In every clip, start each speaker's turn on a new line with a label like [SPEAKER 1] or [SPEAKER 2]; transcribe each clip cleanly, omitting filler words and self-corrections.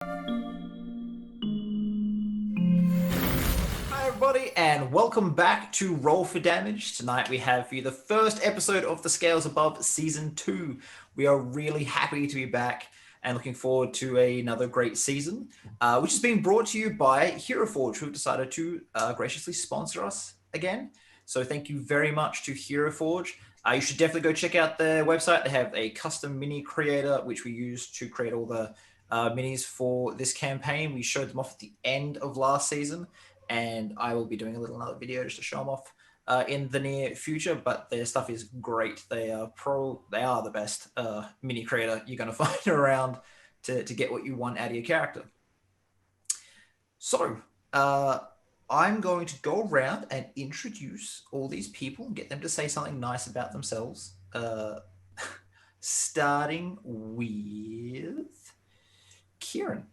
[SPEAKER 1] Hi everybody, and welcome back to Roll for Damage. Tonight we have for you the first episode of The Scales Above Season 2. We are really happy to be back and looking forward to another great season, which is being brought to you by Hero Forge, who have decided to graciously sponsor us again. So thank you very much to Hero Forge. You should definitely go check out their website. They have a custom mini creator, which we use to create all the minis for this campaign. We showed them off at the end of last season, and I will be doing another video just to show them off in the near future. But their stuff is great. They are the best mini creator you're going to find around to get what you want out of your character. So I'm going to go around and introduce all these people and get them to say something nice about themselves. Starting with Kieran.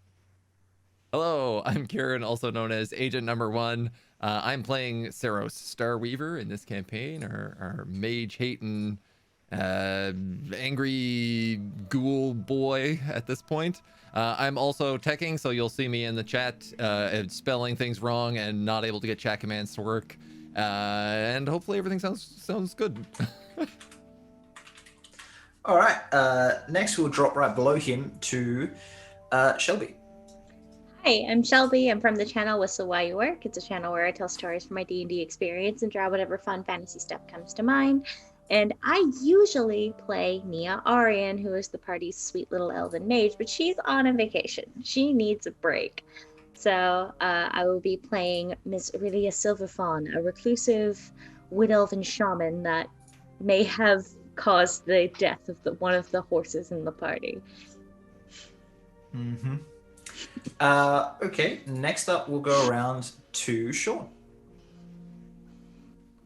[SPEAKER 2] Hello, I'm Kieran, also known as AgentNumberOne. I'm playing Saros Starweaver in this campaign, our mage-hating, angry ghoul boy at this point. I'm also teching, so you'll see me in the chat spelling things wrong and not able to get chat commands to work. And hopefully everything sounds good.
[SPEAKER 1] All right, next we'll drop right below him to Shelby.
[SPEAKER 3] Hi, I'm Shelby. I'm from the channel Wystle While You Work. It's a channel where I tell stories from my D&D experience and draw whatever fun fantasy stuff comes to mind. And I usually play Nia Arian, who is the party's sweet little elven mage, but she's on a vacation. She needs a break. So I will be playing Miss Aurelia Silverfawn, a reclusive wood elven shaman that may have caused the death of one of the horses in the party.
[SPEAKER 1] Mm-hmm. Okay, next up we'll go around to Sean.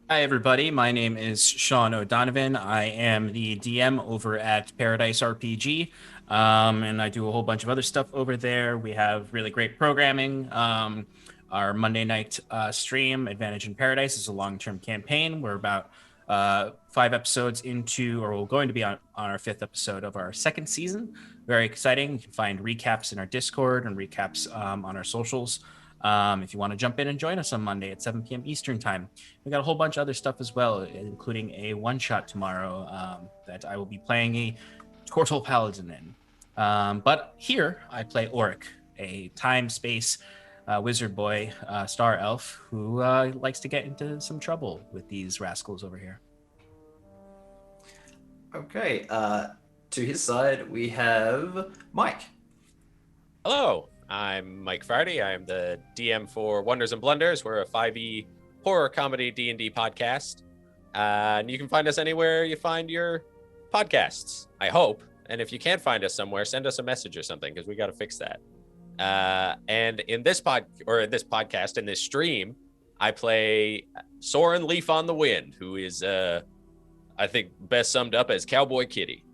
[SPEAKER 4] Hi everybody, my name is Sean O'Donovan. I am the DM over at Paradise RPG, and I do a whole bunch of other stuff over there. We have really great programming. Our Monday night stream, Advantage in Paradise, is a long-term campaign. We're about 5 episodes into, or we're going to be on our 5th episode of our 2nd season. Very exciting. You can find recaps in our Discord and recaps on our socials. If you want to jump in and join us on Monday at 7 p.m. Eastern time. We got a whole bunch of other stuff as well, including a one-shot tomorrow that I will be playing a Tortle Paladin in. But here I play Oric, a time-space wizard boy, star elf, who likes to get into some trouble with these rascals over here.
[SPEAKER 1] Okay, to his side we have Mike.
[SPEAKER 5] Hello, I'm Mike Friday. I'm the DM for Wonders and Blunders. We're a 5e horror comedy D&D podcast. And you can find us anywhere you find your podcasts, I hope. And if you can't find us somewhere, send us a message or something, because we got to fix that. And in this podcast, in this stream, I play Soren Leaf on the Wind, who is, I think, best summed up as Cowboy Kitty.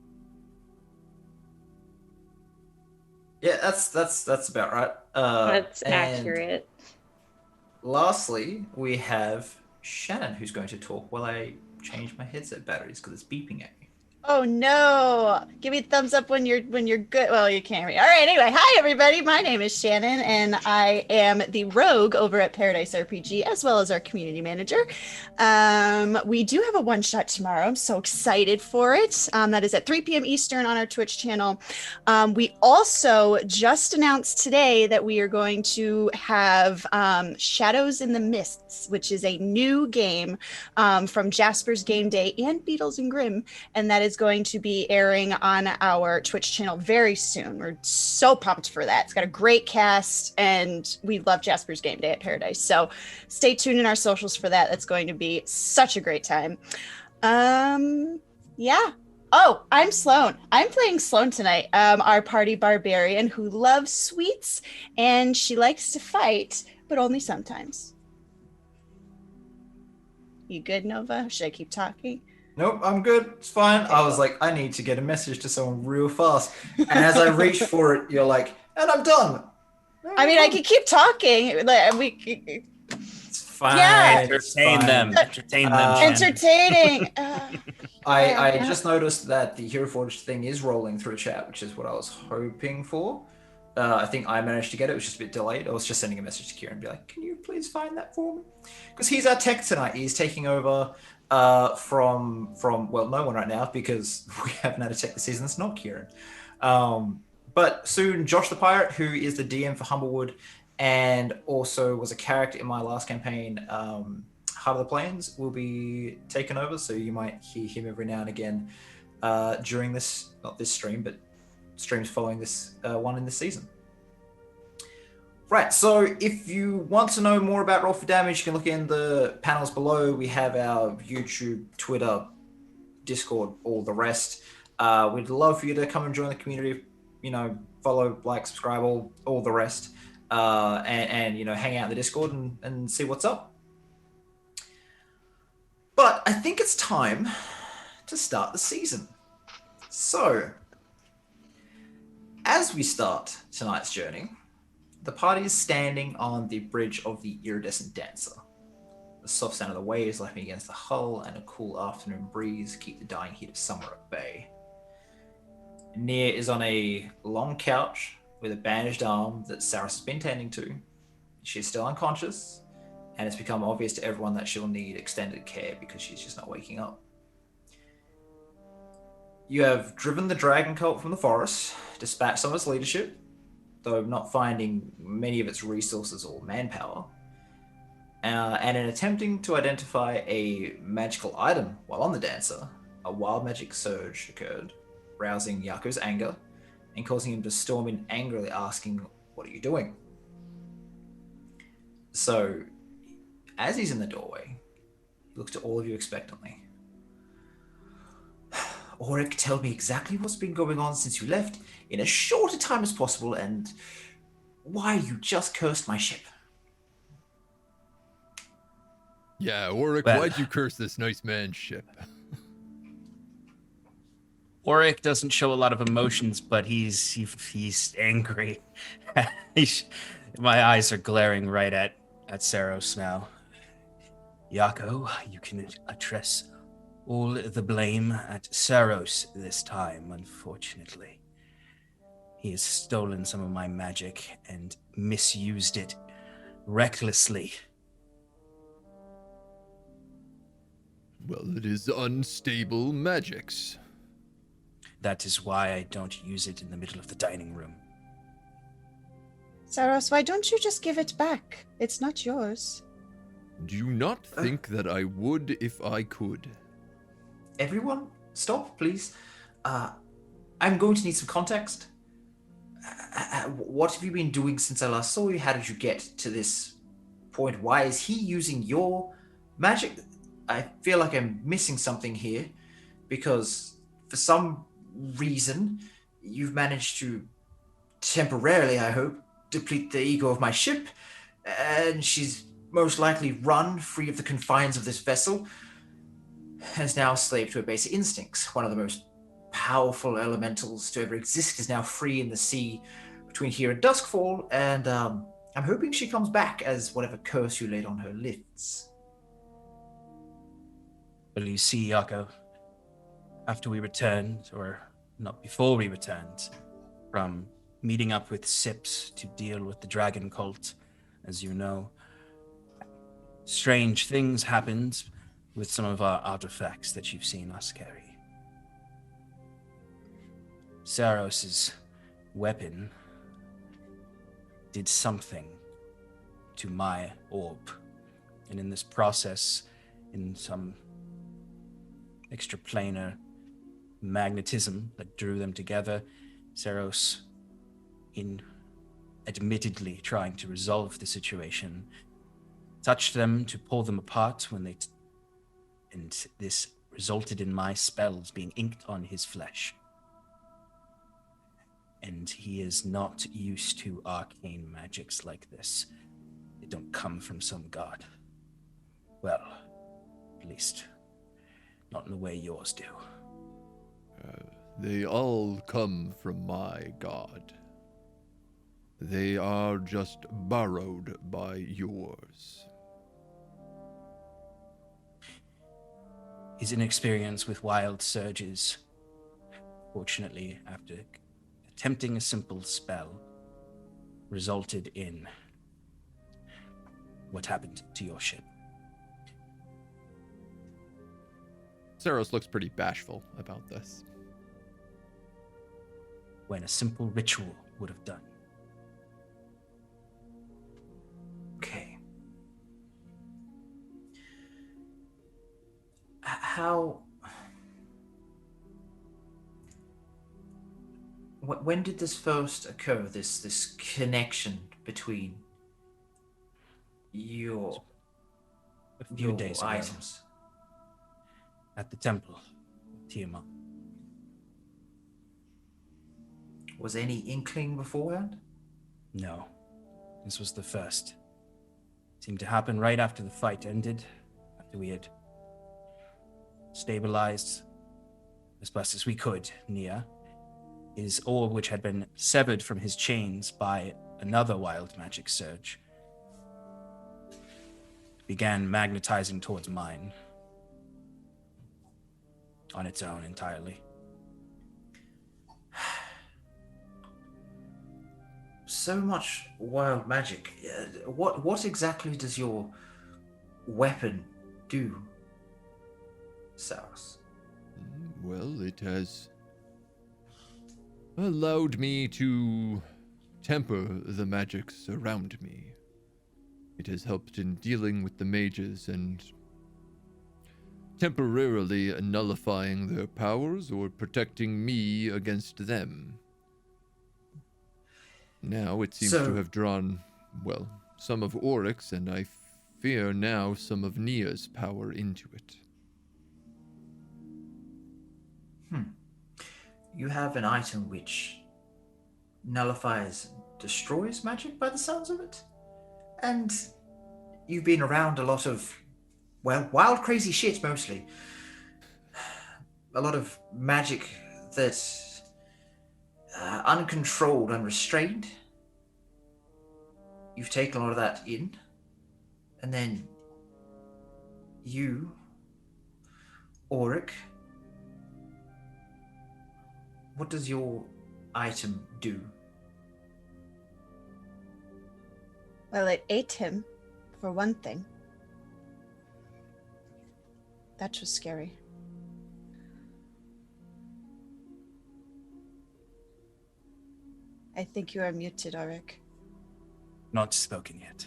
[SPEAKER 1] Yeah, that's about right.
[SPEAKER 3] That's accurate.
[SPEAKER 1] Lastly, we have Shannon, who's going to talk while I change my headset batteries because it's beeping at me.
[SPEAKER 6] Oh no! Give me a thumbs up when you're good. Well, you can't read. All right. Anyway, hi everybody. My name is Shannon, and I am the rogue over at Paradise RPG, as well as our community manager. We do have a one-shot tomorrow. I'm so excited for it. That is at 3 p.m. Eastern on our Twitch channel. We also just announced today that we are going to have Shadows in the Mists, which is a new game from Jasper's Game Day and Beatles and Grimm, and that is going to be airing on our Twitch channel very soon. We're so pumped for that. It's got a great cast, and we love Jasper's Game Day at Paradise. So stay tuned in our socials for that. That's going to be such a great time. Yeah. Oh, I'm Sloan. I'm playing Sloan tonight, our party barbarian who loves sweets, and she likes to fight, but only sometimes. You good, Nova? Should I keep talking?
[SPEAKER 1] Nope, I'm good. It's fine. I was like, I need to get a message to someone real fast. And as I reach for it, you're like, and I'm done.
[SPEAKER 6] I mean, I could keep talking. Like
[SPEAKER 1] It's fine.
[SPEAKER 6] Yeah.
[SPEAKER 4] Entertain them. Entertain them.
[SPEAKER 6] Entertaining.
[SPEAKER 1] I just noticed that the Hero Forge thing is rolling through chat, which is what I was hoping for. I think I managed to get it. It was just a bit delayed. I was just sending a message to Kieran and be like, can you please find that for me? Because he's our tech tonight. He's taking over from well, no one right now because we haven't had a tech this season. It's not Kieran. But soon, Josh the Pirate, who is the DM for Humblewood and also was a character in my last campaign, Heart of the Plains, will be taken over. So you might hear him every now and again during this, not this stream, but streams following this one in this season. Right, so if you want to know more about Roll for Damage, you can look in the panels below. We have our YouTube, Twitter, Discord, all the rest. We'd love for you to come and join the community, you know, follow, like, subscribe, all the rest, and you know, hang out in the Discord and see what's up. But I think it's time to start the season. So, as we start tonight's journey, the party is standing on the bridge of the Iridescent Dancer. The soft sound of the waves lapping against the hull and a cool afternoon breeze keep the dying heat of summer at bay. Nia is on a long couch with a bandaged arm that Saris has been tending to. She's still unconscious, and it's become obvious to everyone that she'll need extended care because she's just not waking up. You have driven the dragon cult from the forest, dispatched some of its leadership, though not finding many of its resources or manpower. And in attempting to identify a magical item while on the dancer, a wild magic surge occurred, rousing Jaako's anger and causing him to storm in angrily asking, "What are you doing?" So, as he's in the doorway, he looks to all of you expectantly. "Auric, tell me exactly what's been going on since you left in as short a time as possible and why you just cursed my ship."
[SPEAKER 2] Yeah, Auric,
[SPEAKER 4] Well-
[SPEAKER 2] why'd you curse this nice man's ship?
[SPEAKER 4] Auric doesn't show a lot of emotions, but he's angry. My eyes are glaring right at Saros now. Jaako, you can address all the blame at Saros this time, unfortunately. He has stolen some of my magic and misused it recklessly.
[SPEAKER 2] Well, it is unstable magics.
[SPEAKER 4] That is why I don't use it in the middle of the dining room.
[SPEAKER 6] Saros, why don't you just give it back? It's not yours.
[SPEAKER 2] Do you not think that I would if I could?
[SPEAKER 1] Everyone, stop, please. I'm going to need some context. What have you been doing since I last saw you? How did you get to this point? Why is he using your magic? I feel like I'm missing something here because for some reason you've managed to temporarily, I hope, deplete the ego of my ship, and she's most likely run free of the confines of this vessel and is now a slave to her basic instincts. One of the most powerful elementals to ever exist is now free in the sea between here and Duskfall, and I'm hoping she comes back as whatever curse you laid on her lifts.
[SPEAKER 4] Well, you see, Jaako, after we returned, or not before we returned, from meeting up with Sips to deal with the dragon cult, as you know, strange things happened with some of our artifacts that you've seen us carry. Saros's weapon did something to my orb, and in this process, in some extraplanar magnetism that drew them together, Saros, in admittedly trying to resolve the situation, touched them to pull them apart and this resulted in my spells being inked on his flesh. And he is not used to arcane magics like this. They don't come from some god. Well, at least not in the way yours do.
[SPEAKER 2] They all come from my god. They are just borrowed by yours.
[SPEAKER 4] His inexperience with wild surges, fortunately, after attempting a simple spell, resulted in what happened to your ship.
[SPEAKER 2] Saros looks pretty bashful about this.
[SPEAKER 4] When a simple ritual would have done.
[SPEAKER 1] Okay. How... When did this first occur, this connection between your
[SPEAKER 4] A few days ago,
[SPEAKER 1] items?
[SPEAKER 4] at the temple, Tiamat.
[SPEAKER 1] Was any inkling beforehand?
[SPEAKER 4] No, this was the first. Seemed to happen right after the fight ended, after we had stabilized as best as we could Nia. His orb, which had been severed from his chains by another wild magic surge, began magnetizing towards mine. On its own entirely.
[SPEAKER 1] So much wild magic. What exactly does your weapon do, Saros?
[SPEAKER 2] Well, it has allowed me to temper the magics around me. It has helped in dealing with the mages and temporarily nullifying their powers or protecting me against them. Now it seems to have drawn, well, some of Oryx, and I fear now some of Nia's power into it.
[SPEAKER 1] You have an item which nullifies, destroys magic by the sounds of it? And you've been around a lot of, well, wild, crazy shit mostly. A lot of magic that's uncontrolled, unrestrained. You've taken a lot of that in. And then you, Auric, what does your item do?
[SPEAKER 6] Well, it ate him, for one thing. That was scary. I think you are muted, Auric.
[SPEAKER 4] Not spoken yet.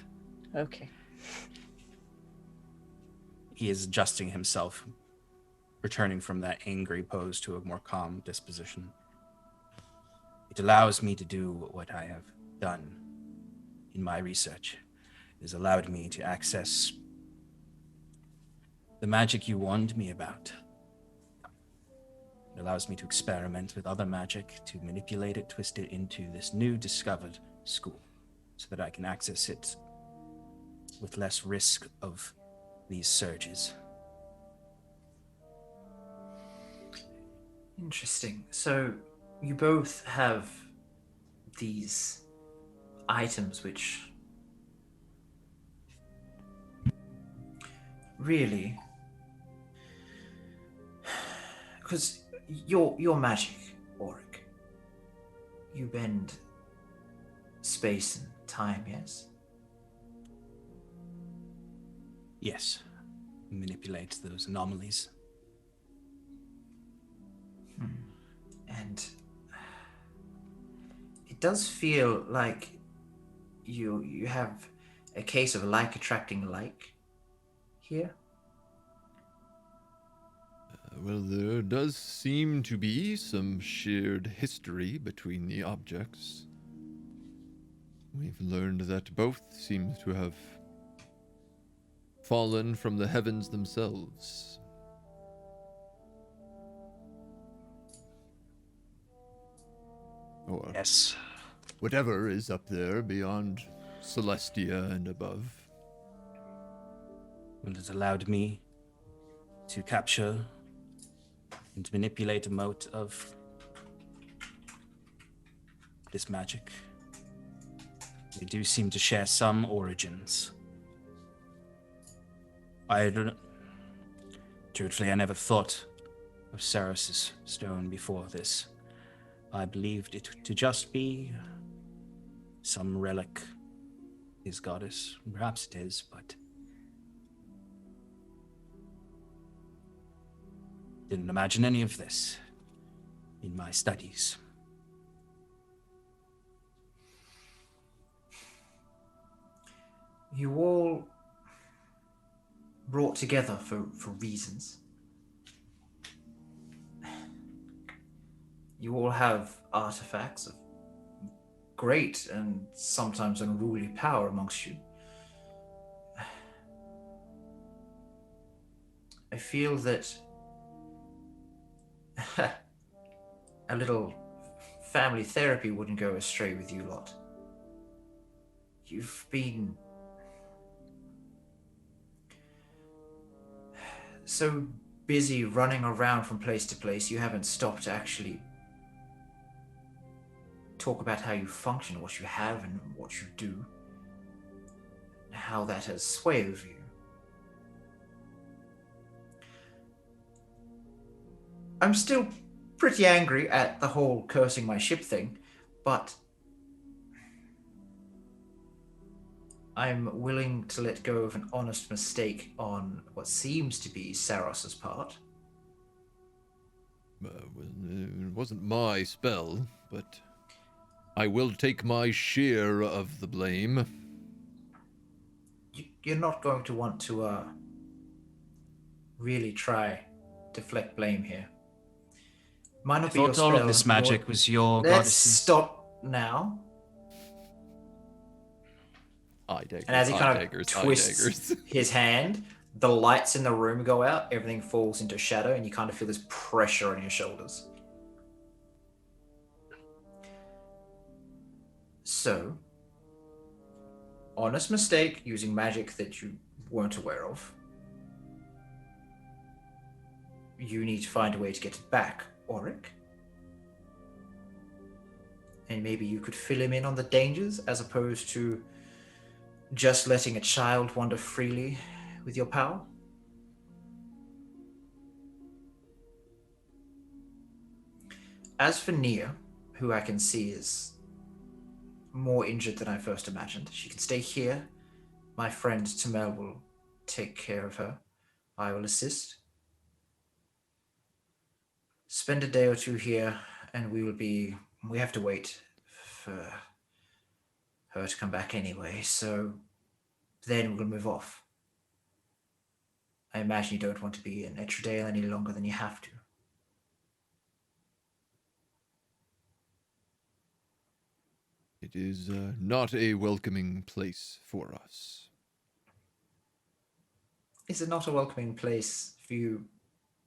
[SPEAKER 6] Okay.
[SPEAKER 4] He is adjusting himself, returning from that angry pose to a more calm disposition. It allows me to do what I have done in my research. It has allowed me to access the magic you warned me about. It allows me to experiment with other magic, to manipulate it, twist it into this new discovered school, so that I can access it with less risk of these surges.
[SPEAKER 1] Interesting. So you both have these items which really, because your magic, Auric, you bend space and time, yes?
[SPEAKER 4] Yes, manipulate those anomalies.
[SPEAKER 1] And it does feel like you have a case of like attracting like here.
[SPEAKER 2] Well, there does seem to be some shared history between the objects. We've learned that both seem to have fallen from the heavens themselves. Or
[SPEAKER 4] Yes.
[SPEAKER 2] whatever is up there beyond Celestia and above.
[SPEAKER 4] Well, it allowed me to capture and manipulate a mote of this magic. They do seem to share some origins. Truthfully, I never thought of Saros' stone before this. I believed it to just be some relic his goddess. Perhaps it is, but didn't imagine any of this in my studies.
[SPEAKER 1] You all brought together for reasons. You all have artifacts of great and sometimes unruly power amongst you. I feel that a little family therapy wouldn't go astray with you lot. You've been so busy running around from place to place, you haven't stopped to actually talk about how you function, what you have and what you do, and how that has sway over you. I'm still pretty angry at the whole cursing my ship thing, but I'm willing to let go of an honest mistake on what seems to be Saros's part.
[SPEAKER 2] It wasn't my spell, but I will take my share of the blame.
[SPEAKER 1] You're not going to want to really try deflect blame here. Might not
[SPEAKER 4] I
[SPEAKER 1] be your
[SPEAKER 4] thought all of
[SPEAKER 1] spell,
[SPEAKER 4] this magic was your
[SPEAKER 1] Let's
[SPEAKER 4] goddess's.
[SPEAKER 1] stop now.
[SPEAKER 2] Eye daggers,
[SPEAKER 1] And as he
[SPEAKER 2] eye
[SPEAKER 1] kind
[SPEAKER 2] daggers,
[SPEAKER 1] of
[SPEAKER 2] eye
[SPEAKER 1] twists
[SPEAKER 2] daggers.
[SPEAKER 1] his hand, the lights in the room go out, everything falls into shadow, and you kind of feel this pressure on your shoulders. So, honest mistake using magic that you weren't aware of. You need to find a way to get it back, Auric. And maybe you could fill him in on the dangers as opposed to just letting a child wander freely with your power. As for Nia, who I can see is more injured than I first imagined, she can stay here. My friend Tamel will take care of her. I will assist. Spend a day or two here, and we have to wait for her to come back anyway, so then we'll move off. I imagine you don't want to be in Etredale any longer than you have to.
[SPEAKER 2] It is not a welcoming place for us.
[SPEAKER 1] Is it not a welcoming place for you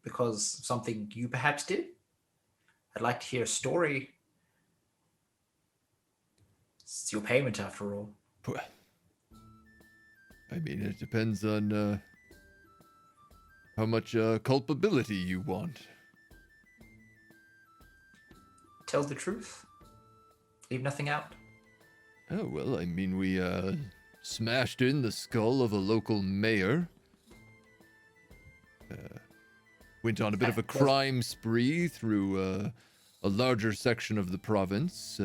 [SPEAKER 1] because of something you perhaps did? I'd like to hear a story. It's your payment after all.
[SPEAKER 2] I mean, it depends on how much culpability you want.
[SPEAKER 1] Tell the truth. Leave nothing out.
[SPEAKER 2] Oh, well, I mean, we smashed in the skull of a local mayor. Went on a bit of a crime spree through a larger section of the province.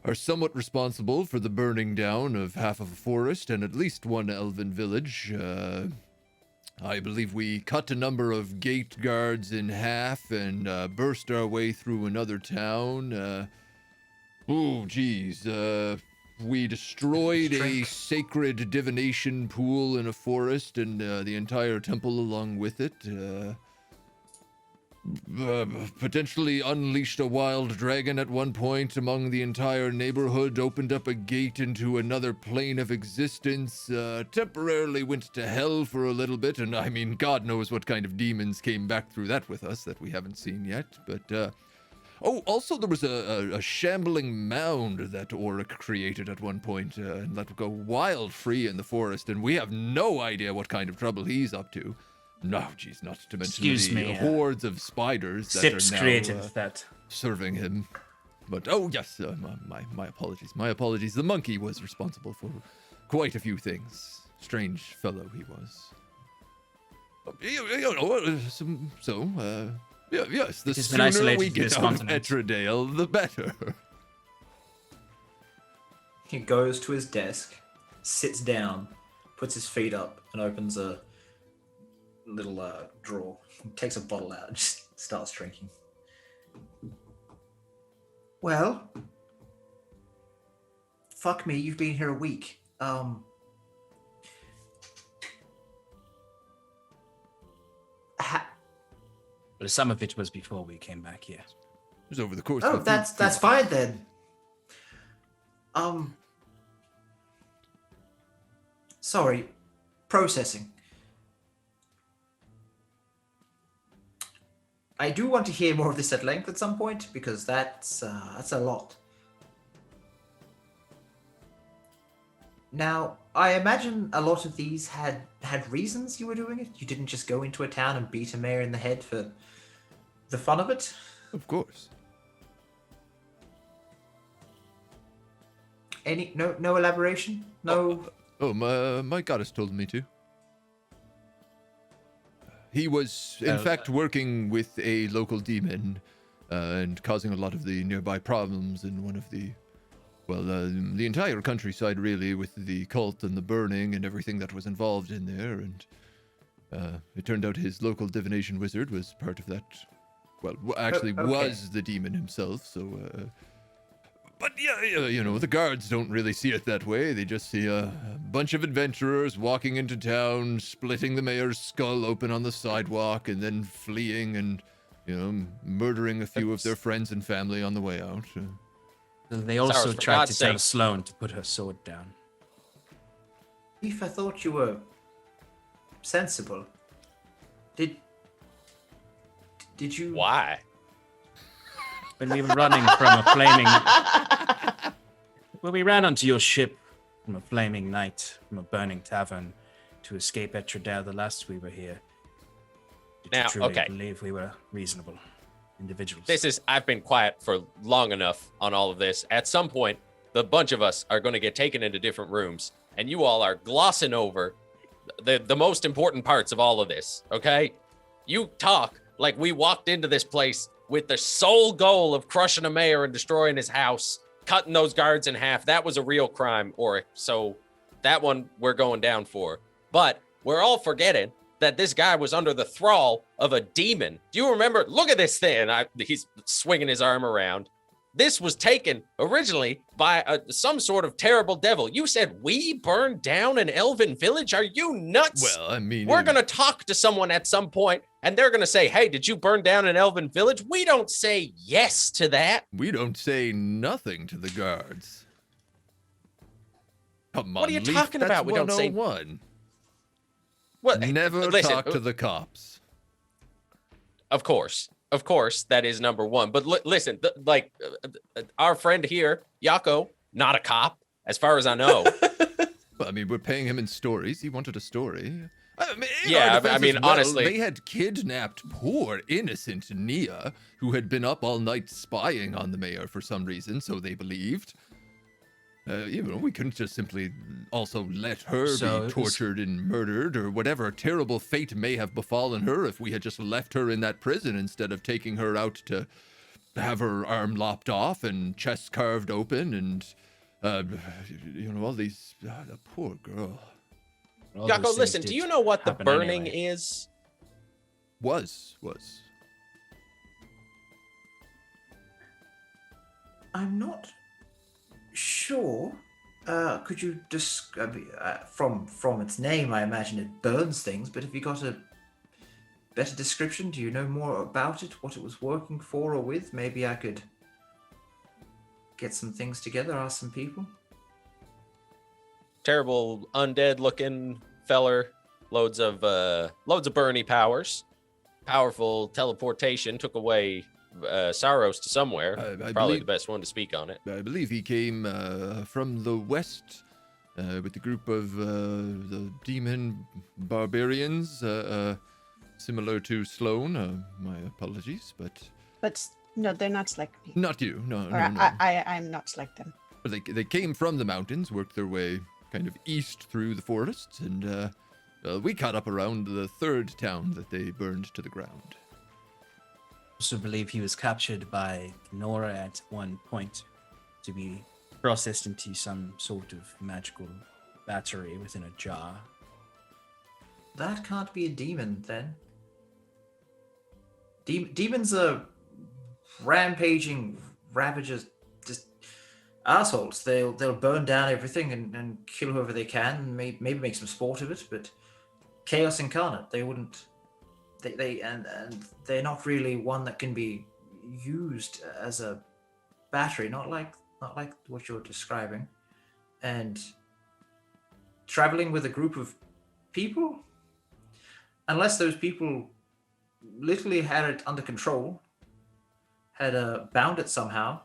[SPEAKER 2] Are somewhat responsible for the burning down of half of a forest and at least one elven village. I believe we cut a number of gate guards in half and burst our way through another town. We destroyed a sacred divination pool in a forest and the entire temple along with it. Potentially unleashed a wild dragon at one point among the entire neighborhood, opened up a gate into another plane of existence, temporarily went to hell for a little bit, and I mean, God knows what kind of demons came back through that with us that we haven't seen yet, but, also there was a shambling mound that Auric created at one point, and let go wild free in the forest, and we have no idea what kind of trouble he's up to. No, geez, not to mention the hordes of spiders that
[SPEAKER 4] Sips
[SPEAKER 2] are now
[SPEAKER 4] created that.
[SPEAKER 2] serving him. But, oh, yes, my apologies. My apologies. The monkey was responsible for quite a few things. Strange fellow he was. Yes, the sooner we get out of Etredale, the better.
[SPEAKER 1] He goes to his desk, sits down, puts his feet up, and opens a little drawer. Takes a bottle out and just starts drinking. Well, fuck me, you've been here a week.
[SPEAKER 4] But some of it was before we came back here.
[SPEAKER 2] It was over the course.
[SPEAKER 1] Oh,
[SPEAKER 2] of
[SPEAKER 1] that's fine then. Sorry, processing. I do want to hear more of this at length at some point because that's a lot. Now, I imagine a lot of these had reasons you were doing it. You didn't just go into a town and beat a mayor in the head for the fun of it.
[SPEAKER 2] Of course.
[SPEAKER 1] No elaboration? No.
[SPEAKER 2] My goddess told me to. He was, in fact, working with a local demon and causing a lot of the nearby problems in one of the, the entire countryside, really, with the cult and the burning and everything that was involved in there. And it turned out his local divination wizard was part of that. Well, actually was the demon himself, so... But yeah, the guards don't really see it that way. They just see a bunch of adventurers walking into town, splitting the mayor's skull open on the sidewalk, and then fleeing and, murdering a few of their friends and family on the way out.
[SPEAKER 4] They also tried to tell Sloane to put her sword down.
[SPEAKER 1] If I thought you were sensible, did you?
[SPEAKER 5] Why?
[SPEAKER 4] When we were running from a flaming... When we ran onto your ship from a flaming night, from a burning tavern, to escape Etradale the last we were here, did you truly believe we were reasonable individuals?
[SPEAKER 5] I've been quiet for long enough on all of this. At some point, the bunch of us are going to get taken into different rooms, and you all are glossing over the most important parts of all of this, okay? You talk like we walked into this place with the sole goal of crushing a mayor and destroying his house, cutting those guards in half. That was a real crime, so that one we're going down for. But we're all forgetting that this guy was under the thrall of a demon. Do you remember? Look at this thing. He's swinging his arm around. This was taken originally by some sort of terrible devil. You said we burned down an elven village? Are you nuts?
[SPEAKER 2] Well, I mean...
[SPEAKER 5] We're going to talk to someone at some point, and they're going to say, hey, did you burn down an elven village? We don't say yes to that.
[SPEAKER 2] We don't say nothing to the guards. Come on,
[SPEAKER 5] what are you
[SPEAKER 2] Leaf,
[SPEAKER 5] talking
[SPEAKER 2] that's
[SPEAKER 5] about? We don't say...
[SPEAKER 2] 101.
[SPEAKER 5] Well,
[SPEAKER 2] never talk to the cops.
[SPEAKER 5] Of course, that is number one. But listen, our friend here, Jaako, not a cop, as far as I know.
[SPEAKER 2] Well, I mean, we're paying him in stories. He wanted a story.
[SPEAKER 5] Honestly,
[SPEAKER 2] they had kidnapped poor innocent Nia, who had been up all night spying on the mayor for some reason, so they believed. We couldn't just simply also let her be tortured and murdered, or whatever terrible fate may have befallen her if we had just left her in that prison instead of taking her out to have her arm lopped off and chest carved open and, all these... the poor girl.
[SPEAKER 5] Jaako, listen, do you know what the burning is?
[SPEAKER 2] Was.
[SPEAKER 1] I'm not sure. Could you describe from its name? I imagine it burns things, but have you got a better description? Do you know more about it? What it was working for or with? Maybe I could get some things together. Ask some people.
[SPEAKER 5] Terrible undead-looking feller. Loads of burny powers. Powerful teleportation. Took away Saros to somewhere. Probably the best one to speak on it.
[SPEAKER 2] I believe he came from the west with the group of the demon barbarians, similar to Sloane. My apologies, but
[SPEAKER 6] no, they're not like me.
[SPEAKER 2] Not you, no.
[SPEAKER 6] I'm not like them.
[SPEAKER 2] But they came from the mountains, worked their way kind of east through the forests, and we caught up around the third town that they burned to the ground.
[SPEAKER 4] Also believe he was captured by Nora at one point to be processed into some sort of magical battery within a jar.
[SPEAKER 1] That can't be a demon, then. Demons are rampaging ravagers, just assholes. They'll burn down everything and kill whoever they can, and maybe make some sport of it. But chaos incarnate, they wouldn't. And they're not really one that can be used as a battery. Not like what you're describing. And traveling with a group of people, unless those people literally had it under control, had bound it somehow.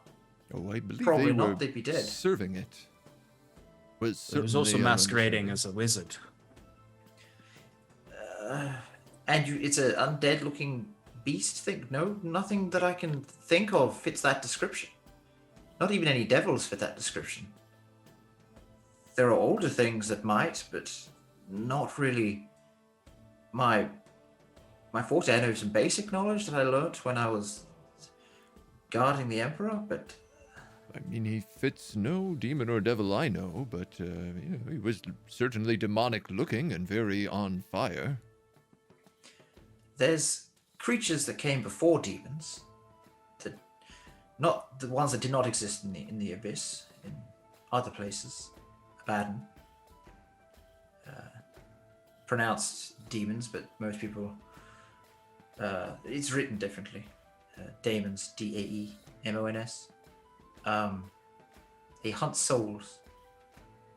[SPEAKER 2] Oh, I believe
[SPEAKER 1] Probably
[SPEAKER 2] they
[SPEAKER 1] not,
[SPEAKER 2] were
[SPEAKER 1] they'd be dead.
[SPEAKER 2] serving it.
[SPEAKER 4] It was also
[SPEAKER 2] certainly
[SPEAKER 4] masquerading as a wizard.
[SPEAKER 1] And it's an undead-looking beast thing. No, nothing that I can think of fits that description. Not even any devils fit that description. There are older things that might, but not really my forte. I know some basic knowledge that I learned when I was guarding the Emperor, but
[SPEAKER 2] I mean, he fits no demon or devil I know, but he was certainly demonic looking and very on fire.
[SPEAKER 1] there's creatures that came before demons, that not the ones that did not exist in the abyss, in other places, Abaddon. Pronounced demons, but most people, it's written differently. Daemons, Daemons. They hunt souls.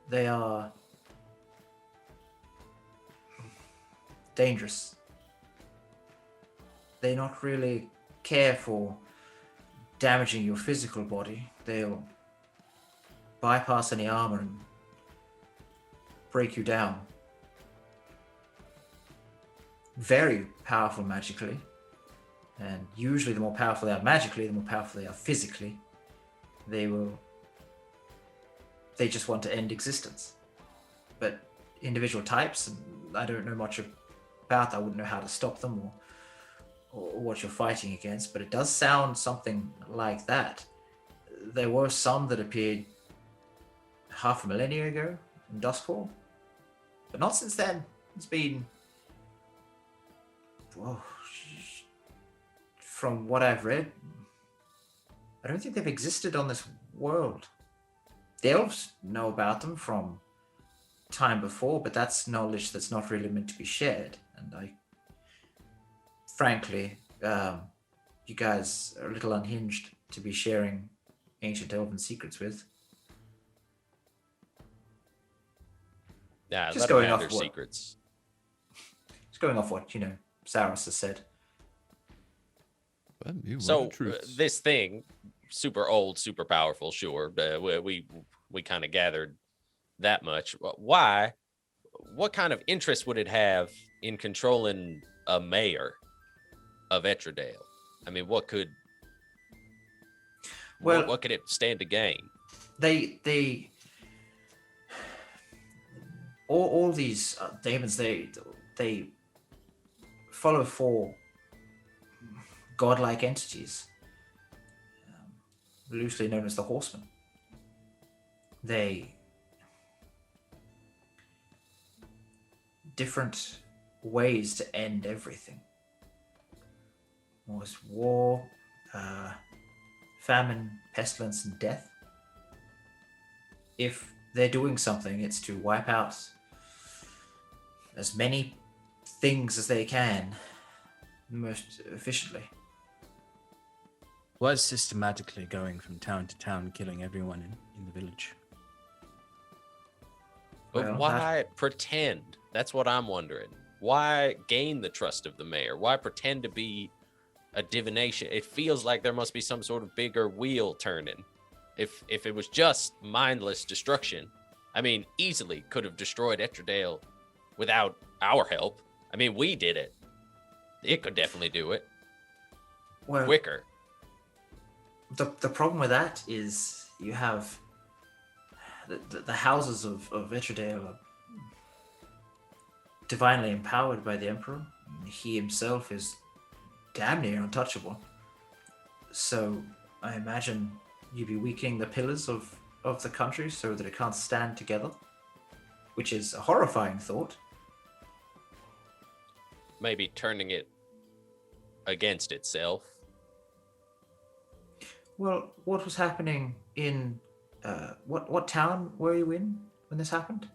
[SPEAKER 1] They are dangerous. They not really care for damaging your physical body. They'll bypass any armor and break you down. Very powerful magically, and usually the more powerful they are magically, the more powerful they are physically. They just want to end existence. But individual types, and I don't know much about, I wouldn't know how to stop them or what you're fighting against, but it does sound something like that. There were some that appeared half a millennia ago in Duskfall, but not since then. It's been, from what I've read, I don't think they've existed on this world. The elves know about them from time before, but that's knowledge that's not really meant to be shared. And frankly, you guys are a little unhinged to be sharing ancient elven secrets with.
[SPEAKER 5] Yeah,
[SPEAKER 1] Just
[SPEAKER 5] let
[SPEAKER 1] going
[SPEAKER 5] them have
[SPEAKER 1] off
[SPEAKER 5] their
[SPEAKER 1] what-
[SPEAKER 5] secrets.
[SPEAKER 1] Just going off what, Saris has said.
[SPEAKER 2] Well, you
[SPEAKER 5] So
[SPEAKER 2] want the truths.
[SPEAKER 5] this thing, super old, super powerful, sure. But we kind of gathered that much. Why? What kind of interest would it have in controlling a mayor of Etredale? I mean, what could it stand to gain?
[SPEAKER 1] They all these demons, they follow four godlike entities, loosely known as the Horsemen. They different ways to end everything. Was war, famine, pestilence, and death. If they're doing something, it's to wipe out as many things as they can most efficiently.
[SPEAKER 4] Was systematically going from town to town, killing everyone in the village.
[SPEAKER 5] But
[SPEAKER 1] Well,
[SPEAKER 5] why pretend? That's what I'm wondering. Why gain the trust of the mayor? Why pretend to be a divination? It feels like there must be some sort of bigger wheel turning. If it was just mindless destruction, I mean, easily could have destroyed Etredale without our help. I mean, we did it. It could definitely do it
[SPEAKER 1] Well,
[SPEAKER 5] quicker.
[SPEAKER 1] the problem with that is you have the houses of Etredale are divinely empowered by the Emperor. He himself is damn near untouchable. So I imagine you'd be weakening the pillars of of the country so that it can't stand together, which is a horrifying thought.
[SPEAKER 5] Maybe turning it against itself.
[SPEAKER 1] Well, what was happening in what town were you in when this happened?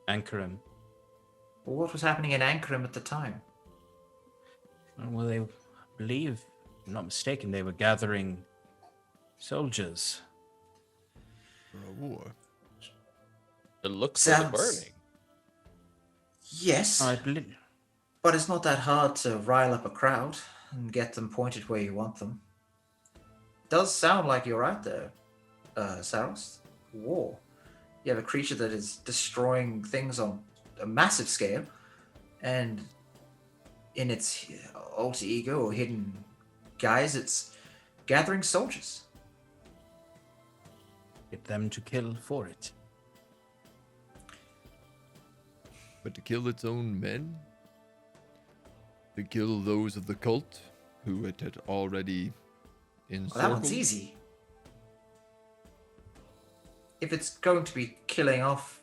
[SPEAKER 4] Ankarim.
[SPEAKER 1] Well, what was happening in Ankarim at the time?
[SPEAKER 4] Well, they believe, if I'm not mistaken, they were gathering soldiers.
[SPEAKER 2] For a war.
[SPEAKER 5] The looks of the
[SPEAKER 1] Sounds-
[SPEAKER 5] burning.
[SPEAKER 1] Yes,
[SPEAKER 4] I believe.
[SPEAKER 1] but it's not that hard to rile up a crowd and get them pointed where you want them. Does sound like you're right there, Saros. War. You have a creature that is destroying things on a massive scale, and in its alter ego or hidden guise, it's gathering soldiers.
[SPEAKER 4] Get them to kill for it.
[SPEAKER 2] But to kill its own men? To kill those of the cult who it had already encircled?
[SPEAKER 1] Well, that one's easy. If it's going to be killing off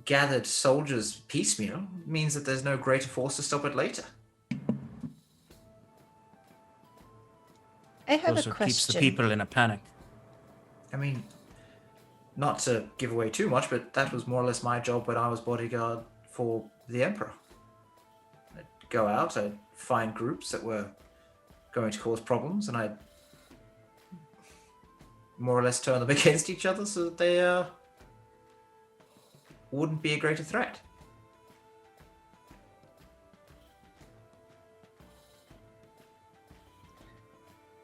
[SPEAKER 1] gathered soldiers piecemeal, it means that there's no greater force to stop it later.
[SPEAKER 6] I have
[SPEAKER 4] Also
[SPEAKER 6] a
[SPEAKER 4] keeps the
[SPEAKER 6] question.
[SPEAKER 4] people in a panic.
[SPEAKER 1] I mean, not to give away too much, but that was more or less my job when I was bodyguard for the Emperor. I'd go out, I'd find groups that were going to cause problems, and I'd more or less turn them against each other so that they wouldn't be a greater threat.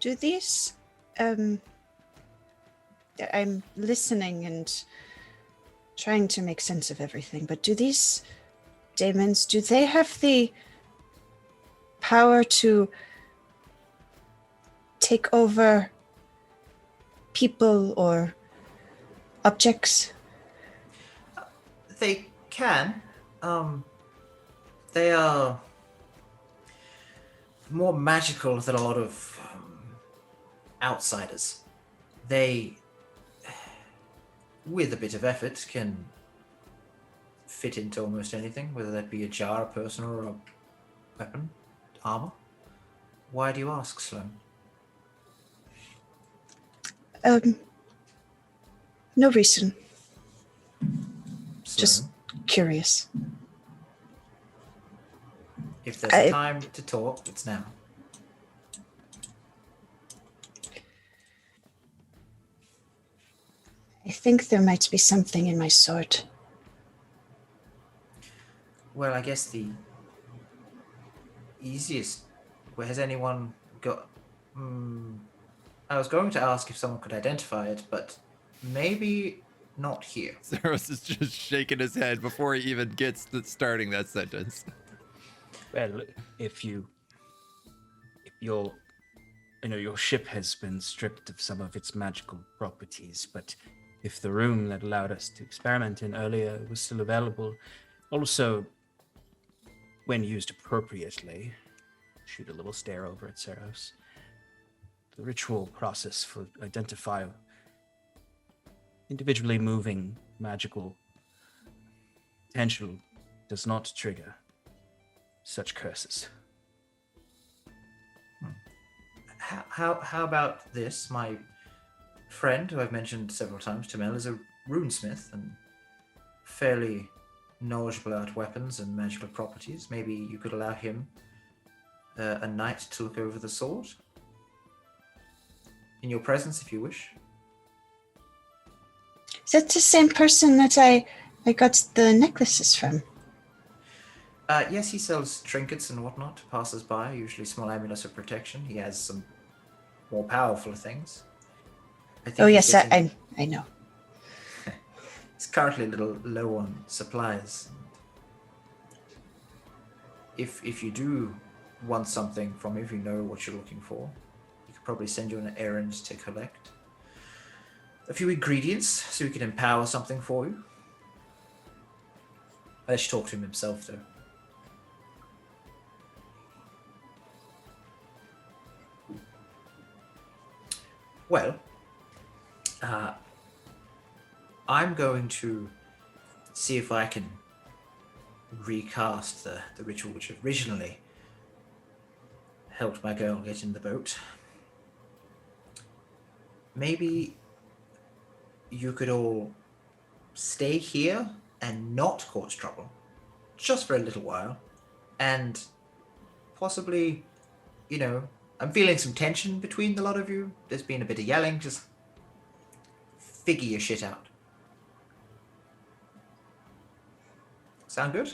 [SPEAKER 6] Do these I'm listening and trying to make sense of everything, but do these daemons, do they have the power to take over people or objects?
[SPEAKER 1] They can. They are more magical than a lot of outsiders. They, with a bit of effort, can fit into almost anything, whether that be a jar, a person, or a weapon, armor. Why do you ask, Sloan?
[SPEAKER 6] No reason.
[SPEAKER 1] Sloan,
[SPEAKER 6] Just curious.
[SPEAKER 1] if there's time to talk, it's now.
[SPEAKER 6] I think there might be something in my sword.
[SPEAKER 1] Well, I guess the easiest. Where has anyone got? I was going to ask if someone could identify it, but maybe not here.
[SPEAKER 2] Saros is just shaking his head before he even gets to starting that sentence.
[SPEAKER 4] Well, if your ship has been stripped of some of its magical properties, but if the room that allowed us to experiment in earlier was still available, also, when used appropriately, shoot a little stare over at Saros, the ritual process for identify individually moving magical potential does not trigger such curses.
[SPEAKER 1] How about this? My friend, who I've mentioned several times, Tamel, is a runesmith and fairly knowledgeable about weapons and magical properties. Maybe you could allow him a night to look over the sword in your presence, if you wish.
[SPEAKER 6] Is that the same person that I got the necklaces from?
[SPEAKER 1] Yes, he sells trinkets and whatnot to passers-by, usually small amulets of protection. He has some more powerful things. I think
[SPEAKER 6] Oh
[SPEAKER 1] he's
[SPEAKER 6] yes,
[SPEAKER 1] getting-
[SPEAKER 6] I know.
[SPEAKER 1] He's currently a little low on supplies. If you do want something from him, if you know what you're looking for, he could probably send you on an errand to collect a few ingredients so he can empower something for you. I should talk to him himself, though. Well, I'm going to see if I can recast the ritual which originally helped my girl get in the boat. Maybe you could all stay here and not cause trouble, just for a little while, and possibly, I'm feeling some tension between the lot of you. There's been a bit of yelling. Just figure your shit out. Sound good?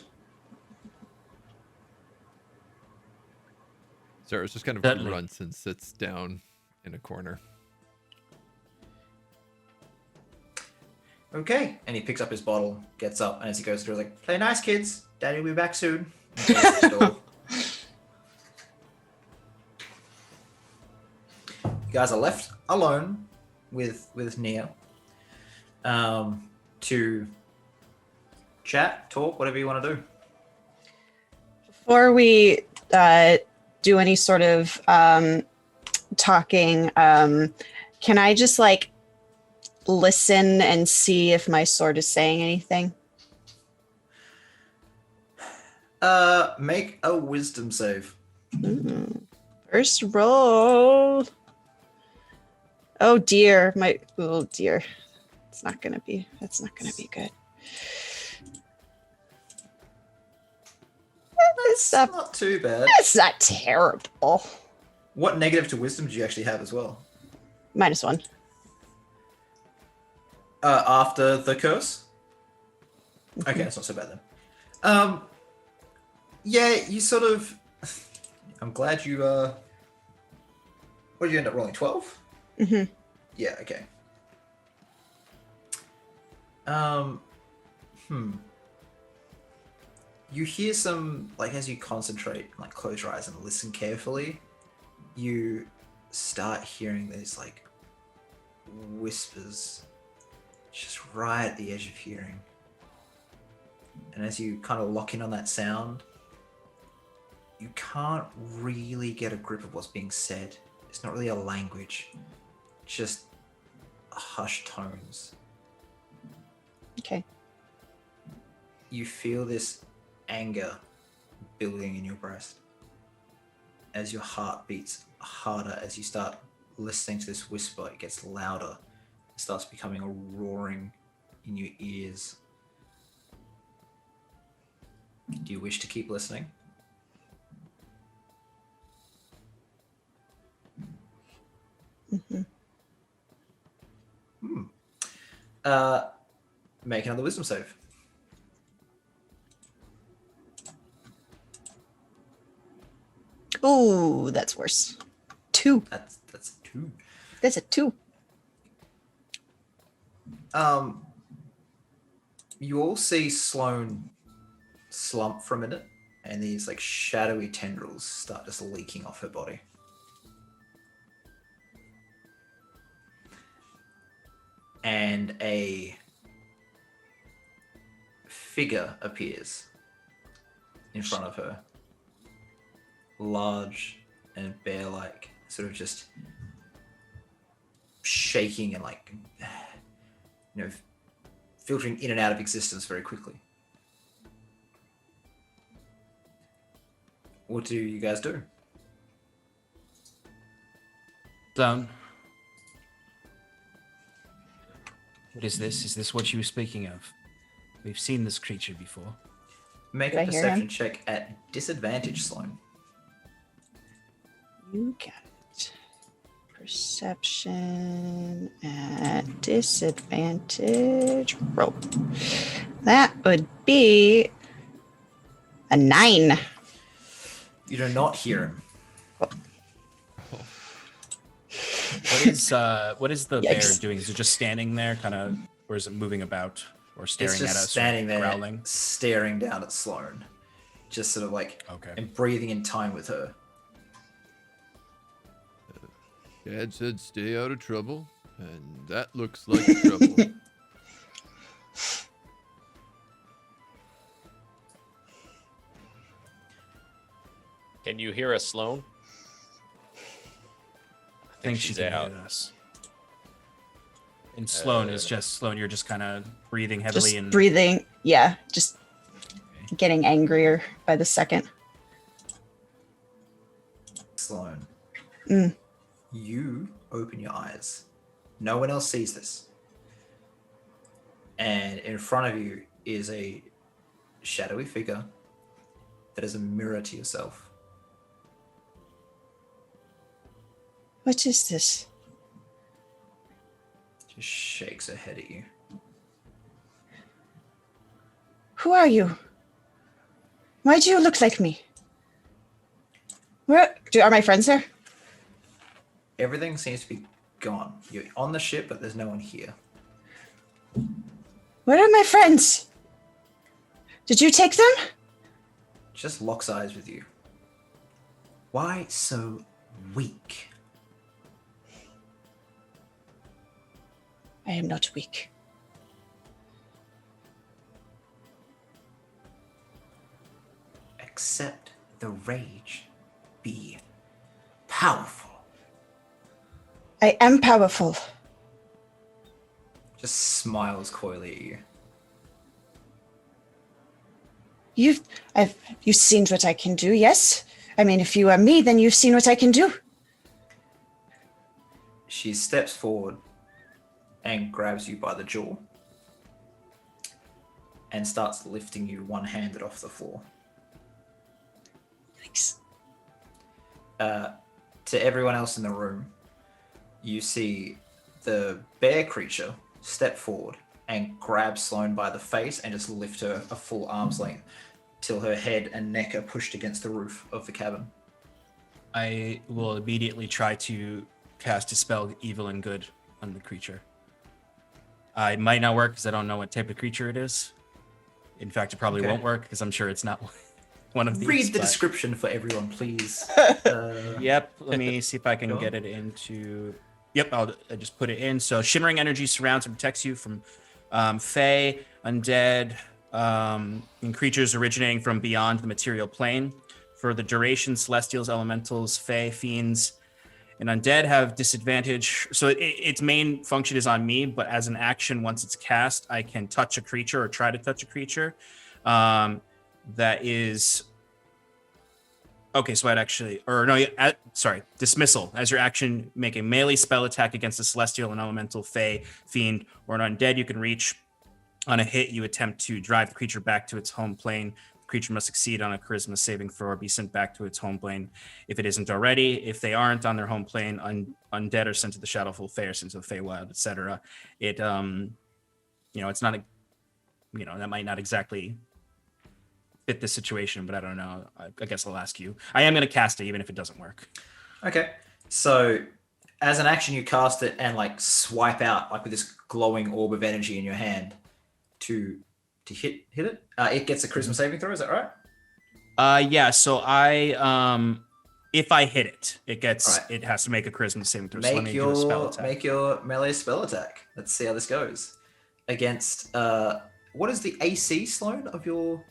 [SPEAKER 2] Sarah's just kind of
[SPEAKER 4] Certainly.
[SPEAKER 2] grunts and sits down in a corner.
[SPEAKER 1] Okay. And he picks up his bottle, gets up, and as he goes through, like, play nice, kids. Daddy will be back soon. And closes the door. You guys are left alone with Nia to chat, talk, whatever you want to do.
[SPEAKER 6] Before we do any sort of talking, can I just like listen and see if my sword is saying anything?
[SPEAKER 1] Make a wisdom save.
[SPEAKER 6] First roll. Oh dear, That's not gonna be good.
[SPEAKER 1] That's not too bad.
[SPEAKER 6] That's not terrible.
[SPEAKER 1] What negative to wisdom do you actually have as well?
[SPEAKER 6] -1.
[SPEAKER 1] After the curse? Okay, that's not so bad then. Yeah, you sort of... I'm glad you, what did you end up rolling, 12?
[SPEAKER 6] Mm-hmm.
[SPEAKER 1] Yeah, okay. You hear some, like, as you concentrate, like, close your eyes and listen carefully, you start hearing these, like, whispers just right at the edge of hearing. And as you kind of lock in on that sound, you can't really get a grip of what's being said. It's not really a language, just hushed tones.
[SPEAKER 6] Okay.
[SPEAKER 1] You feel this anger building in your breast as your heart beats harder as you start listening to this whisper. It gets louder. It starts becoming a roaring in your ears. Do you wish to keep listening?
[SPEAKER 6] Mm-hmm.
[SPEAKER 1] Make another wisdom save.
[SPEAKER 6] Ooh, that's worse. 2.
[SPEAKER 1] That's 2.
[SPEAKER 6] That's a 2.
[SPEAKER 1] You all see Sloane slump for a minute, and these like shadowy tendrils start just leaking off her body. And a figure appears in front of her. Large and bear-like, sort of just shaking and like, filtering in and out of existence very quickly. What do you guys do?
[SPEAKER 4] Down. What is this? Is this what you were speaking of? We've seen this creature before.
[SPEAKER 1] Make
[SPEAKER 6] Did
[SPEAKER 1] a
[SPEAKER 6] I hear
[SPEAKER 1] perception
[SPEAKER 6] him?
[SPEAKER 1] check at disadvantage, Sloane.
[SPEAKER 6] You got it. Perception at disadvantage. Roll. That would be a 9.
[SPEAKER 1] You do not hear him.
[SPEAKER 4] What is the bear
[SPEAKER 6] Yikes.
[SPEAKER 4] doing? Is it just standing there, kind of, or is it moving about, or staring
[SPEAKER 1] It's
[SPEAKER 4] at
[SPEAKER 1] just
[SPEAKER 4] us, or
[SPEAKER 1] standing there,
[SPEAKER 4] growling?
[SPEAKER 1] staring down at Sloane, just sort of like,
[SPEAKER 4] Okay.
[SPEAKER 1] and breathing in time with her.
[SPEAKER 2] Dad said stay out of trouble, and that looks like trouble.
[SPEAKER 5] Can you hear us, Sloane?
[SPEAKER 4] I think
[SPEAKER 5] she's
[SPEAKER 4] she can
[SPEAKER 5] out.
[SPEAKER 4] hear us. And Sloan is just Sloan. You're just kind of breathing heavily
[SPEAKER 6] Just
[SPEAKER 4] and
[SPEAKER 6] breathing. Yeah, just getting angrier by the second.
[SPEAKER 1] Sloan,
[SPEAKER 6] Mm.
[SPEAKER 1] you open your eyes. No one else sees this. And in front of you is a shadowy figure that is a mirror to yourself.
[SPEAKER 6] What is this?
[SPEAKER 1] Just shakes her head at you.
[SPEAKER 6] Who are you? Why do you look like me? Are my friends there?
[SPEAKER 1] Everything seems to be gone. You're on the ship, but there's no one here.
[SPEAKER 6] Where are my friends? Did you take them?
[SPEAKER 1] Just locks eyes with you. Why so weak?
[SPEAKER 6] I am not weak.
[SPEAKER 1] Accept the rage. Be powerful.
[SPEAKER 6] I am powerful.
[SPEAKER 1] Just smiles coyly at you.
[SPEAKER 6] You've seen what I can do, yes? I mean, if you are me, then you've seen what I can do.
[SPEAKER 1] She steps forward and grabs you by the jaw and starts lifting you one-handed off the floor.
[SPEAKER 6] Thanks.
[SPEAKER 1] To everyone else in the room, you see the bear creature step forward and grab Sloane by the face and just lift her a full arm's length till her head and neck are pushed against the roof of the cabin.
[SPEAKER 4] I will immediately try to cast Dispel Evil and Good on the creature. It might not work because I don't know what type of creature it is. In fact, it probably won't work because I'm sure it's not one of these.
[SPEAKER 1] Read the description for everyone, please.
[SPEAKER 4] Yep, let me see if I can get it into... Yep, I'll just put it in. So shimmering energy surrounds and protects you from Fae, undead, and creatures originating from beyond the material plane. For the duration, celestials, elementals, Fae, fiends, and undead have disadvantage. So its main function is on me, but as an action, once it's cast, I can touch a creature or try to touch a creature. That is... Okay, so I'd actually... Dismissal. As your action, make a melee spell attack against a celestial, an elemental, Fae, fiend, or an undead you can reach. On a hit, you attempt to drive the creature back to its home plane. The creature must succeed on a charisma saving throw or be sent back to its home plane if it isn't already. If they aren't on their home plane, undead are sent to the Shadowful Fae or sent to the Feywild, etc. It, it's not a... that might not exactly fit this situation, but I don't know. I guess I'll ask you. I am going to cast it even if it doesn't work.
[SPEAKER 1] Okay, so as an action, you cast it and swipe out with this glowing orb of energy in your hand to hit it. It gets a charisma saving throw. Is that right?
[SPEAKER 4] Yeah. So if I hit it,
[SPEAKER 1] Right.
[SPEAKER 4] It has to make a charisma saving throw. So let me do a spell attack.
[SPEAKER 1] Make your melee spell attack. Let's see how this goes. Against what is the AC, Sloane, of your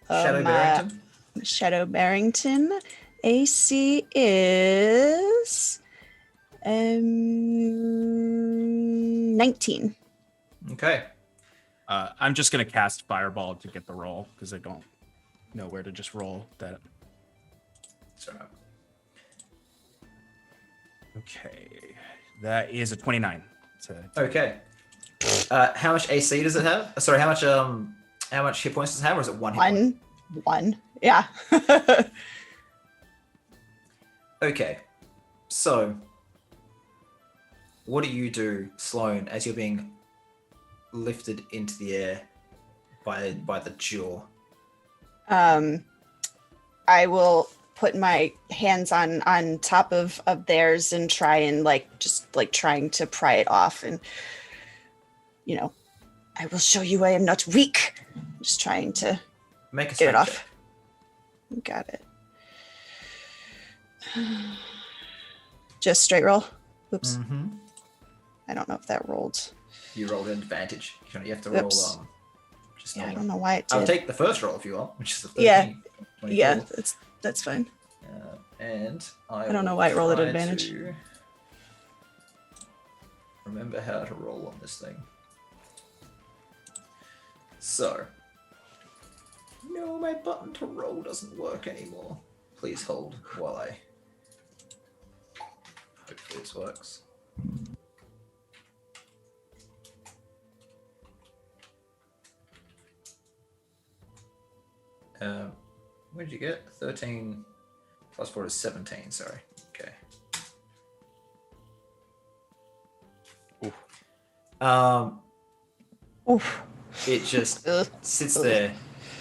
[SPEAKER 1] Shadow Barrington?
[SPEAKER 6] Shadow Barrington. AC is 19.
[SPEAKER 1] Okay.
[SPEAKER 4] I'm just gonna cast Fireball to get the roll because I don't know where to just roll that.
[SPEAKER 1] Sorry.
[SPEAKER 4] Okay, that is a 29.
[SPEAKER 1] Okay. How much AC does it have? Sorry, how much hit points does it have, or is it one hit point?
[SPEAKER 6] One. Yeah.
[SPEAKER 1] Okay. So, what do you do, Sloane, as you're being lifted into the air by the jaw?
[SPEAKER 6] I will put my hands on top of theirs and try and trying to pry it off, and I will show you I am not weak. I'm just trying to
[SPEAKER 1] Make a
[SPEAKER 6] get it
[SPEAKER 1] strength
[SPEAKER 6] off. Got it. Just straight roll. Oops.
[SPEAKER 1] Mm-hmm.
[SPEAKER 6] I don't know if that rolled.
[SPEAKER 1] You rolled an advantage. You have to roll.
[SPEAKER 6] Oops.
[SPEAKER 1] Just
[SPEAKER 6] Yeah, I
[SPEAKER 1] normal.
[SPEAKER 6] don't know why it did.
[SPEAKER 1] I'll take the first roll if you want, which is the 13.
[SPEAKER 6] Yeah.
[SPEAKER 1] 24.
[SPEAKER 6] Yeah, that's fine.
[SPEAKER 1] And
[SPEAKER 6] I don't know why it rolled at advantage.
[SPEAKER 1] remember how to roll on this thing. So, no, my button to roll doesn't work anymore. Please hold while I... Hopefully this works. What did you get? 13 plus 4 is 17, sorry. Okay.
[SPEAKER 6] Oof.
[SPEAKER 1] It just sits there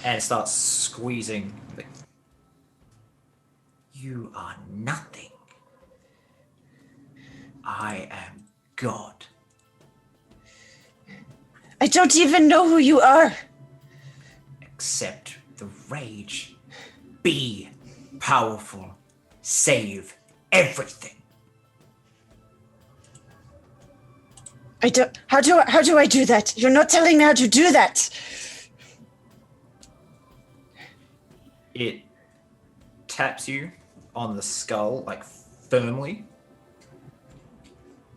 [SPEAKER 1] and starts squeezing. You are nothing. I am God.
[SPEAKER 6] I don't even know who you are.
[SPEAKER 1] Accept the rage. Be powerful. Save everything.
[SPEAKER 6] I don't. How do I do that? You're not telling me how to do that.
[SPEAKER 1] It taps you on the skull, like firmly.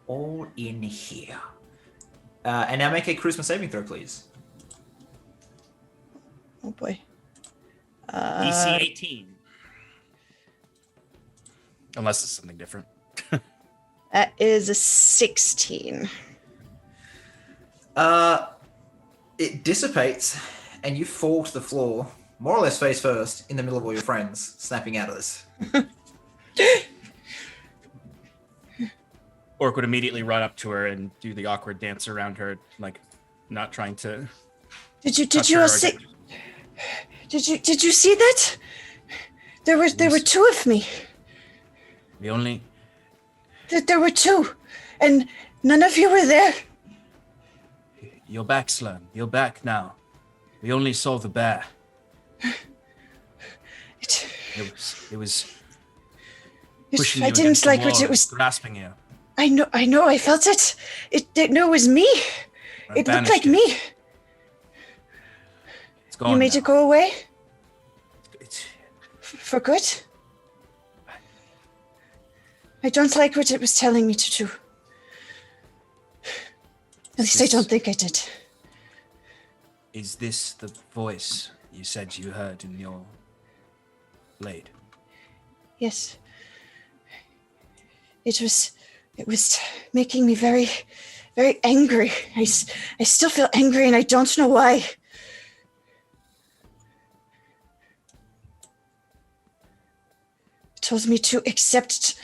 [SPEAKER 1] All in here. And now make a charisma saving throw, please.
[SPEAKER 6] Oh boy.
[SPEAKER 4] DC 18. Unless it's something different.
[SPEAKER 6] That is a 16.
[SPEAKER 1] It dissipates, and you fall to the floor, more or less face first, in the middle of all your friends, snapping out of this.
[SPEAKER 4] Orc would immediately run up to her and do the awkward dance around her, like not trying to.
[SPEAKER 6] Did you see? Did you see that? There were two of me.
[SPEAKER 4] We only.
[SPEAKER 6] There were two, and none of you were there.
[SPEAKER 4] You're back, Sloan. You're back now. We only saw the bear. It was pushing you.
[SPEAKER 6] I didn't
[SPEAKER 4] against the
[SPEAKER 6] like what
[SPEAKER 4] wall,
[SPEAKER 6] it was.
[SPEAKER 4] grasping you.
[SPEAKER 6] I know. I felt it. It was me. It looked like me.
[SPEAKER 4] It's gone.
[SPEAKER 6] You made
[SPEAKER 4] now.
[SPEAKER 6] it go away
[SPEAKER 4] It's,
[SPEAKER 6] for good. I don't like what it was telling me to do. At least I don't think I did.
[SPEAKER 4] is this the voice you said you heard in your blade?
[SPEAKER 6] Yes. It was making me very, very angry. I still feel angry and I don't know why. It told me to accept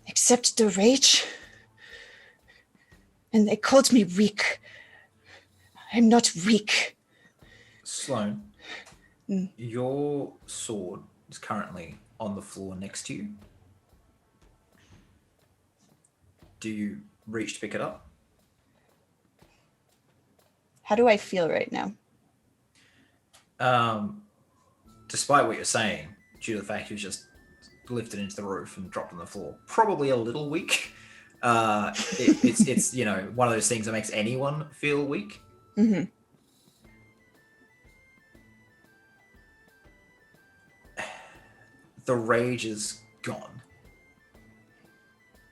[SPEAKER 6] the rage. And they called me weak. I'm not weak.
[SPEAKER 1] Sloan, your sword is currently on the floor next to you. Do you reach to pick it up?
[SPEAKER 6] How do I feel right now?
[SPEAKER 1] Despite what you're saying, due to the fact you just lifted into the roof and dropped on the floor, probably a little weak. It's one of those things that makes anyone feel weak.
[SPEAKER 6] Mm-hmm.
[SPEAKER 1] The rage is gone.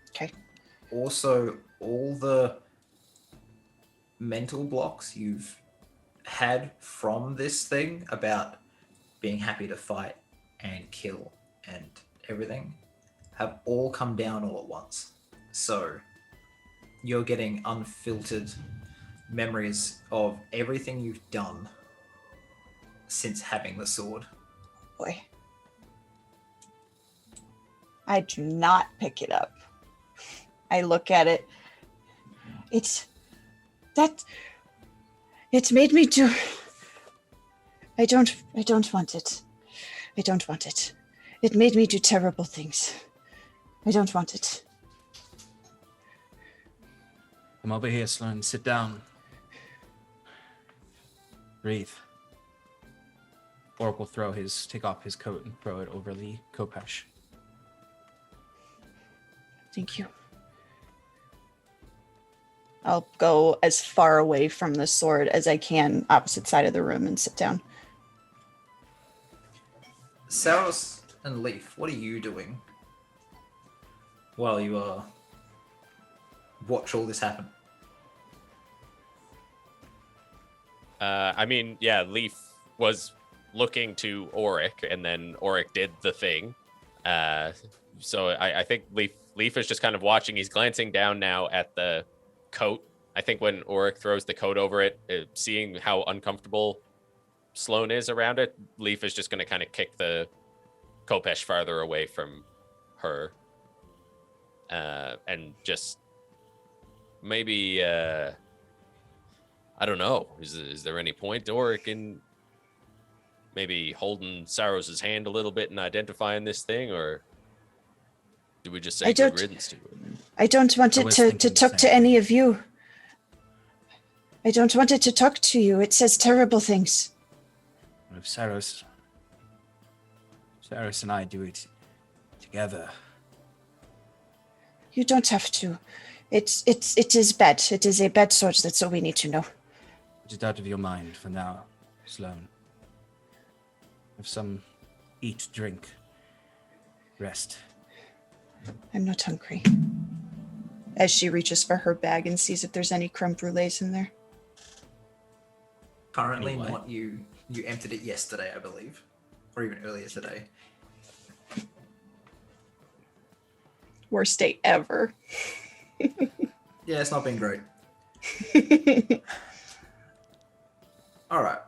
[SPEAKER 6] Okay.
[SPEAKER 1] Also, all the mental blocks you've had from this thing about being happy to fight and kill and everything have all come down all at once. So you're getting unfiltered memories of everything you've done since having the sword.
[SPEAKER 6] Boy. I do not pick it up. I look at it. It's made me do. I don't want it. I don't want it. It made me do terrible things. I don't want it.
[SPEAKER 4] Come over here, Sloan. Sit down. Breathe. Orc will take off his coat and throw it over the Kopesh.
[SPEAKER 6] Thank you. I'll go as far away from the sword as I can, opposite side of the room, and sit down.
[SPEAKER 1] Saros and Leaf, what are you doing while you watch all this happen?
[SPEAKER 5] I mean, yeah, Leaf was looking to Auric, and then Auric did the thing. So I think Leaf is just kind of watching. He's glancing down now at the coat. I think when Auric throws the coat over it, seeing how uncomfortable Sloane is around it, Leaf is just going to kind of kick the Kopesh farther away from her. And just maybe, I don't know. Is there any point, Auric, in maybe holding Saros' hand a little bit and identifying this thing, or do we just say good riddance to it?
[SPEAKER 6] I don't want it to talk to any of you. I don't want it to talk to you. It says terrible things.
[SPEAKER 4] If Saros and I do it together.
[SPEAKER 6] You don't have to. It is bad. It is a bad sort. That's all we need to know.
[SPEAKER 4] Put it out of your mind for now, Sloane. Have some eat, drink, rest.
[SPEAKER 6] I'm not hungry. As she reaches for her bag and sees if there's any creme brulees in there.
[SPEAKER 1] Currently
[SPEAKER 4] Anyway.
[SPEAKER 1] not. You emptied it yesterday, I believe, or even earlier today.
[SPEAKER 6] Worst day ever.
[SPEAKER 1] Yeah, it's not been great. All right.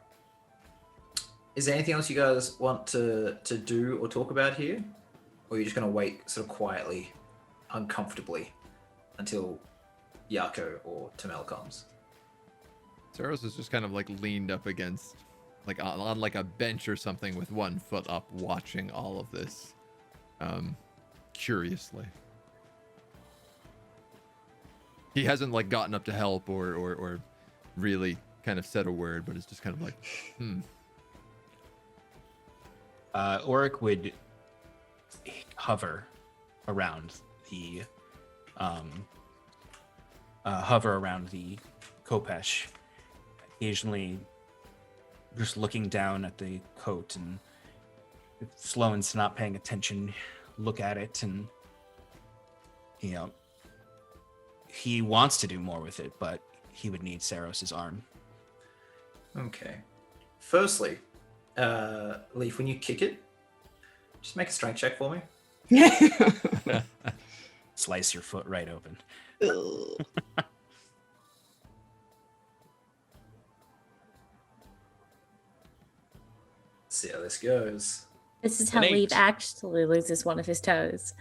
[SPEAKER 1] Is there anything else you guys want to do or talk about here? Or are you just going to wait sort of quietly, uncomfortably, until Jaako or Tamel comes?
[SPEAKER 2] Saros is just kind of like leaned up against, like on like a bench or something with one foot up, watching all of this, curiously. He hasn't like gotten up to help or really kind of said a word, but it's just kind of like,
[SPEAKER 4] Auric would hover around the Kopesh, occasionally just looking down at the coat, and if Sloane's not paying attention, look at it, and he wants to do more with it, but he would need Saros' arm.
[SPEAKER 1] Okay. Firstly, Leaf, when you kick it, just make a strength check for me.
[SPEAKER 4] Slice your foot right open.
[SPEAKER 1] See how this goes.
[SPEAKER 3] This is how
[SPEAKER 5] An 8.
[SPEAKER 3] Leaf actually loses one of his toes.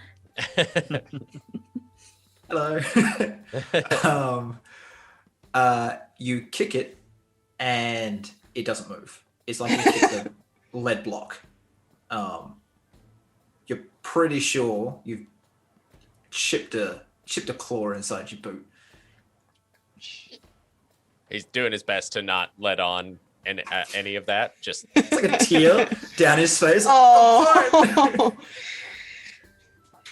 [SPEAKER 1] Hello. You kick it, and it doesn't move. It's like you kicked a lead block. You're pretty sure you've chipped a claw inside your boot.
[SPEAKER 5] He's doing his best to not let on any of that. Just
[SPEAKER 1] It's like a tear down his face.
[SPEAKER 6] Oh.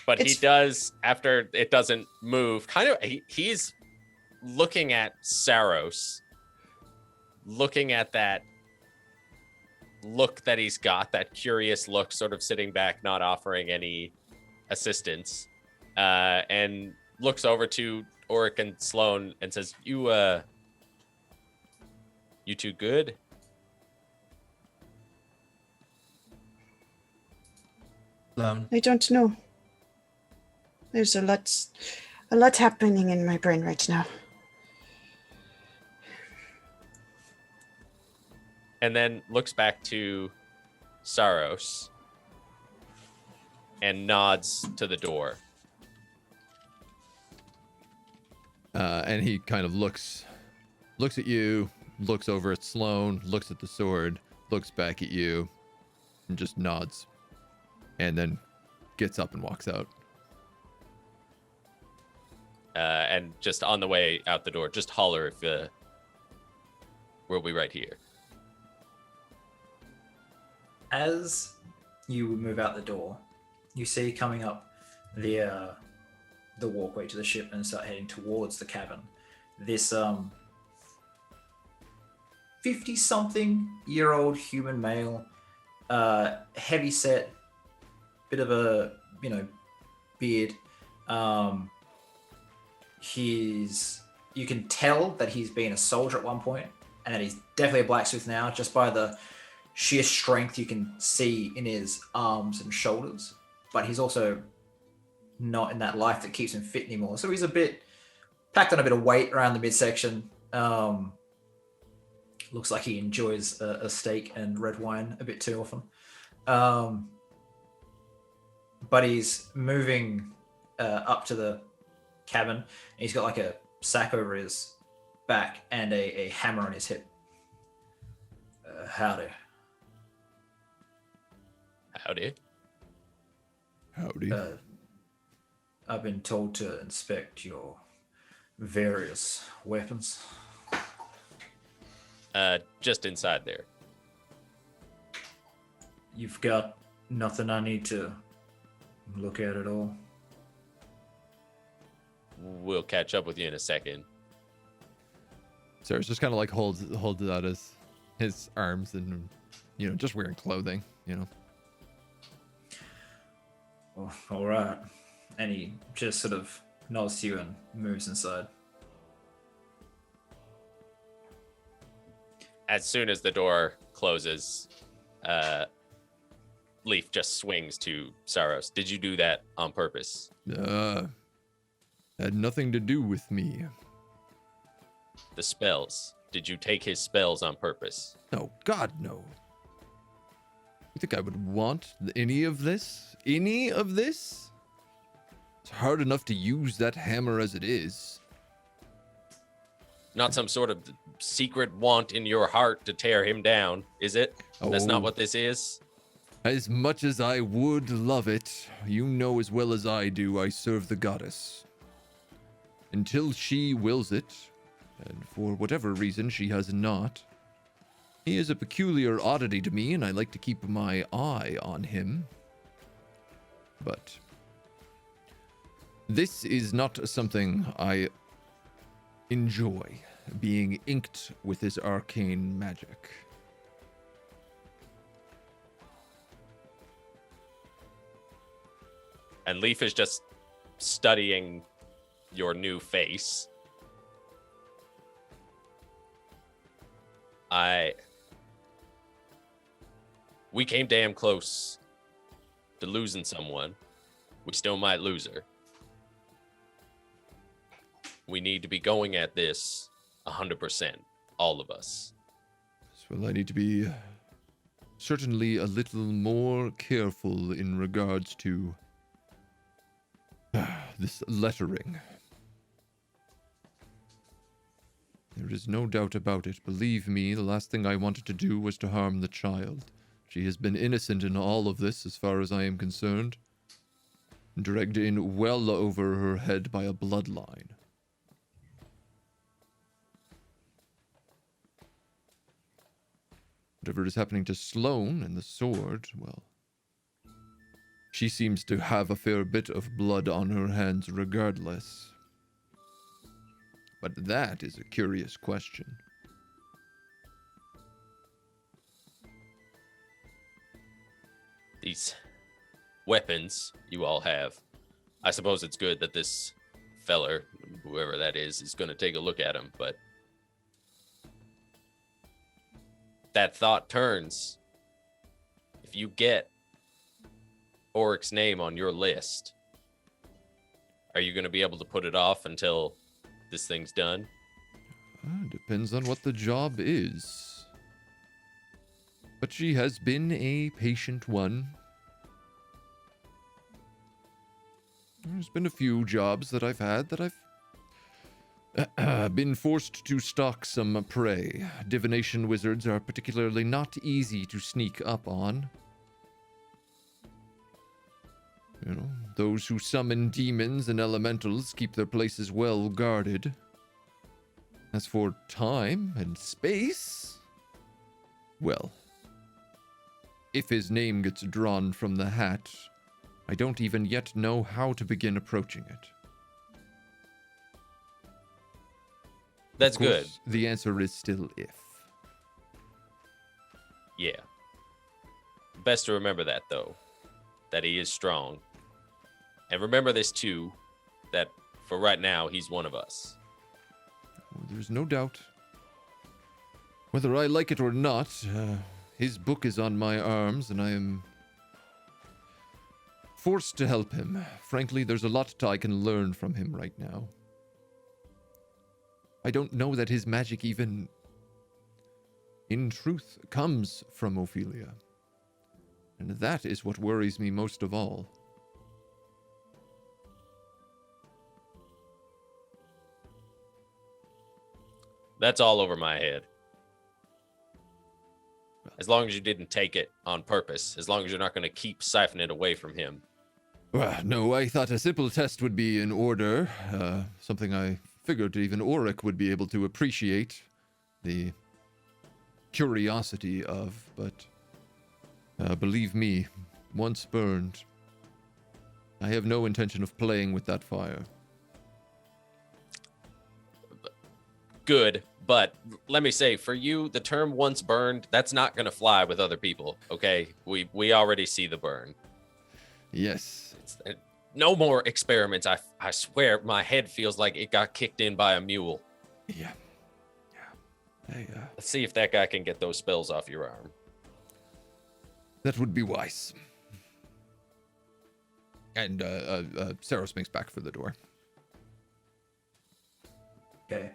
[SPEAKER 5] But he
[SPEAKER 6] It's-
[SPEAKER 5] does, after it doesn't move, kind of, he's looking at Saros, looking at that look that he's got, that curious look, sort of sitting back, not offering any assistance, and looks over to Auric and Sloane and says, you two good?
[SPEAKER 6] I don't know. There's a lot happening in my brain right now.
[SPEAKER 5] And then looks back to Saros and nods to the door.
[SPEAKER 2] And he kind of looks at you, looks over at Sloane, looks at the sword, looks back at you, and just nods. And then gets up and walks out.
[SPEAKER 5] And just on the way out the door, just holler if we'll be right here.
[SPEAKER 1] As you move out the door, you see coming up the walkway to the ship and start heading towards the cabin, this 50-something-year-old human male, heavy set, bit of a beard. You can tell that he's been a soldier at one point and that he's definitely a blacksmith now, just by the sheer strength you can see in his arms and shoulders. But he's also not in that life that keeps him fit anymore. So he's a bit packed on a bit of weight around the midsection. Looks like he enjoys a steak and red wine a bit too often. But he's moving up to the cabin. And he's got like a sack over his back and a hammer on his hip. Howdy.
[SPEAKER 5] Howdy.
[SPEAKER 2] Howdy.
[SPEAKER 1] I've been told to inspect your various weapons.
[SPEAKER 5] Just inside there.
[SPEAKER 1] You've got nothing I need to look at all?
[SPEAKER 5] We'll catch up with you in a second.
[SPEAKER 2] Sarah's just kind of like holds out his arms and, you know, just wearing clothing, you know.
[SPEAKER 1] Oh, all right. And he just sort of nods to you and moves inside.
[SPEAKER 5] As soon as the door closes, Leaf just swings to Saros. Did you do that on purpose?
[SPEAKER 2] Had nothing to do with me.
[SPEAKER 5] The spells. Did you take his spells on purpose?
[SPEAKER 2] No, God, no. You think I would want any of this? Any of this? It's hard enough to use that hammer as it is.
[SPEAKER 5] Not some sort of secret want in your heart to tear him down, is it? That's
[SPEAKER 2] Oh.
[SPEAKER 5] not what this is?
[SPEAKER 2] As much as I would love it, you know as well as I do, I serve the goddess. Until she wills it, and for whatever reason she has not, he is a peculiar oddity to me, and I like to keep my eye on him. But this is not something I enjoy, being inked with his arcane magic.
[SPEAKER 5] And Leaf is just studying your new face. We came damn close to losing someone. We still might lose her. We need to be going at this 100%, all of us.
[SPEAKER 2] Well, I need to be certainly a little more careful in regards to this lettering. There is no doubt about it. Believe me, the last thing I wanted to do was to harm the child. She has been innocent in all of this, as far as I am concerned. Dragged in well over her head by a bloodline. Whatever is happening to Sloane and the sword, well, she seems to have a fair bit of blood on her hands regardless. But that is a curious question.
[SPEAKER 5] These weapons you all have. I suppose it's good that this feller, whoever that is going to take a look at them, but that thought turns. If you get Oric's name on your list, are you going to be able to put it off until this thing's done?
[SPEAKER 2] Depends on what the job is. But she has been a patient one. There's been a few jobs that I've had that I've been forced to stalk some prey. Divination wizards are particularly not easy to sneak up on. You know, those who summon demons and elementals keep their places well guarded. As for time and space, well, if his name gets drawn from the hat, I don't even yet know how to begin approaching it.
[SPEAKER 5] That's
[SPEAKER 2] Of course,
[SPEAKER 5] good.
[SPEAKER 2] The answer is still if.
[SPEAKER 5] Yeah. Best to remember that, though, that he is strong. And remember this, too, that for right now, he's one of us.
[SPEAKER 2] There's no doubt. Whether I like it or not, his book is on my arms, and I am forced to help him. Frankly, there's a lot I can learn from him right now. I don't know that his magic even, in truth, comes from Ophelia. And that is what worries me most of all.
[SPEAKER 5] That's all over my head. As long as you didn't take it on purpose, as long as you're not going to keep siphoning it away from him.
[SPEAKER 2] No, I thought a simple test would be in order. Something I figured even Auric would be able to appreciate the curiosity of, but believe me, once burned, I have no intention of playing with that fire.
[SPEAKER 5] Good, but let me say, for you, the term once burned, that's not going to fly with other people, okay? We already see the burn.
[SPEAKER 2] Yes.
[SPEAKER 5] No more experiments. I swear my head feels like it got kicked in by a mule.
[SPEAKER 2] Yeah. Hey,
[SPEAKER 5] Let's see if that guy can get those spells off your arm.
[SPEAKER 2] that would be wise. And Saros makes back for the door.
[SPEAKER 1] Okay.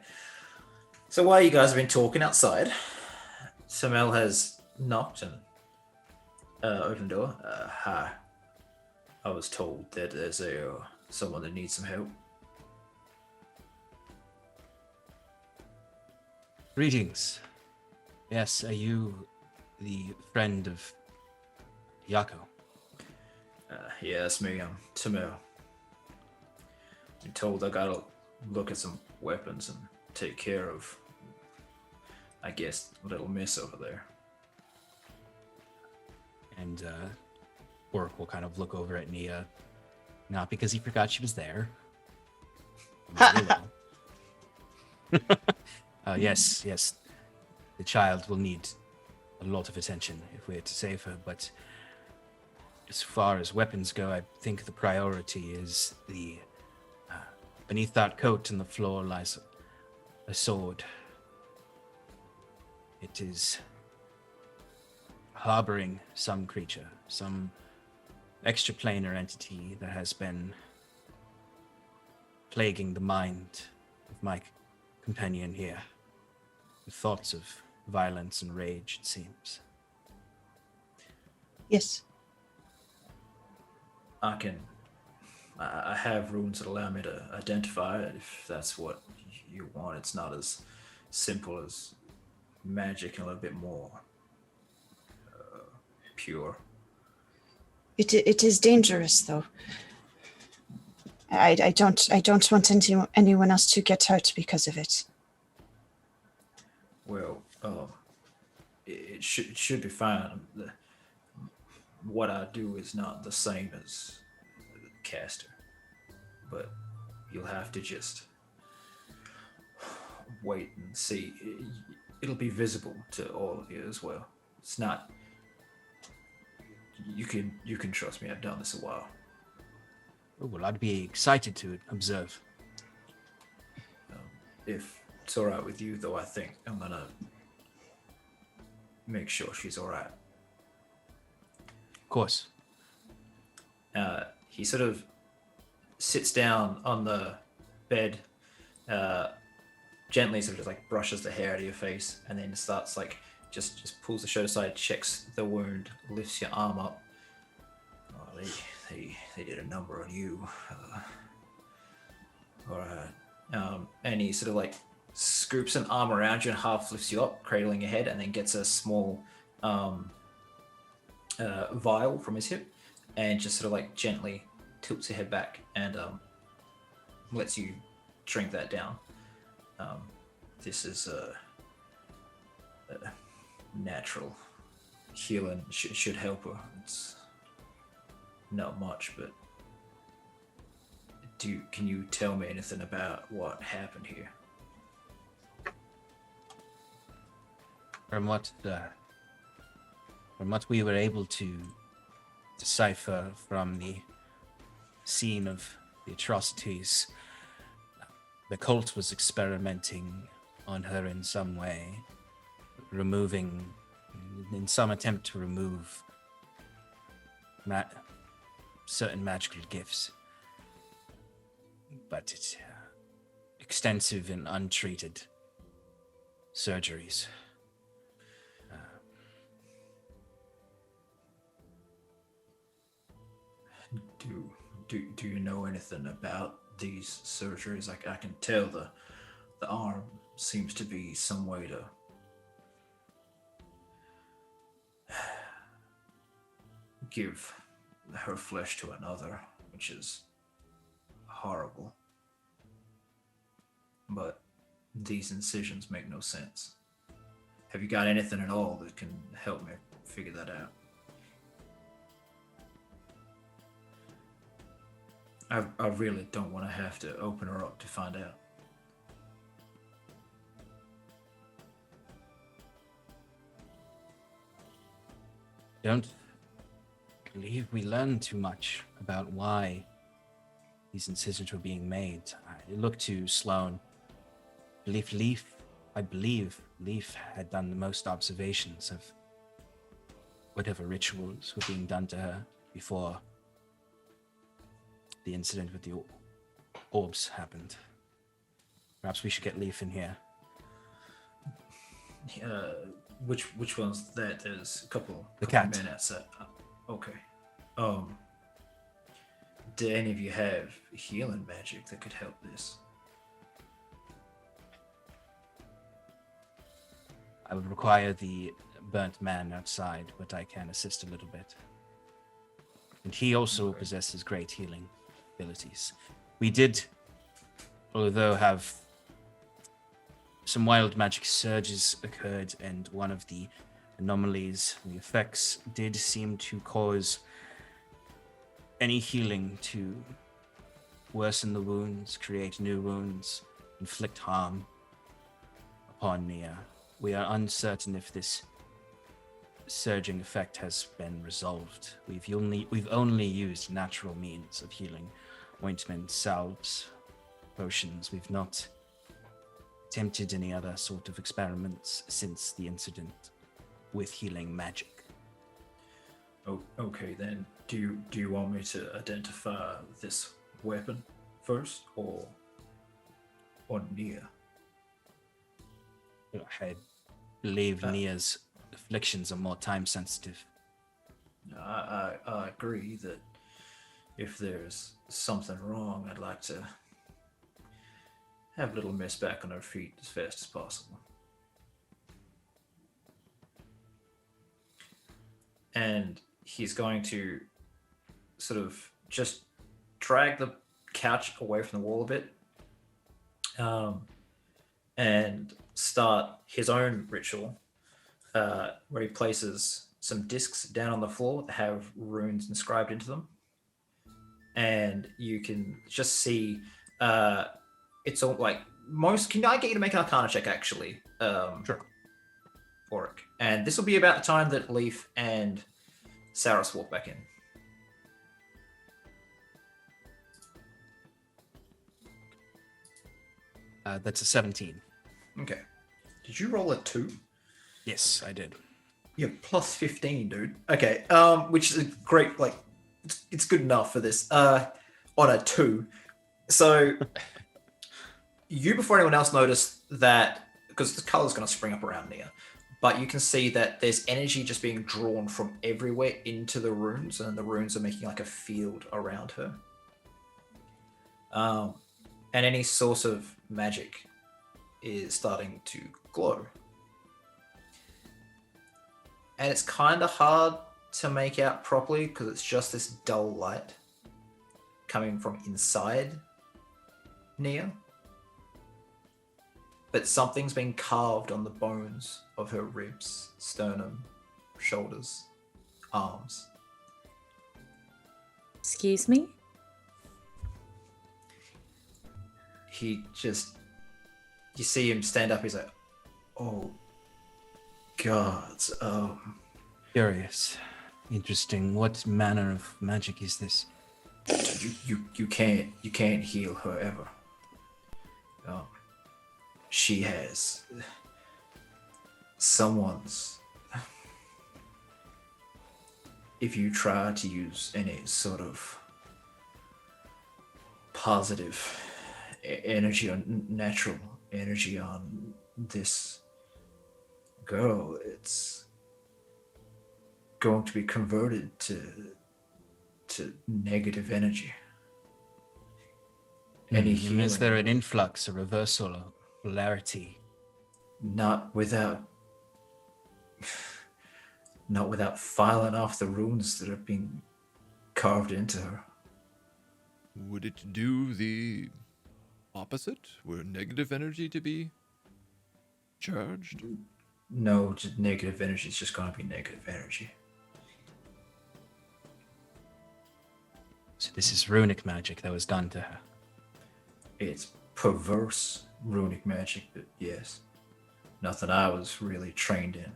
[SPEAKER 1] So while you guys have been talking outside, Samel has knocked and opened the door. Hi. I was told that there's someone that needs some help.
[SPEAKER 4] Greetings. Yes, are you the friend of Jaako?
[SPEAKER 1] Yeah, that's me. I'm Samel. I'm told I gotta look at some weapons and take care of, I guess, a little miss over there.
[SPEAKER 4] And Orc will kind of look over at Nia, not because he forgot she was there. Yes. The child will need a lot of attention if we're to save her, but as far as weapons go, I think the priority is the... beneath that coat on the floor lies a sword. It is harboring some creature, some extraplanar entity that has been plaguing the mind of my companion here with thoughts of violence and rage, it seems.
[SPEAKER 6] Yes.
[SPEAKER 1] I have runes that allow me to identify it if that's what you want. It's not as simple as magic and a little bit more pure.
[SPEAKER 6] It is dangerous, though. I don't want anyone else to get hurt because of it.
[SPEAKER 1] Well, it should be fine. What I do is not the same as the caster, but you'll have to just wait and see. It'll be visible to all of you as well. It's not. You can trust me. I've done this a while.
[SPEAKER 4] Oh, well, I'd be excited to observe.
[SPEAKER 1] If it's all right with you, though, I think I'm gonna make sure she's all right.
[SPEAKER 4] Of course.
[SPEAKER 1] He sort of sits down on the bed, gently sort of like brushes the hair out of your face, and then starts like just pulls the shirt aside, checks the wound, lifts your arm up. Oh, they did a number on you. All right. And he sort of like scoops an arm around you and half lifts you up, cradling your head, and then gets a small vial from his hip and just sort of like gently tilts your head back and lets you drink that down. This is a natural healing. Should help her. It's not much, but can you tell me anything about what happened here?
[SPEAKER 4] From what we were able to decipher from the scene of the atrocities, the cult was experimenting on her in some way. removing, in some attempt to remove certain magical gifts. But it's extensive and untreated surgeries.
[SPEAKER 1] Do you know anything about these surgeries? I can tell the arm seems to be some way to give her flesh to another, which is horrible. But these incisions make no sense. Have you got anything at all that can help me figure that out? I really don't want to have to open her up to find out.
[SPEAKER 4] Don't believe we learned too much about why these incisions were being made. I looked to Sloane. I believe Leaf had done the most observations of whatever rituals were being done to her before the incident with the orbs happened. Perhaps we should get Leaf in here.
[SPEAKER 1] Which one's that? There's a couple.
[SPEAKER 4] The cat.
[SPEAKER 1] Men outside. Okay. Do any of you have healing magic that could help this?
[SPEAKER 4] I would require the burnt man outside, but I can assist a little bit. And he also possesses great healing abilities. We did, although, have some wild magic surges occurred, and one of the anomalies, the effects, did seem to cause any healing to worsen the wounds, create new wounds, inflict harm upon Nia. We are uncertain if this surging effect has been resolved. We've only used natural means of healing, ointments, salves, potions. We've not attempted any other sort of experiments since the incident with healing magic.
[SPEAKER 1] Oh, okay then. Do you want me to identify this weapon first, or Nia?
[SPEAKER 4] I believe Nia's afflictions are more time sensitive.
[SPEAKER 1] I agree that if there's something wrong, I'd like to have little miss back on her feet as fast as possible. And he's going to sort of just drag the couch away from the wall a bit, and start his own ritual, where he places some discs down on the floor that have runes inscribed into them. And you can just see it's all like most. Can I get you to make an Arcana check, actually?
[SPEAKER 4] Sure.
[SPEAKER 1] Oric. And this will be about the time that Leaf and Saris walk back in.
[SPEAKER 4] That's a 17.
[SPEAKER 1] Okay. Did you roll a 2?
[SPEAKER 4] Yes, I did.
[SPEAKER 1] Yeah, plus 15, dude. Okay. Which is a great, like, it's good enough for this. On a 2. So you, before anyone else, noticed that, because the color's going to spring up around Nia, but you can see that there's energy just being drawn from everywhere into the runes, and the runes are making like a field around her. And any source of magic is starting to glow. And it's kind of hard to make out properly because it's just this dull light coming from inside Nia. But something's been carved on the bones of her ribs, sternum, shoulders, arms.
[SPEAKER 3] Excuse me?
[SPEAKER 1] He just... You see him stand up, he's like, oh, God.
[SPEAKER 4] Curious. Interesting. What manner of magic is this?
[SPEAKER 1] You can't heal her ever. She has someone's. If you try to use any sort of positive energy or natural energy on this girl, it's going to be converted to negative energy. Any
[SPEAKER 4] And is there
[SPEAKER 1] healing,
[SPEAKER 4] an influx, a reversal of polarity?
[SPEAKER 1] not without filing off the runes that have been carved into her.
[SPEAKER 2] Would it do the opposite? Were negative energy to be charged?
[SPEAKER 1] No, just negative energy is just going to be negative energy.
[SPEAKER 4] So this is runic magic that was done to her.
[SPEAKER 1] It's perverse runic magic, but yes, nothing I was really trained in.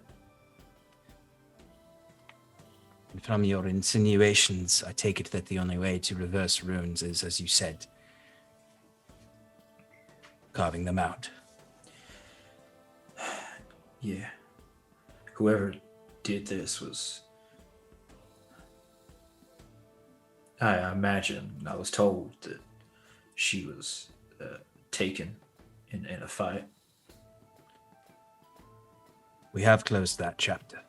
[SPEAKER 4] And from your insinuations, I take it that the only way to reverse runes is, as you said, carving them out.
[SPEAKER 1] Yeah. Whoever did this was... I imagine, I was told that she was taken in a fight.
[SPEAKER 4] We have closed that chapter.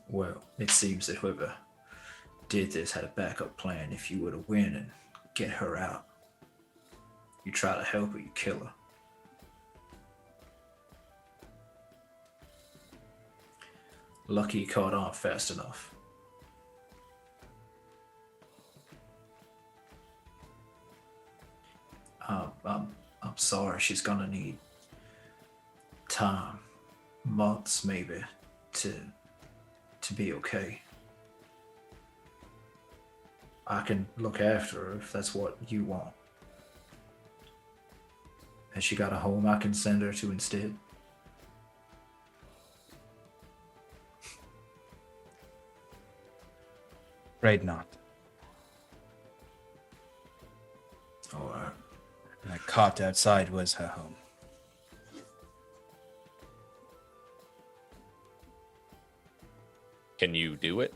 [SPEAKER 1] Well, it seems that whoever did this had a backup plan if you were to win and get her out. You try to help her, you kill her. Lucky you caught on fast enough. I'm sorry, she's gonna need time, months maybe, to be okay. I can look after her if that's what you want. Has she got a home I can send her to instead?
[SPEAKER 4] Afraid not.
[SPEAKER 1] All right.
[SPEAKER 4] That cot outside was her home.
[SPEAKER 5] Can you do it?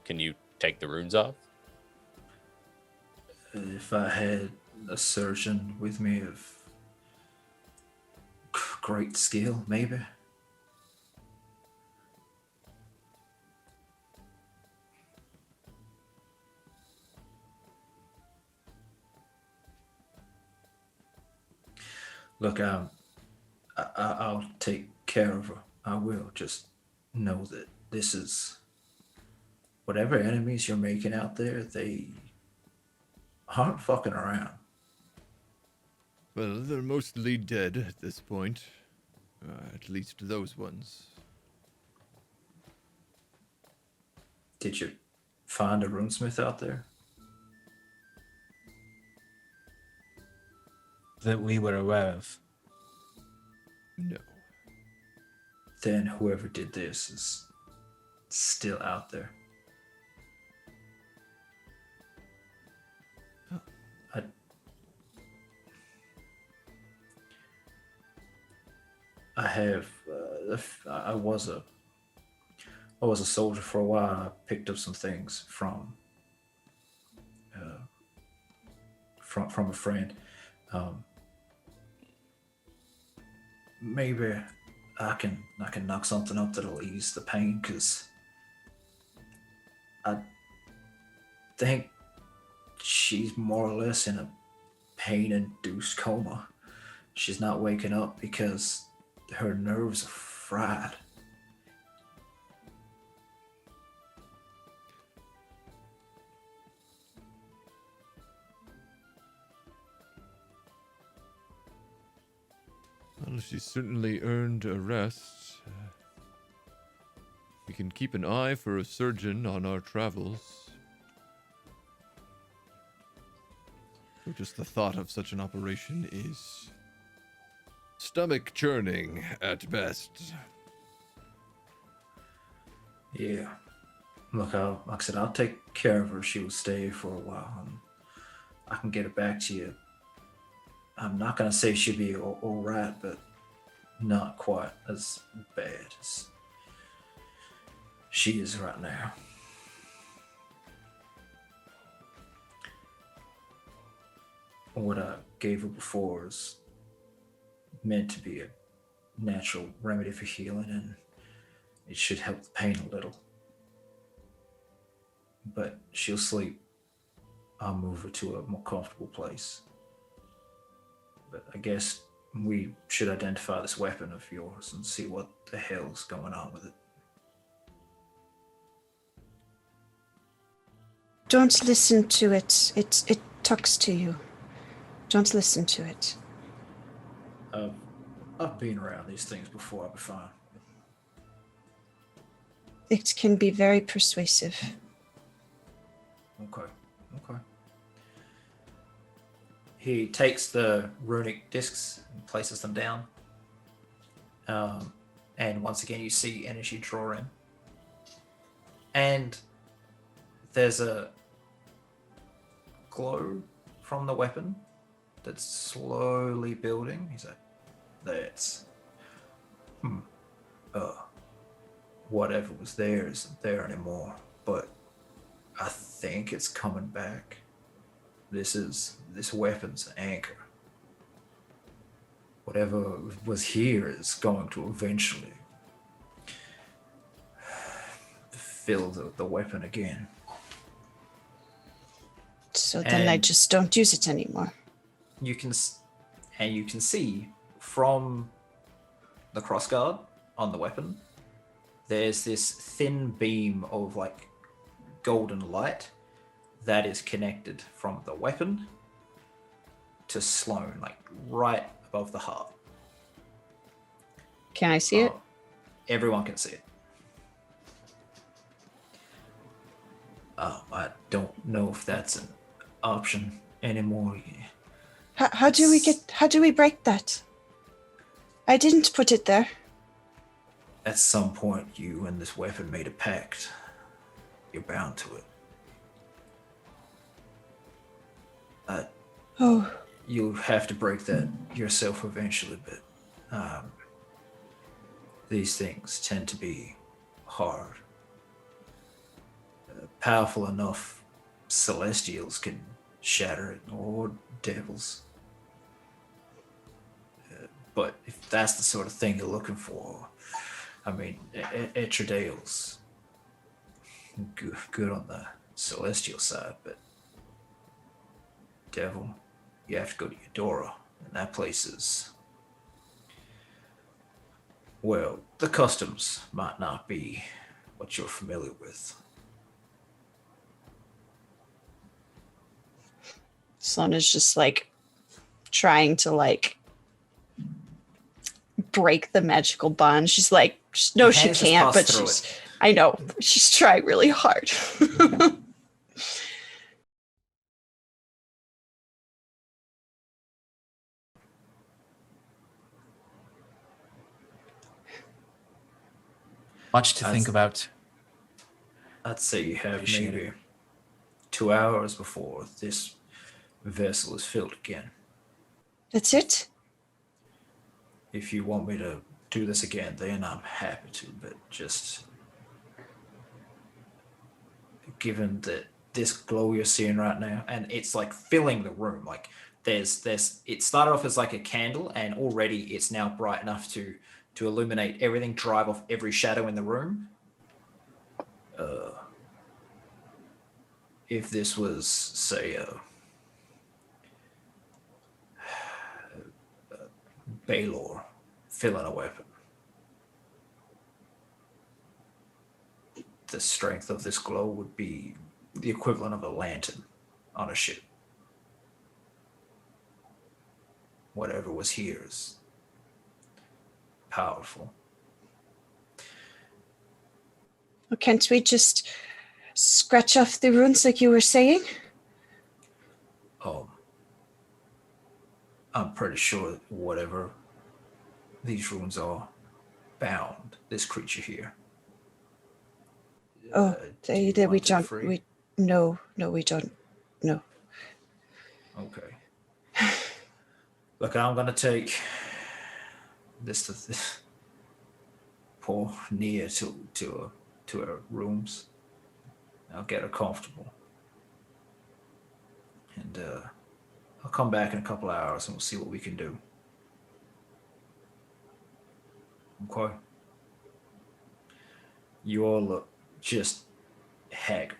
[SPEAKER 5] Can you take the runes off?
[SPEAKER 1] If I had a surgeon with me of great skill, maybe. Look, I'll take care of her. I will. Just know that this is... Whatever enemies you're making out there, they aren't fucking around.
[SPEAKER 2] Well, they're mostly dead at this point. At least those ones.
[SPEAKER 1] Did you find a runesmith out there?
[SPEAKER 4] That we were aware of.
[SPEAKER 2] No.
[SPEAKER 1] Then whoever did this is still out there. I have. I was a soldier for a while. I picked up some things from a friend. Maybe I can knock something up that'll ease the pain, because I think she's more or less in a pain-induced coma. She's not waking up because her nerves are fried.
[SPEAKER 2] Well, she certainly earned a rest. We can keep an eye for a surgeon on our travels. So just the thought of such an operation is stomach churning at best.
[SPEAKER 1] Yeah. Look, like I said, I'll take care of her. She will stay for a while, and I can get it back to you. I'm not gonna say she'll be all right, but not quite as bad as she is right now. What I gave her before is meant to be a natural remedy for healing, and it should help the pain a little. But she'll sleep. I'll move her to a more comfortable place. But I guess we should identify this weapon of yours and see what the hell's going on with it.
[SPEAKER 6] Don't listen to it. It talks to you. Don't listen to it.
[SPEAKER 1] I've been around these things before. I'll be fine.
[SPEAKER 6] It can be very persuasive.
[SPEAKER 1] Okay. He takes the runic discs and places them down. And once again, you see energy draw in. And there's a glow from the weapon that's slowly building. He's like, that's... whatever was there isn't there anymore. But I think it's coming back. This weapon's anchor. Whatever was here is going to eventually fill the weapon again.
[SPEAKER 6] So then I just don't use it anymore.
[SPEAKER 1] You can see from the crossguard on the weapon, there's this thin beam of like golden light that is connected from the weapon to Sloane, like right above the heart.
[SPEAKER 6] Can I see it?
[SPEAKER 1] Everyone can see it. I don't know if that's an option anymore.
[SPEAKER 6] How do we break that? I didn't put it there.
[SPEAKER 1] At some point, you and this weapon made a pact. You're bound to it. You'll have to break that yourself eventually, but these things tend to be hard. Powerful enough celestials can shatter it, or devils. But if that's the sort of thing you're looking for, I mean, Etradale's good on the celestial side, but devil, you have to go to Eudora, and that place is, well, the customs might not be what you're familiar with.
[SPEAKER 6] Sloane is just like trying to like break the magical bond. She's like, no, she can't, but I know, she's trying really hard.
[SPEAKER 4] Much to think about.
[SPEAKER 1] I'd say you have maybe 2 hours before this vessel is filled again.
[SPEAKER 6] That's it?
[SPEAKER 1] If you want me to do this again, then I'm happy to, but just given that this glow you're seeing right now, and it's like filling the room, like there's it started off as like a candle, and already it's now bright enough to illuminate everything, drive off every shadow in the room. If this was, say, Baylor filling a weapon, the strength of this glow would be the equivalent of a lantern on a ship. Whatever was here is powerful.
[SPEAKER 6] Well, can't we just scratch off the runes like you were saying?
[SPEAKER 1] I'm pretty sure whatever these runes are bound this creature here.
[SPEAKER 6] We don't. No, we don't. No.
[SPEAKER 1] Okay. Look, I'm gonna take this poor Nia to her rooms. I'll get her comfortable, and I'll come back in a couple of hours and we'll see what we can do. Okay. You all look just haggard.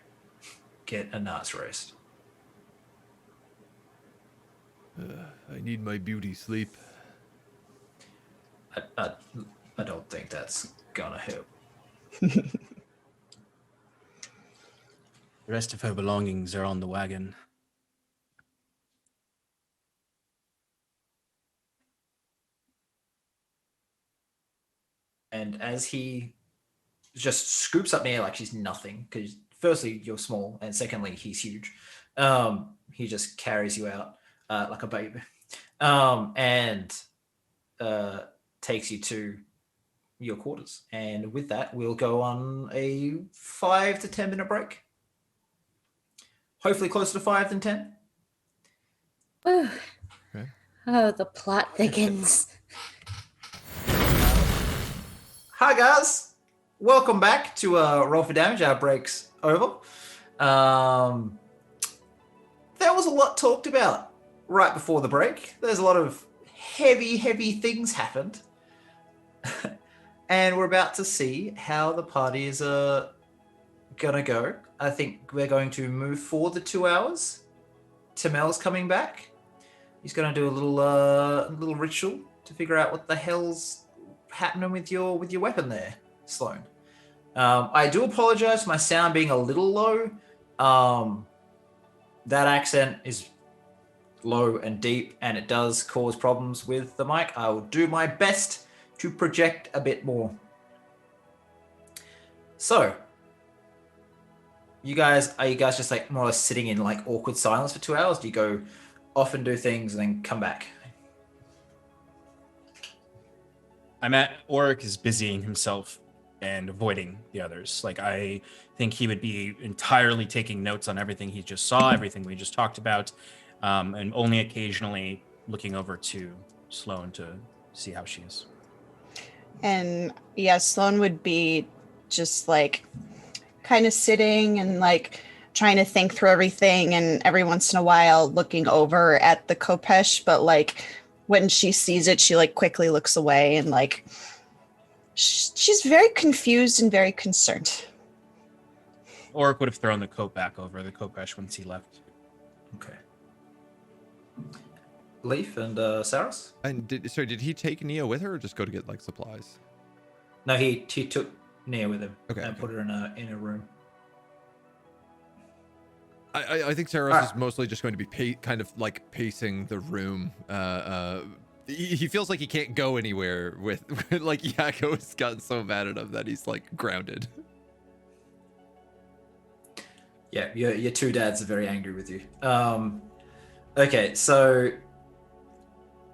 [SPEAKER 1] Get a night's rest.
[SPEAKER 2] I need my beauty sleep.
[SPEAKER 1] I don't think that's gonna help.
[SPEAKER 4] The rest of her belongings are on the wagon.
[SPEAKER 1] And as he just scoops up Nia like she's nothing, because firstly, you're small, and secondly, he's huge. He just carries you out like a baby, and takes you to your quarters. And with that, we'll go on a 5 to 10 minute break. Hopefully closer to 5 than 10.
[SPEAKER 3] Ooh.
[SPEAKER 2] Okay.
[SPEAKER 3] Oh, the plot thickens.
[SPEAKER 1] Hi guys, welcome back to Roll for Damage. Our break's over. There was a lot talked about right before the break. There's a lot of heavy things happened. And we're about to see how the party is gonna go. I think we're going to move forward the 2 hours. Tamel's coming back. He's gonna do a little ritual to figure out what the hell's happening with your weapon there, Sloan. I do apologize for my sound being a little low. That accent is low and deep, and it does cause problems with the mic. I will do my best to project a bit more. So, are you guys just like more or less sitting in like awkward silence for 2 hours? Do you go off and do things and then come back?
[SPEAKER 4] Oric is busying himself and avoiding the others. Like, I think he would be entirely taking notes on everything he just saw, everything we just talked about, and only occasionally looking over to Sloan to see how she is.
[SPEAKER 6] And yeah, Sloan would be just like kind of sitting and like trying to think through everything, and every once in a while looking over at the Kopesh, but like when she sees it, she like quickly looks away, and like she's very confused and very concerned.
[SPEAKER 4] Oric would have thrown the coat back over the Kopesh once he left.
[SPEAKER 1] Okay. Leaf and Saras?
[SPEAKER 2] And did he take Nia with her or just go to get like supplies?
[SPEAKER 1] No, he took Nia with him and
[SPEAKER 2] Okay.
[SPEAKER 1] put her in a room.
[SPEAKER 2] I think Saros is mostly just going to be kind of like pacing the room. He feels like he can't go anywhere with like Jaako has gotten so mad at him that he's like grounded.
[SPEAKER 1] Yeah, your two dads are very angry with you. Okay, so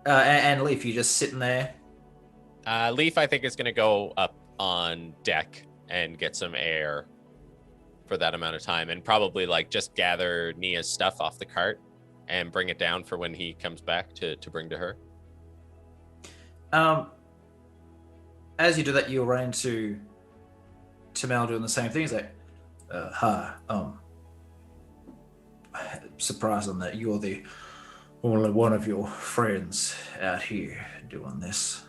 [SPEAKER 1] and Leaf, you just sitting there.
[SPEAKER 5] Leaf, I think, is going to go up on deck and get some air for that amount of time, and probably like just gather Nia's stuff off the cart and bring it down for when he comes back to bring to her.
[SPEAKER 1] As you do that, you'll run into Tamel doing the same thing. He's like, hi, surprised on that you're the only one of your friends out here doing this.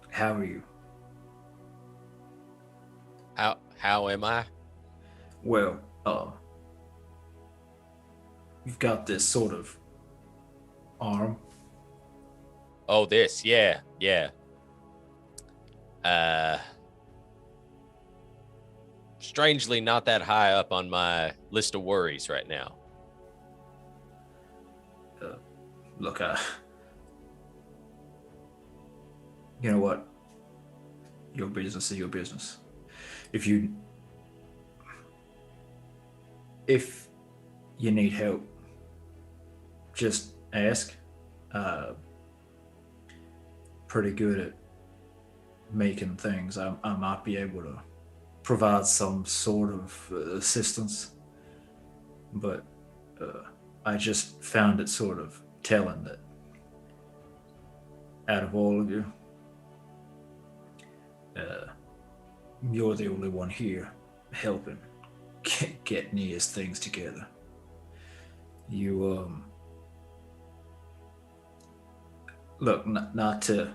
[SPEAKER 1] How are you?
[SPEAKER 5] How am I?
[SPEAKER 1] Well, you've got this sort of arm.
[SPEAKER 5] Oh, this, yeah. Strangely not that high up on my list of worries right now.
[SPEAKER 1] Look, you know what? Your business is your business. If you need help, just ask. Pretty good at making things. I might be able to provide some sort of assistance, but I just found it sort of telling that out of all of you, you're the only one here helping get Nia's things together. You, look, not to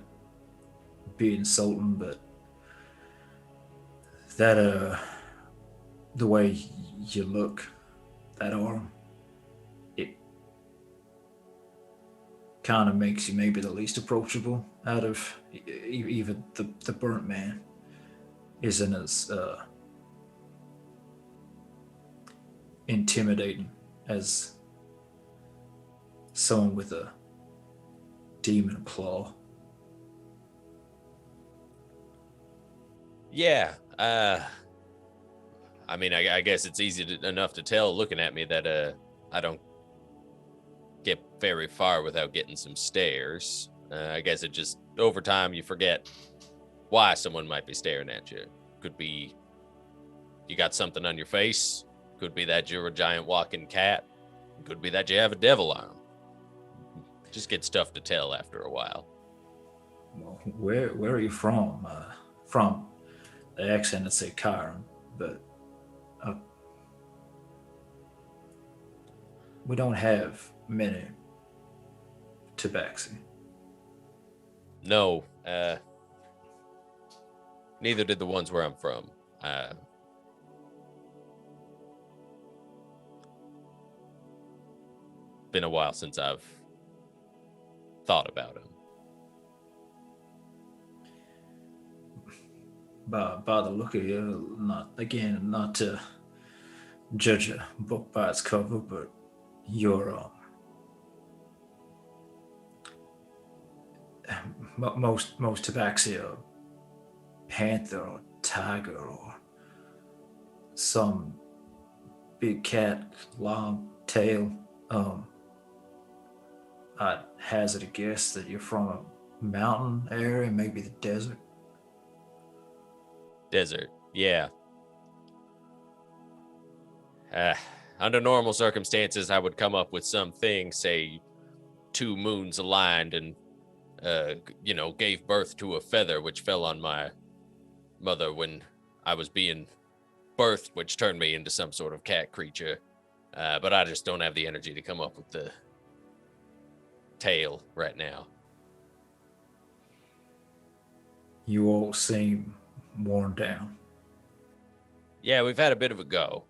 [SPEAKER 1] be insulting, but that, the way you look, that arm, it kind of makes you maybe the least approachable out of even the burnt man isn't as intimidating as someone with a demon claw.
[SPEAKER 5] Yeah. I mean, I guess it's easy enough to tell looking at me that I don't get very far without getting some stares. I guess it just, over time, you forget why someone might be staring at you. Could be you got something on your face. Could be that you're a giant walking cat. Could be that you have a devil arm. Just gets tough to tell after a while.
[SPEAKER 1] Well, where are you from? From the accent, I'd say Kyron, but we don't have many tabaxi.
[SPEAKER 5] No, neither did the ones where I'm from. Been a while since I've thought about him.
[SPEAKER 1] By the look of you, not to judge a book by its cover, but you're most tabaxi are panther or tiger or some big cat, long tail. I'd hazard a guess that you're from a mountain area, maybe the desert.
[SPEAKER 5] Desert, yeah. Under normal circumstances, I would come up with something, say, 2 moons aligned and, gave birth to a feather which fell on my mother when I was being birthed, which turned me into some sort of cat creature. But I just don't have the energy to come up with the tale right now.
[SPEAKER 1] You all seem worn down.
[SPEAKER 5] Yeah, we've had a bit of a go.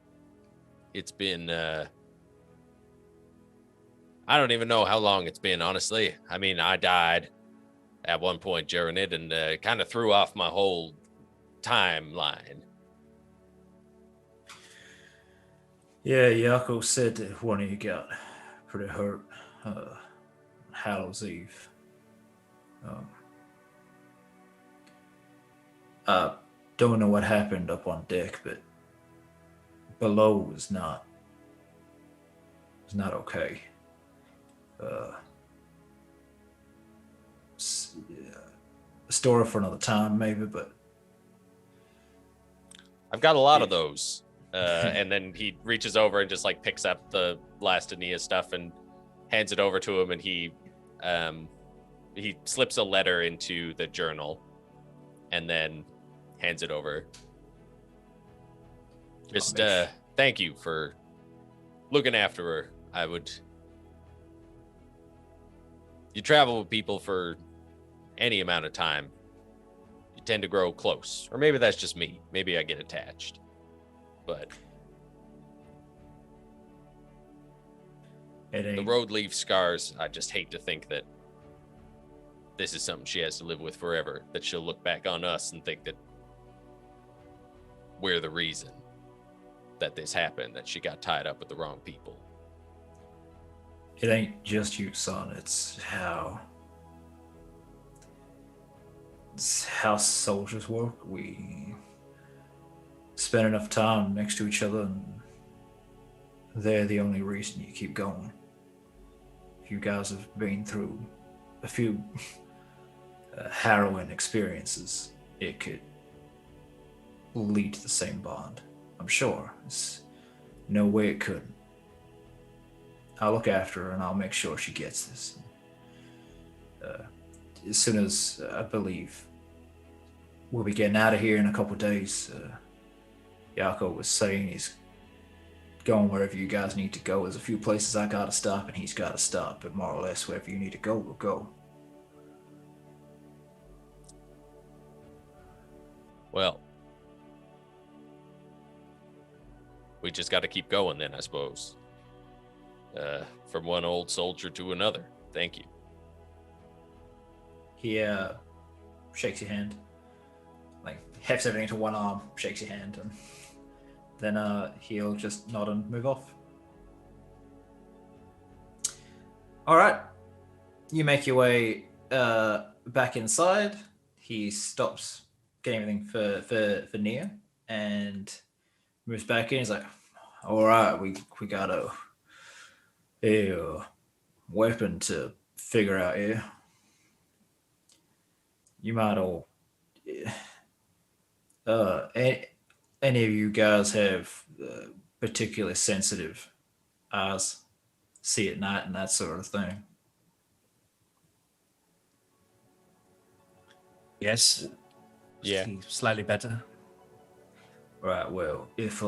[SPEAKER 5] It's been, I don't even know how long it's been, honestly. I mean, I died at one point during it and kind of threw off my whole timeline.
[SPEAKER 1] Yeah, Jaako said that one of you got pretty hurt Hallows Eve. I don't know what happened up on deck, but below was not okay. A story for another time, maybe, but
[SPEAKER 5] I've got a lot of those. And then he reaches over and just like picks up the last of Nia's stuff and hands it over to him, and he slips a letter into the journal and then hands it over. Just thank you for looking after her. You travel with people for any amount of time, you tend to grow close. Or maybe that's just me. Maybe I get attached. But the road leaves scars. I just hate to think that this is something she has to live with forever, that she'll look back on us and think that we're the reason that this happened, that she got tied up with the wrong people.
[SPEAKER 1] It ain't just you, son. It's how soldiers work. We spend enough time next to each other, and they're the only reason you keep going. If you guys have been through a few harrowing experiences, it could lead to the same bond. I'm sure. There's no way it couldn't. I'll look after her and I'll make sure she gets this. As soon as I believe we'll be getting out of here in a couple of days. Jaako was saying he's going wherever you guys need to go. There's a few places I gotta stop and he's gotta stop, but more or less wherever you need to go, we'll go.
[SPEAKER 5] Well, we just got to keep going then, I suppose. From one old soldier to another. Thank you.
[SPEAKER 1] He shakes your hand, like hefts everything to one arm, shakes your hand, and then he'll just nod and move off. All right, you make your way back inside. He stops getting everything for Nia and moves back in. He's like, "All right, we got a weapon to figure out here. You might all, any of you guys have particularly sensitive eyes, see at night and that sort of thing."
[SPEAKER 4] Yes.
[SPEAKER 5] Yeah.
[SPEAKER 4] See slightly better.
[SPEAKER 1] Right, well, if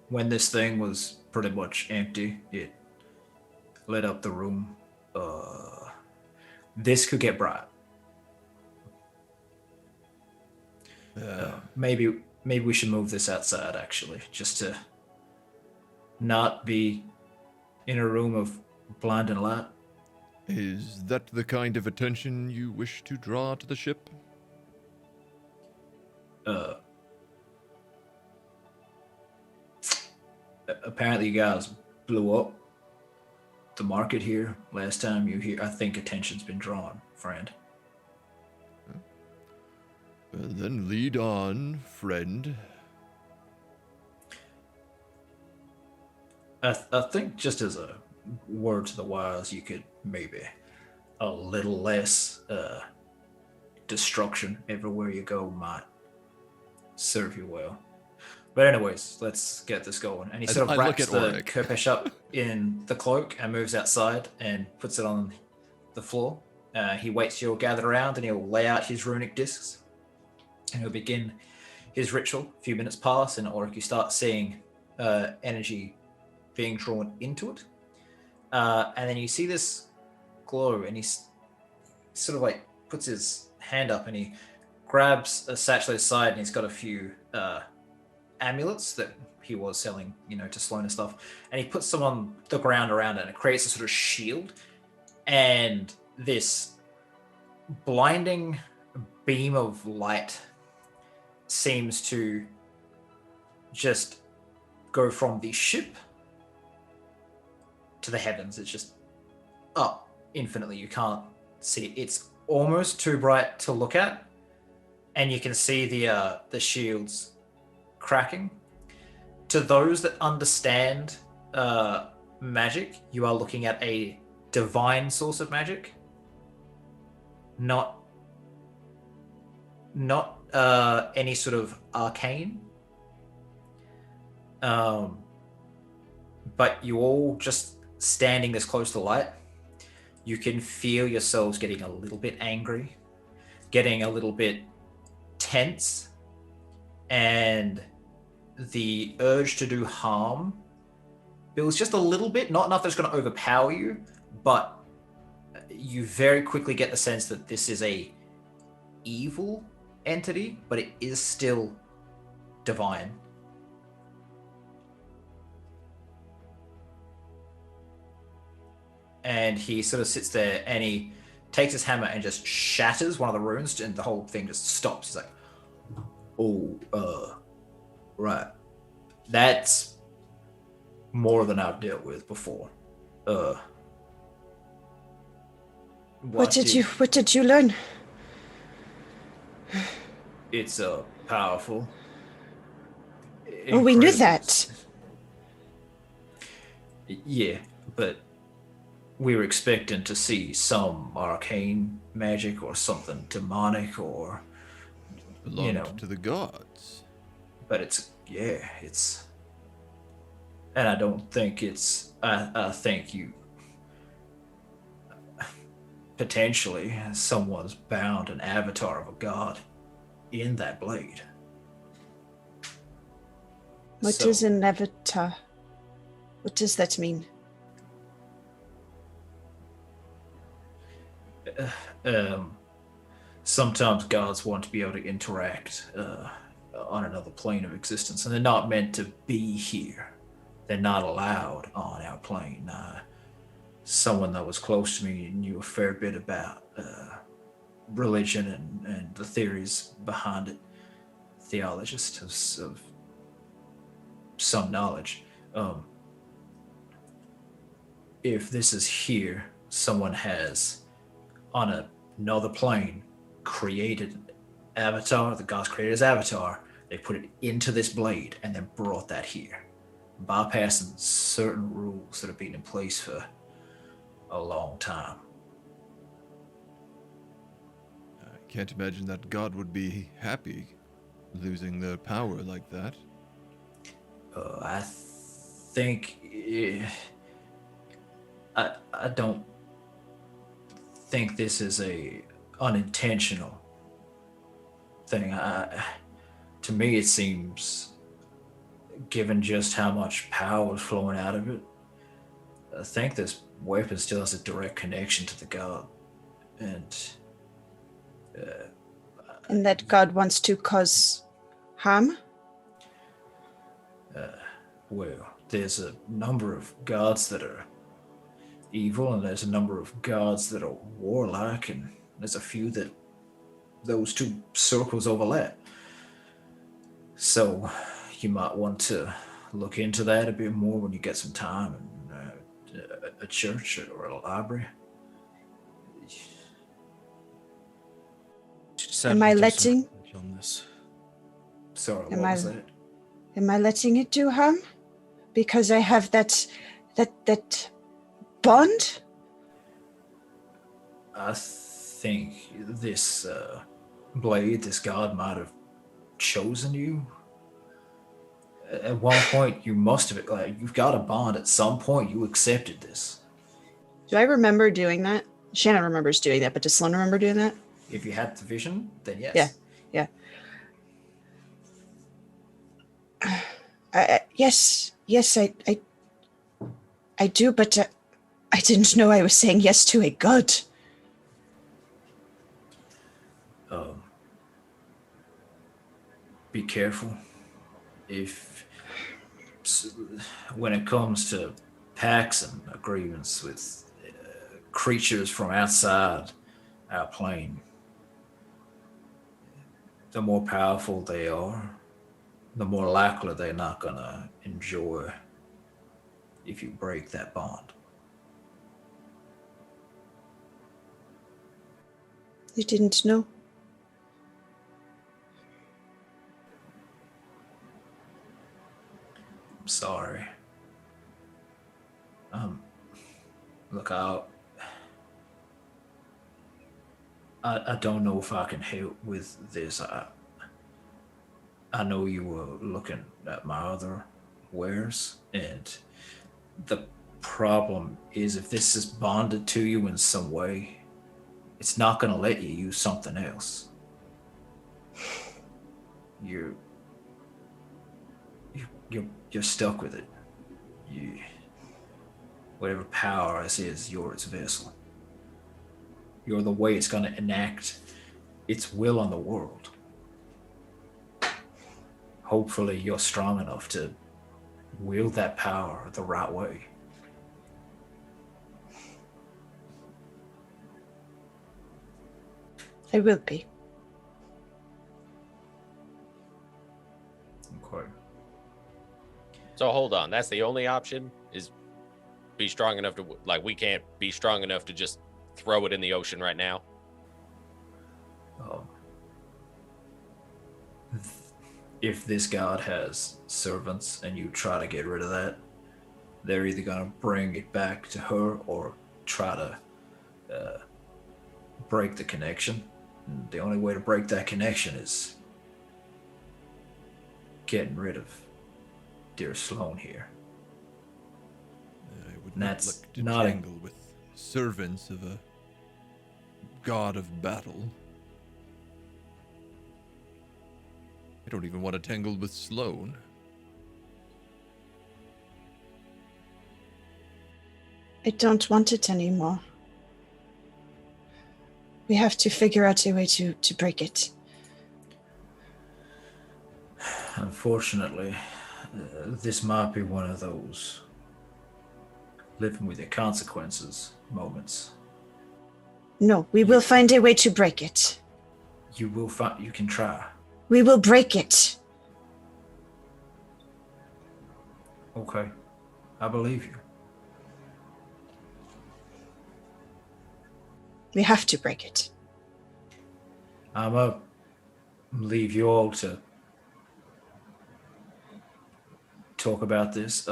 [SPEAKER 1] when this thing was pretty much empty, it lit up the room. This could get bright. Maybe we should move this outside, actually, just to not be in a room of blinding light.
[SPEAKER 2] Is that the kind of attention you wish to draw to the ship?
[SPEAKER 1] Apparently you guys blew up the market here last time you here. I think attention's been drawn, friend.
[SPEAKER 2] Then lead on, friend.
[SPEAKER 1] I think just as a word to the wise, you could maybe a little less destruction everywhere you go might serve you well. But anyways, let's get this going. And he sort of wraps the Kerpesh up in the cloak and moves outside and puts it on the floor. He waits till you're gathered around and he'll lay out his runic discs. And he'll begin his ritual. A few minutes pass and Auric, you start seeing energy being drawn into it. And then you see this glow and he sort of like puts his hand up and he grabs a satchel aside and he's got a few amulets that he was selling, to Sloan and stuff. And he puts them on the ground around it and it creates a sort of shield. And this blinding beam of light seems to just go from the ship to the heavens. It's just up infinitely. You can't see it. It's almost too bright to look at, and you can see the shields cracking. To those that understand magic, you are looking at a divine source of magic, not any sort of arcane. But you all just standing this close to light, you can feel yourselves getting a little bit angry, getting a little bit tense, and the urge to do harm builds just a little bit, not enough that's going to overpower you, but you very quickly get the sense that this is a evil entity, but it is still divine. And he sort of sits there and he takes his hammer and just shatters one of the runes and the whole thing just stops. He's like, right. That's more than I've dealt with before.
[SPEAKER 6] What did you learn?
[SPEAKER 1] It's powerful.
[SPEAKER 6] Oh, we knew
[SPEAKER 1] Incredible.
[SPEAKER 6] that.
[SPEAKER 1] Yeah, but we were expecting to see some arcane magic or something demonic or
[SPEAKER 2] Belonged to the gods.
[SPEAKER 1] But it's and I don't think I think you potentially someone's bound an avatar of a god in that blade.
[SPEAKER 6] What is an avatar? What does that mean?
[SPEAKER 1] Sometimes gods want to be able to interact on another plane of existence, and they're not meant to be here. They're not allowed on our plane. Someone that was close to me knew a fair bit about religion and the theories behind it. Theologist of some knowledge. If this is here, someone has on another plane created avatar. The gods created his avatar. They put it into this blade and then brought that here, bypassing certain rules that have been in place for a long time.
[SPEAKER 7] I can't imagine that God would be happy losing their power like that.
[SPEAKER 1] I think I don't think this is a unintentional thing. To me, it seems, given just how much power is flowing out of it, I think this weapon still has a direct connection to the god, and
[SPEAKER 6] that God wants to cause harm?
[SPEAKER 1] Well, there's a number of gods that are evil, and there's a number of gods that are warlike, and there's a few that those two circles overlap. So you might want to look into that a bit more when you get some time in a church or a library.
[SPEAKER 6] Am I letting?
[SPEAKER 7] On this.
[SPEAKER 1] Sorry, what
[SPEAKER 6] Am I-
[SPEAKER 1] was that?
[SPEAKER 6] Am I letting it do harm? Because I have that bond?
[SPEAKER 1] I think this blade, this god might have chosen you. At one point, you must have, you've got a bond. At some point, you accepted this.
[SPEAKER 6] Do I remember doing that? Shannon remembers doing that, but does Sloan remember doing that?
[SPEAKER 1] If you had the vision, then yes.
[SPEAKER 6] Yeah. Yes, I do, but I didn't know I was saying yes to a god.
[SPEAKER 1] Be careful. When it comes to pacts and agreements with creatures from outside our plane, the more powerful they are, the more likely they're not gonna enjoy if you break that bond.
[SPEAKER 6] You didn't know?
[SPEAKER 1] I'm sorry. Look, I don't know if I can help with this. I know you were looking at my other wares, and the problem is if this is bonded to you in some way, it's not going to let you use something else. You're stuck with it. Whatever power this is, you're its vessel. You're the way it's going to enact its will on the world. Hopefully you're strong enough to wield that power the right way.
[SPEAKER 6] I will be.
[SPEAKER 1] Okay.
[SPEAKER 5] So hold on, that's the only option, is be strong enough to, like, we can't be strong enough to just throw it in the ocean right now.
[SPEAKER 1] If this god has servants and you try to get rid of that, they're either going to bring it back to her or try to break the connection. And the only way to break that connection is getting rid of dear Sloan here.
[SPEAKER 7] I would
[SPEAKER 1] And
[SPEAKER 7] not
[SPEAKER 1] that's
[SPEAKER 7] like to
[SPEAKER 1] not a-
[SPEAKER 7] tangle with servants of a god of battle. I don't even want to tangle with Sloane.
[SPEAKER 6] I don't want it anymore. We have to figure out a way to break it.
[SPEAKER 1] Unfortunately, this might be one of those living with the consequences moments.
[SPEAKER 6] No, we will find a way to break it.
[SPEAKER 1] You will find. You can try.
[SPEAKER 6] We will break it.
[SPEAKER 1] Okay, I believe you.
[SPEAKER 6] We have to break it.
[SPEAKER 1] I'm up. Leave you all to talk about this.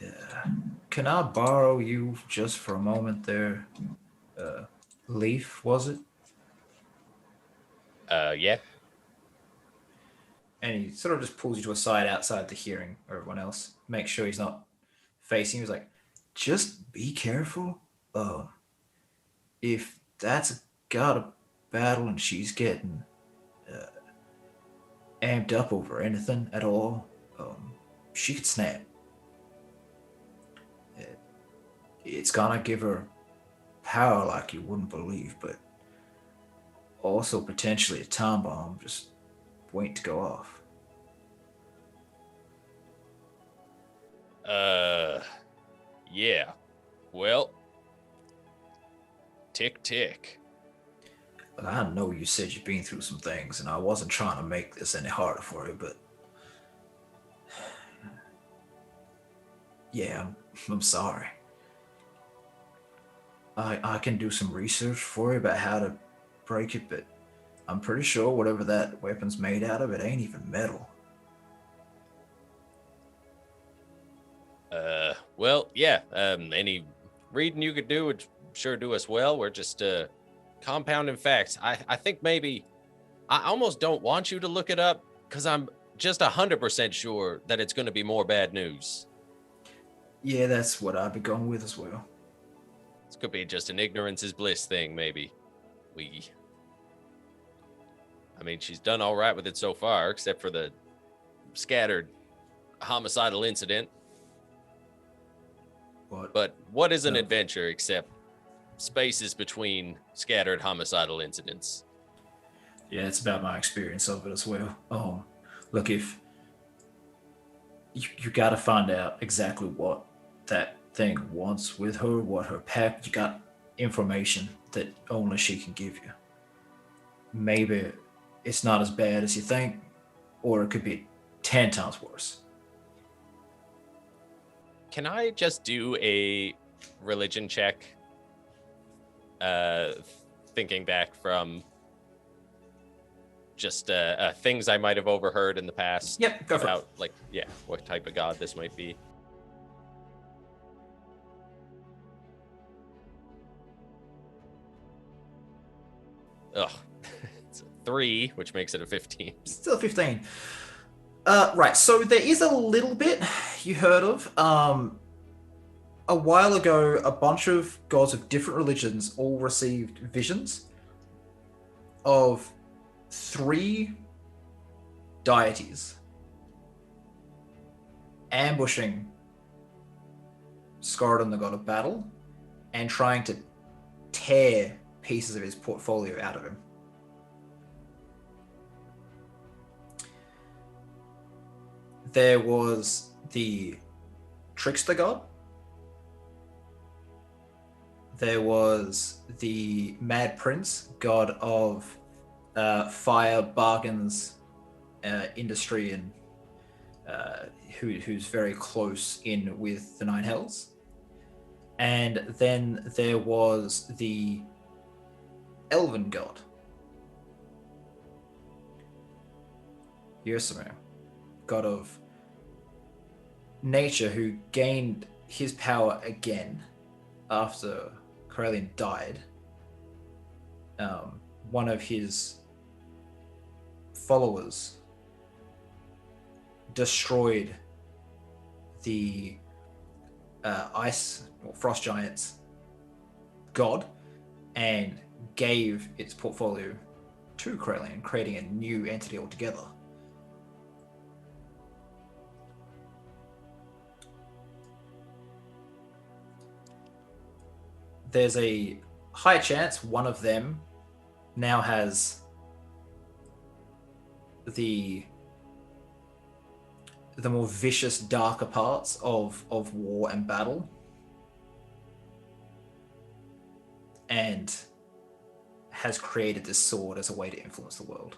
[SPEAKER 1] Yeah. Can I borrow you just for a moment there? Leaf, was it?
[SPEAKER 5] Yeah.
[SPEAKER 1] And he sort of just pulls you to a side outside the hearing of everyone else. Make sure he's not facing you. He's like, just be careful. If that's got a battle and she's getting amped up over anything at all, she could snap. It's gonna give her power like you wouldn't believe, but also potentially a time bomb just waiting to go off.
[SPEAKER 5] Yeah. Well, tick tick.
[SPEAKER 1] I know you said you've been through some things, and I wasn't trying to make this any harder for you, but yeah, I'm sorry. I can do some research for you about how to break it, but I'm pretty sure whatever that weapon's made out of, it ain't even metal.
[SPEAKER 5] Well, yeah. Any reading you could do would sure do us well. We're just compounding facts. I think maybe I almost don't want you to look it up because I'm just 100% sure that it's going to be more bad news.
[SPEAKER 1] Yeah, that's what I'd be going with as well.
[SPEAKER 5] This could be just an ignorance is bliss thing, maybe. I mean, she's done all right with it so far, except for the scattered homicidal incident. But what is an adventure except spaces between scattered homicidal incidents?
[SPEAKER 1] Yeah, it's about my experience of it as well. Look, if you got to find out exactly what that thing wants with her, what her pack, you got information that only she can give you. Maybe it's not as bad as you think, or it could be 10 times worse.
[SPEAKER 5] Can I just do a religion check? Thinking back from just things I might have overheard in the past.
[SPEAKER 1] Yep, go for it.
[SPEAKER 5] What type of god this might be. Ugh. It's a 3, which makes it a 15.
[SPEAKER 1] Still 15. Right, so there is a little bit you heard of. A while ago, a bunch of gods of different religions all received visions of 3 deities ambushing Scorodon, the god of battle, and trying to tear pieces of his portfolio out of him. There was the trickster god. There was the Mad Prince, god of fire, bargains, industry, and who's very close in with the Nine Hells. And then there was the Elven god, Yersamir, god of nature, who gained his power again after Corellian died. One of his followers destroyed the ice or frost giant's god, and gave its portfolio to Krelian, creating a new entity altogether. There's a high chance one of them now has the more vicious, darker parts of war and battle, and has created this sword as a way to influence the world.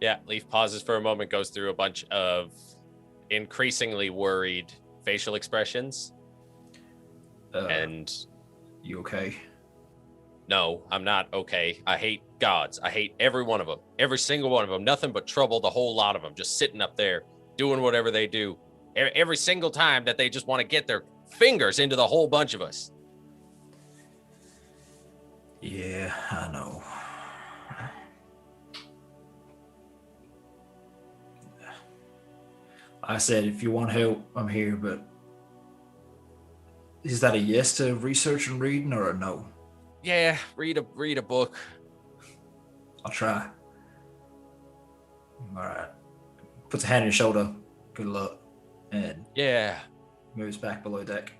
[SPEAKER 5] Yeah, Leaf pauses for a moment, goes through a bunch of increasingly worried facial expressions. And
[SPEAKER 1] you okay?
[SPEAKER 5] No, I'm not okay. I hate gods. I hate every one of them. Every single one of them. Nothing but trouble, the whole lot of them. Just sitting up there, doing whatever they do. Every single time that they just want to get their fingers into the whole bunch of us.
[SPEAKER 1] Yeah, I know. I said, if you want help, I'm here, but is that a yes to research and reading or a no?
[SPEAKER 5] Yeah, read a book.
[SPEAKER 1] I'll try. All right. Puts a hand on your shoulder. Good luck. And
[SPEAKER 5] yeah,
[SPEAKER 1] moves back below deck.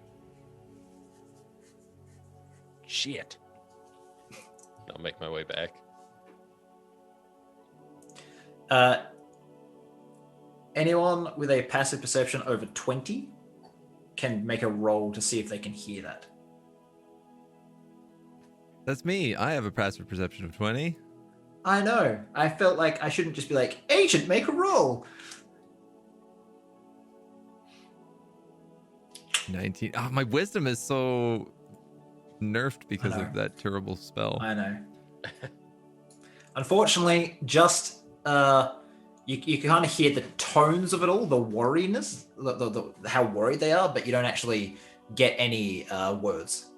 [SPEAKER 5] Shit. I'll make my way back.
[SPEAKER 1] Anyone with a passive perception over 20 can make a roll to see if they can hear that.
[SPEAKER 2] That's me. I have a passive perception of 20.
[SPEAKER 1] I know. I felt like I shouldn't just be like, Agent, make a roll.
[SPEAKER 2] 19. Oh, my wisdom is so nerfed because of that terrible spell.
[SPEAKER 1] I know. Unfortunately, just you can kind of hear the tones of it all, the worriness, the how worried they are, but you don't actually get any words.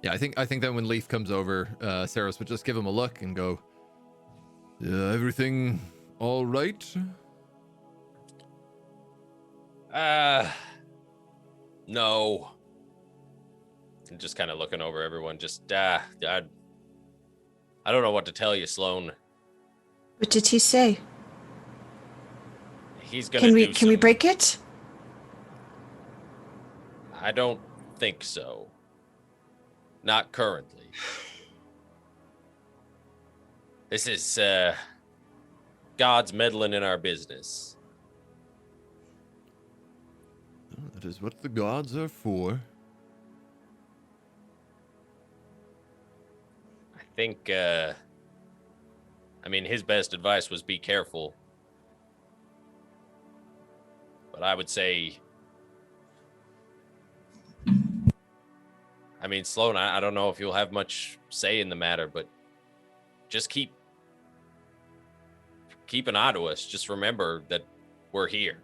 [SPEAKER 2] Yeah, I think that when Leaf comes over, Saros would just give him a look and go, everything all right?
[SPEAKER 5] No. I'm just kind of looking over everyone. Just, I don't know what to tell you, Sloan.
[SPEAKER 6] What did he say?
[SPEAKER 5] He's gonna
[SPEAKER 6] Can we break it?
[SPEAKER 5] I don't think so. Not currently. This is, God's meddling in our business.
[SPEAKER 7] That is what the gods are for.
[SPEAKER 5] I think, I mean, his best advice was be careful. But I would say, I mean, Sloan, I don't know if you'll have much say in the matter, but just keep an eye to us. Just remember that we're here.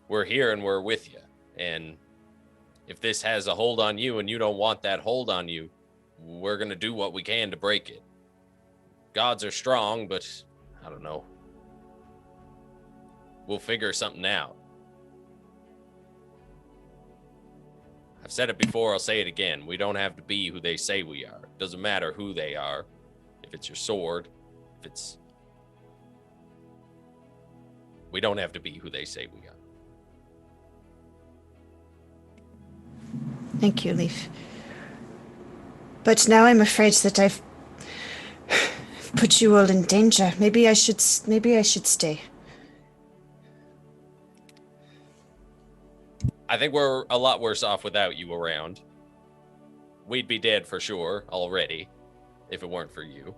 [SPEAKER 5] We're here and we're with you. And if this has a hold on you and you don't want that hold on you, we're going to do what we can to break it. Gods are strong, but I don't know. We'll figure something out. I've said it before, I'll say it again. We don't have to be who they say we are. It doesn't matter who they are. If it's your sword, if it's... We don't have to be who they say we are.
[SPEAKER 6] Thank you, Leaf. But now I'm afraid that I've put you all in danger. Maybe I should stay.
[SPEAKER 5] I think we're a lot worse off without you around. We'd be dead for sure already, if it weren't for you.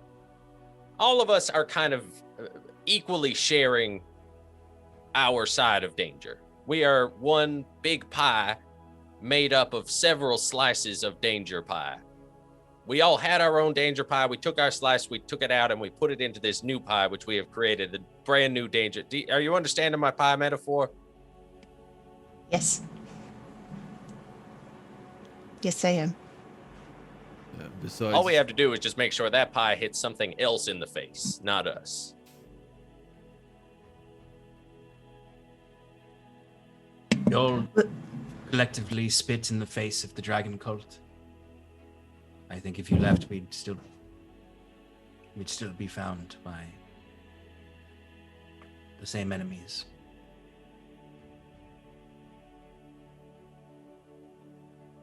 [SPEAKER 5] All of us are kind of equally sharing our side of danger. We are one big pie made up of several slices of danger pie. We all had our own danger pie. We took our slice, we took it out, and we put it into this new pie, which we have created, the brand new danger. Are you understanding my pie metaphor?
[SPEAKER 6] Yes. Yes, I am.
[SPEAKER 7] Besides,
[SPEAKER 5] All we have to do is just make sure that pie hits something else in the face, not us.
[SPEAKER 4] all collectively spit in the face of the dragon cult. I think if you left, we'd still be found by the same enemies.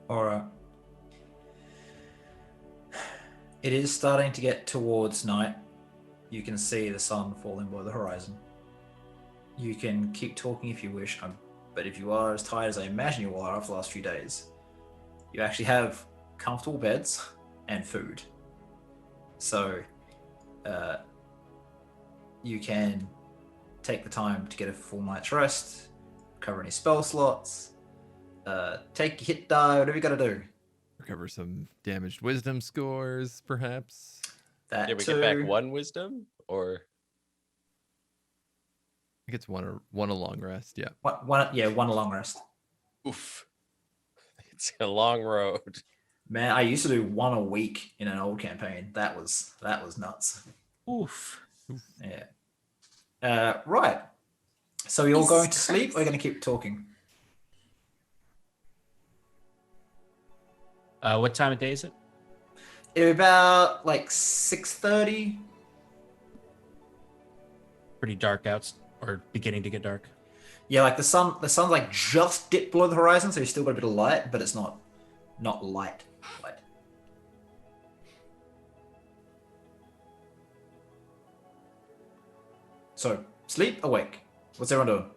[SPEAKER 1] Alright. It is starting to get towards night. You can see the sun falling below the horizon. You can keep talking if you wish, but if you are as tired as I imagine you are after the last few days, you actually have comfortable beds and food. So, you can take the time to get a full night's rest, cover any spell slots, take your hit die, whatever you gotta do.
[SPEAKER 2] Recover some damaged wisdom scores, perhaps.
[SPEAKER 1] That
[SPEAKER 5] Did we
[SPEAKER 1] too.
[SPEAKER 5] get back one wisdom, or
[SPEAKER 2] I think it's one a long rest. Yeah.
[SPEAKER 1] One long rest.
[SPEAKER 5] oof? It's a long road.
[SPEAKER 1] Man, I used to do one a week in an old campaign. That was nuts.
[SPEAKER 4] Oof.
[SPEAKER 1] Yeah. Right. So you're
[SPEAKER 3] Jesus
[SPEAKER 1] going to sleep, or
[SPEAKER 3] Christ.
[SPEAKER 1] you're going to keep talking?
[SPEAKER 4] What time of day is it?
[SPEAKER 1] It'll be about like 6:30.
[SPEAKER 4] Pretty dark out, or beginning to get dark.
[SPEAKER 1] Yeah, like the sun's like just dipped below the horizon, so you've still got a bit of light, but it's not light. So sleep, awake. What's everyone doing?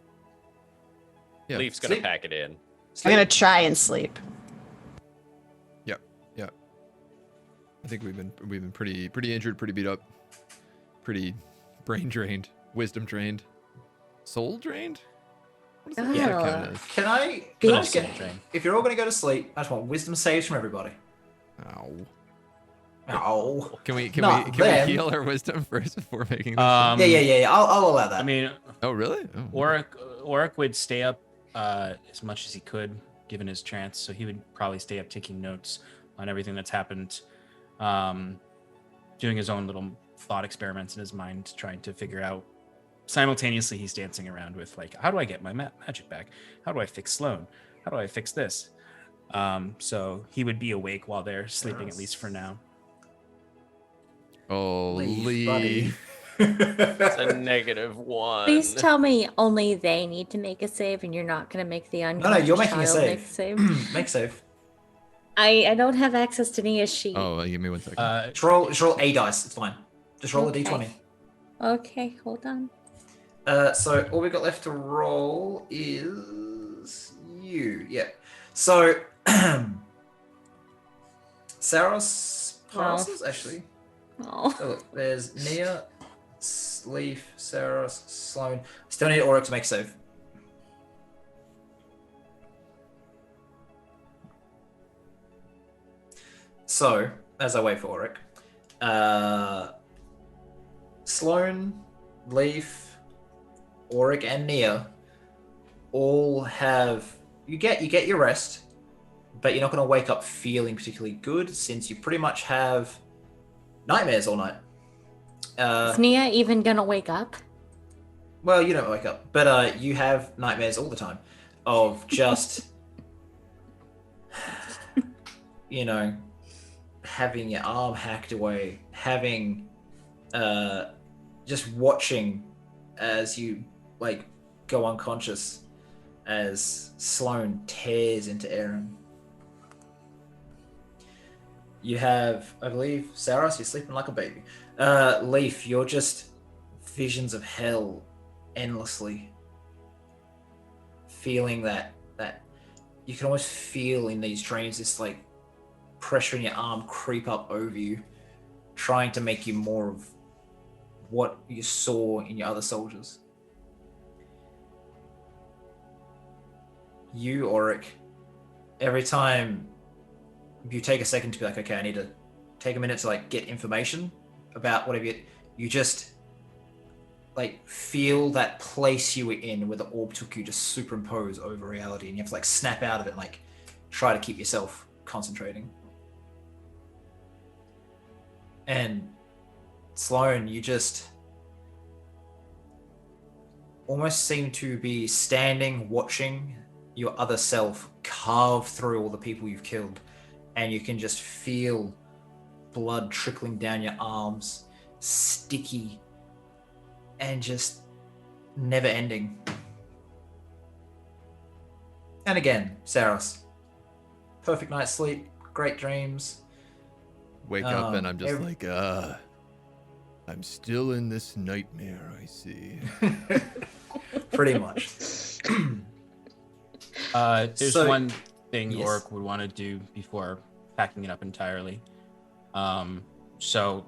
[SPEAKER 2] Yeah.
[SPEAKER 5] Leaf's gonna
[SPEAKER 1] Sleep.
[SPEAKER 5] pack it in.
[SPEAKER 6] I'm
[SPEAKER 1] Sleep?
[SPEAKER 6] gonna try and sleep.
[SPEAKER 2] Yeah. I think we've been pretty injured, pretty beat up, pretty brain drained, wisdom drained, soul drained. What does that
[SPEAKER 3] Yeah.
[SPEAKER 2] count as?
[SPEAKER 1] Can I
[SPEAKER 3] Big
[SPEAKER 1] just get,
[SPEAKER 4] Drain.
[SPEAKER 1] if you're all going to go to sleep, I just want wisdom saves from everybody.
[SPEAKER 2] Ow.
[SPEAKER 1] Oh.
[SPEAKER 2] Can we
[SPEAKER 1] Not them.
[SPEAKER 2] heal our wisdom first before making this?
[SPEAKER 1] Yeah. I'll allow that.
[SPEAKER 4] I mean,
[SPEAKER 2] Oh really? Oh.
[SPEAKER 4] Oric would stay up as much as he could, given his trance. So he would probably stay up taking notes on everything that's happened, doing his own little thought experiments in his mind, trying to figure out. Simultaneously, he's dancing around with like, how do I get my magic back? How do I fix Sloane? How do I fix this? So he would be awake while they're sleeping, at least for now.
[SPEAKER 2] Oh,
[SPEAKER 1] Leave, buddy.
[SPEAKER 5] It's a -1.
[SPEAKER 3] Please tell me only they need to make a save, and you're not going to make the
[SPEAKER 1] No,
[SPEAKER 3] unconscious
[SPEAKER 1] you're making a
[SPEAKER 3] child make
[SPEAKER 1] save.
[SPEAKER 3] a save.
[SPEAKER 1] Make save.
[SPEAKER 3] I don't have access to Nia's sheet.
[SPEAKER 2] Oh, give me 1 second.
[SPEAKER 1] Just roll a dice. It's fine. Just roll
[SPEAKER 3] Okay.
[SPEAKER 1] a d20.
[SPEAKER 3] Okay, hold on.
[SPEAKER 1] So all we've got left to roll is you. Yeah. So Saros passes actually.
[SPEAKER 3] Oh,
[SPEAKER 1] So look, there's Nia, Leaf, Saros, Sloane. Still need Auric to make a save. So, as I wait for Auric, Sloane, Leaf, Auric, and Nia all have you get your rest, but you're not going to wake up feeling particularly good since you pretty much have nightmares all night.
[SPEAKER 3] is Nia even going to wake up?
[SPEAKER 1] Well, you don't wake up, but you have nightmares all the time of just, having your arm hacked away, having, just watching as you, go unconscious as Sloane tears into Aaron. You have, I believe, Saros, you're sleeping like a baby. Leaf, you're just visions of hell endlessly. Feeling that you can almost feel in these dreams this pressure in your arm creep up over you, trying to make you more of what you saw in your other soldiers. You, Auric, every time you take a second to be like, okay, I need to take a minute to get information about whatever you just feel that place you were in where the orb took you just superimpose over reality, and you have to snap out of it and try to keep yourself concentrating. And Sloane, you just almost seem to be standing watching your other self carve through all the people you've killed, and you can just feel blood trickling down your arms, sticky, and just never ending. And again, Saros, perfect night's sleep, great dreams.
[SPEAKER 7] Wake up and I'm just like, I'm still in this nightmare, I see.
[SPEAKER 1] Pretty much.
[SPEAKER 4] There's one thing
[SPEAKER 1] yes.
[SPEAKER 4] Orc would want to do before packing it up entirely. So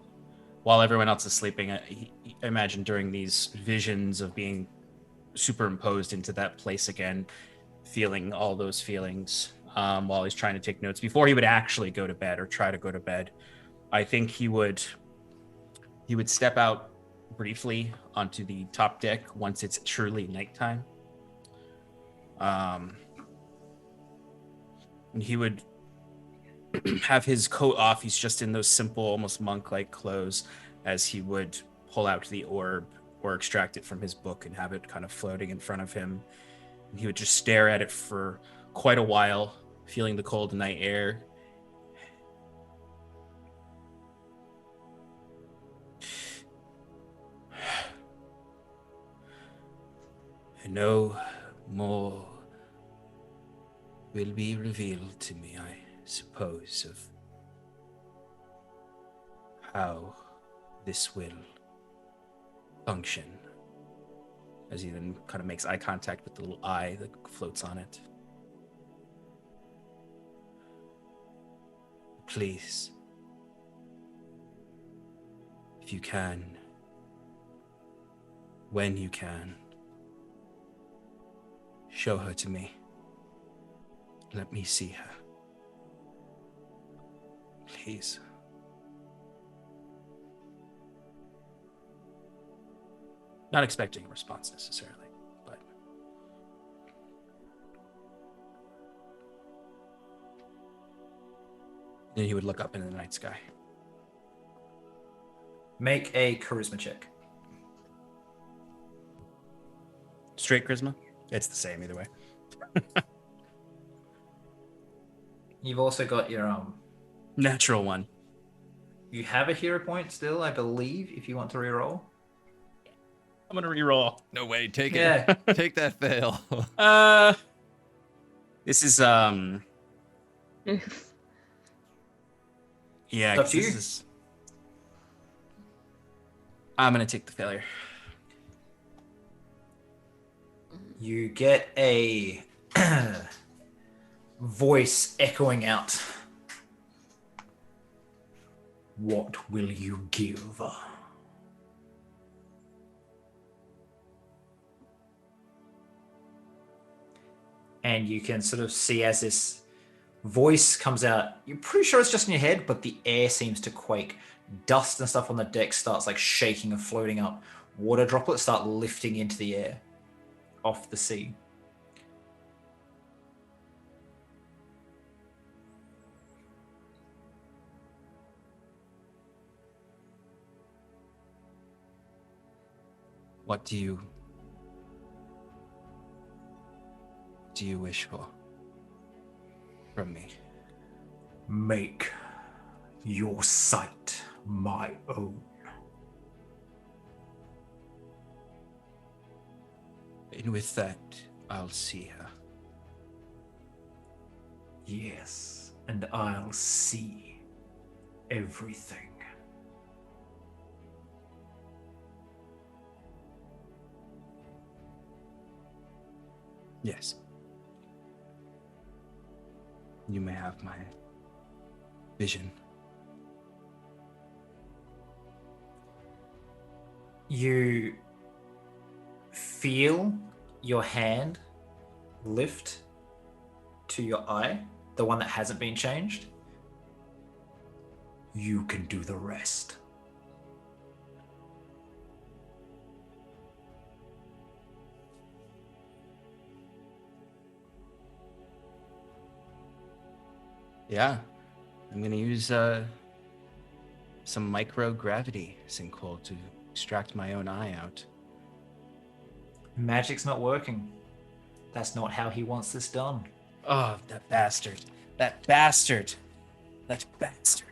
[SPEAKER 4] while everyone else is sleeping, I imagine during these visions of being superimposed into that place again, feeling all those feelings while he's trying to take notes before he would actually go to bed or try to go to bed. I think he would step out briefly onto the top deck once it's truly nighttime. And he would have his coat off. He's just in those simple, almost monk-like clothes, as he would pull out the orb or extract it from his book and have it kind of floating in front of him. And he would just stare at it for quite a while, feeling the cold night air. No more will be revealed to me, I suppose, of how this will function. As he then kind of makes eye contact with the little eye that floats on it. Please, if you can, when you can, show her to me. Let me see her. Please. Not expecting a response necessarily, but... Then he would look up into the night sky.
[SPEAKER 1] Make a charisma check.
[SPEAKER 4] Straight charisma? It's the same either way.
[SPEAKER 1] You've also got your
[SPEAKER 4] Natural one.
[SPEAKER 1] You have a hero point still, I believe, if you want to reroll.
[SPEAKER 4] I'm gonna reroll.
[SPEAKER 2] No way, take it.
[SPEAKER 1] Yeah.
[SPEAKER 2] Take that fail.
[SPEAKER 4] This is yeah,
[SPEAKER 1] It's up
[SPEAKER 4] 'cause
[SPEAKER 1] to you.
[SPEAKER 4] this is... I'm gonna take the failure.
[SPEAKER 1] You get a voice echoing out. What will you give? And you can sort of see as this voice comes out, you're pretty sure it's just in your head, but the air seems to quake. Dust and stuff on the deck starts like shaking and floating up. Water droplets start lifting into the air off the sea.
[SPEAKER 4] What do you wish for from me?
[SPEAKER 1] Make your sight my own.
[SPEAKER 4] And with that, I'll see her.
[SPEAKER 1] Yes, and I'll see everything.
[SPEAKER 4] Yes. You may have my vision.
[SPEAKER 1] You feel your hand lift to your eye, the one that hasn't been changed. You can do the rest.
[SPEAKER 4] Yeah. I'm going to use some microgravity sinkhole to extract my own eye out.
[SPEAKER 1] Magic's not working. That's not how he wants this done.
[SPEAKER 4] Oh, that bastard. That bastard. That bastard.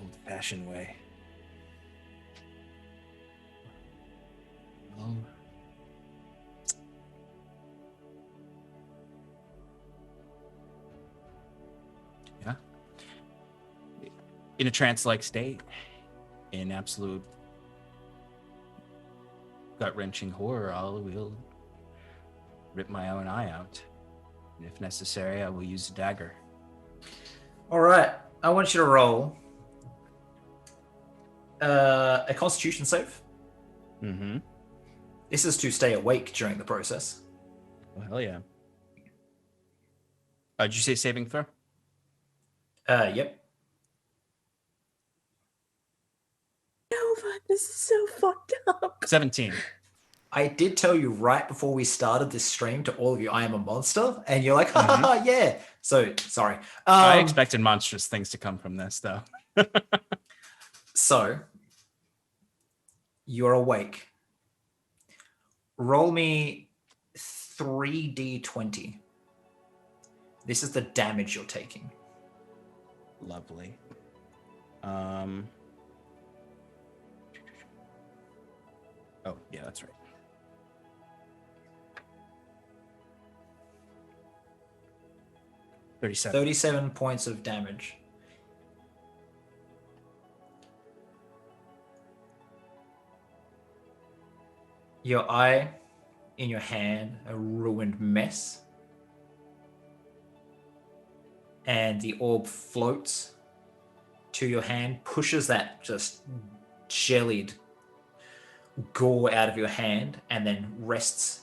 [SPEAKER 4] Old-fashioned way. Oh. Yeah. In a trance-like state, in absolute gut-wrenching horror, I will rip my own eye out. And if necessary, I will use a dagger.
[SPEAKER 1] All right. I want you to roll a Constitution save.
[SPEAKER 4] Mm-hmm.
[SPEAKER 1] This is to stay awake during the process.
[SPEAKER 4] Oh, hell yeah. Did you say saving throw?
[SPEAKER 1] Yep.
[SPEAKER 8] Nova, this is so fucked up.
[SPEAKER 4] 17.
[SPEAKER 1] I did tell you right before we started this stream to all of you, I am a monster, and you're like, ha, yeah. So, sorry.
[SPEAKER 4] I expected monstrous things to come from this, though.
[SPEAKER 1] So, you're awake. Roll me 3d20. This is the damage you're taking.
[SPEAKER 4] Lovely. Oh, yeah, that's right. 37.
[SPEAKER 1] 37 points of damage. Your eye in your hand, a ruined mess. And the orb floats to your hand, pushes that just jellied gore out of your hand, and then rests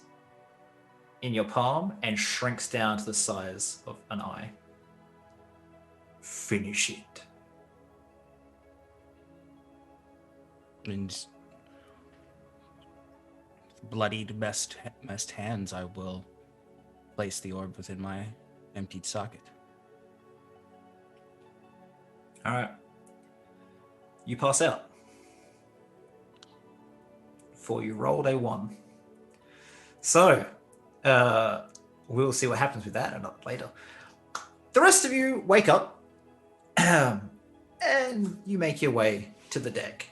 [SPEAKER 1] in your palm and shrinks down to the size of an eye. Finish it.
[SPEAKER 4] And bloodied, messed hands, I will place the orb within my emptied socket.
[SPEAKER 1] All right. You pass out. For you rolled a 1. So, we'll see what happens with that later. The rest of you wake up and you make your way to the deck.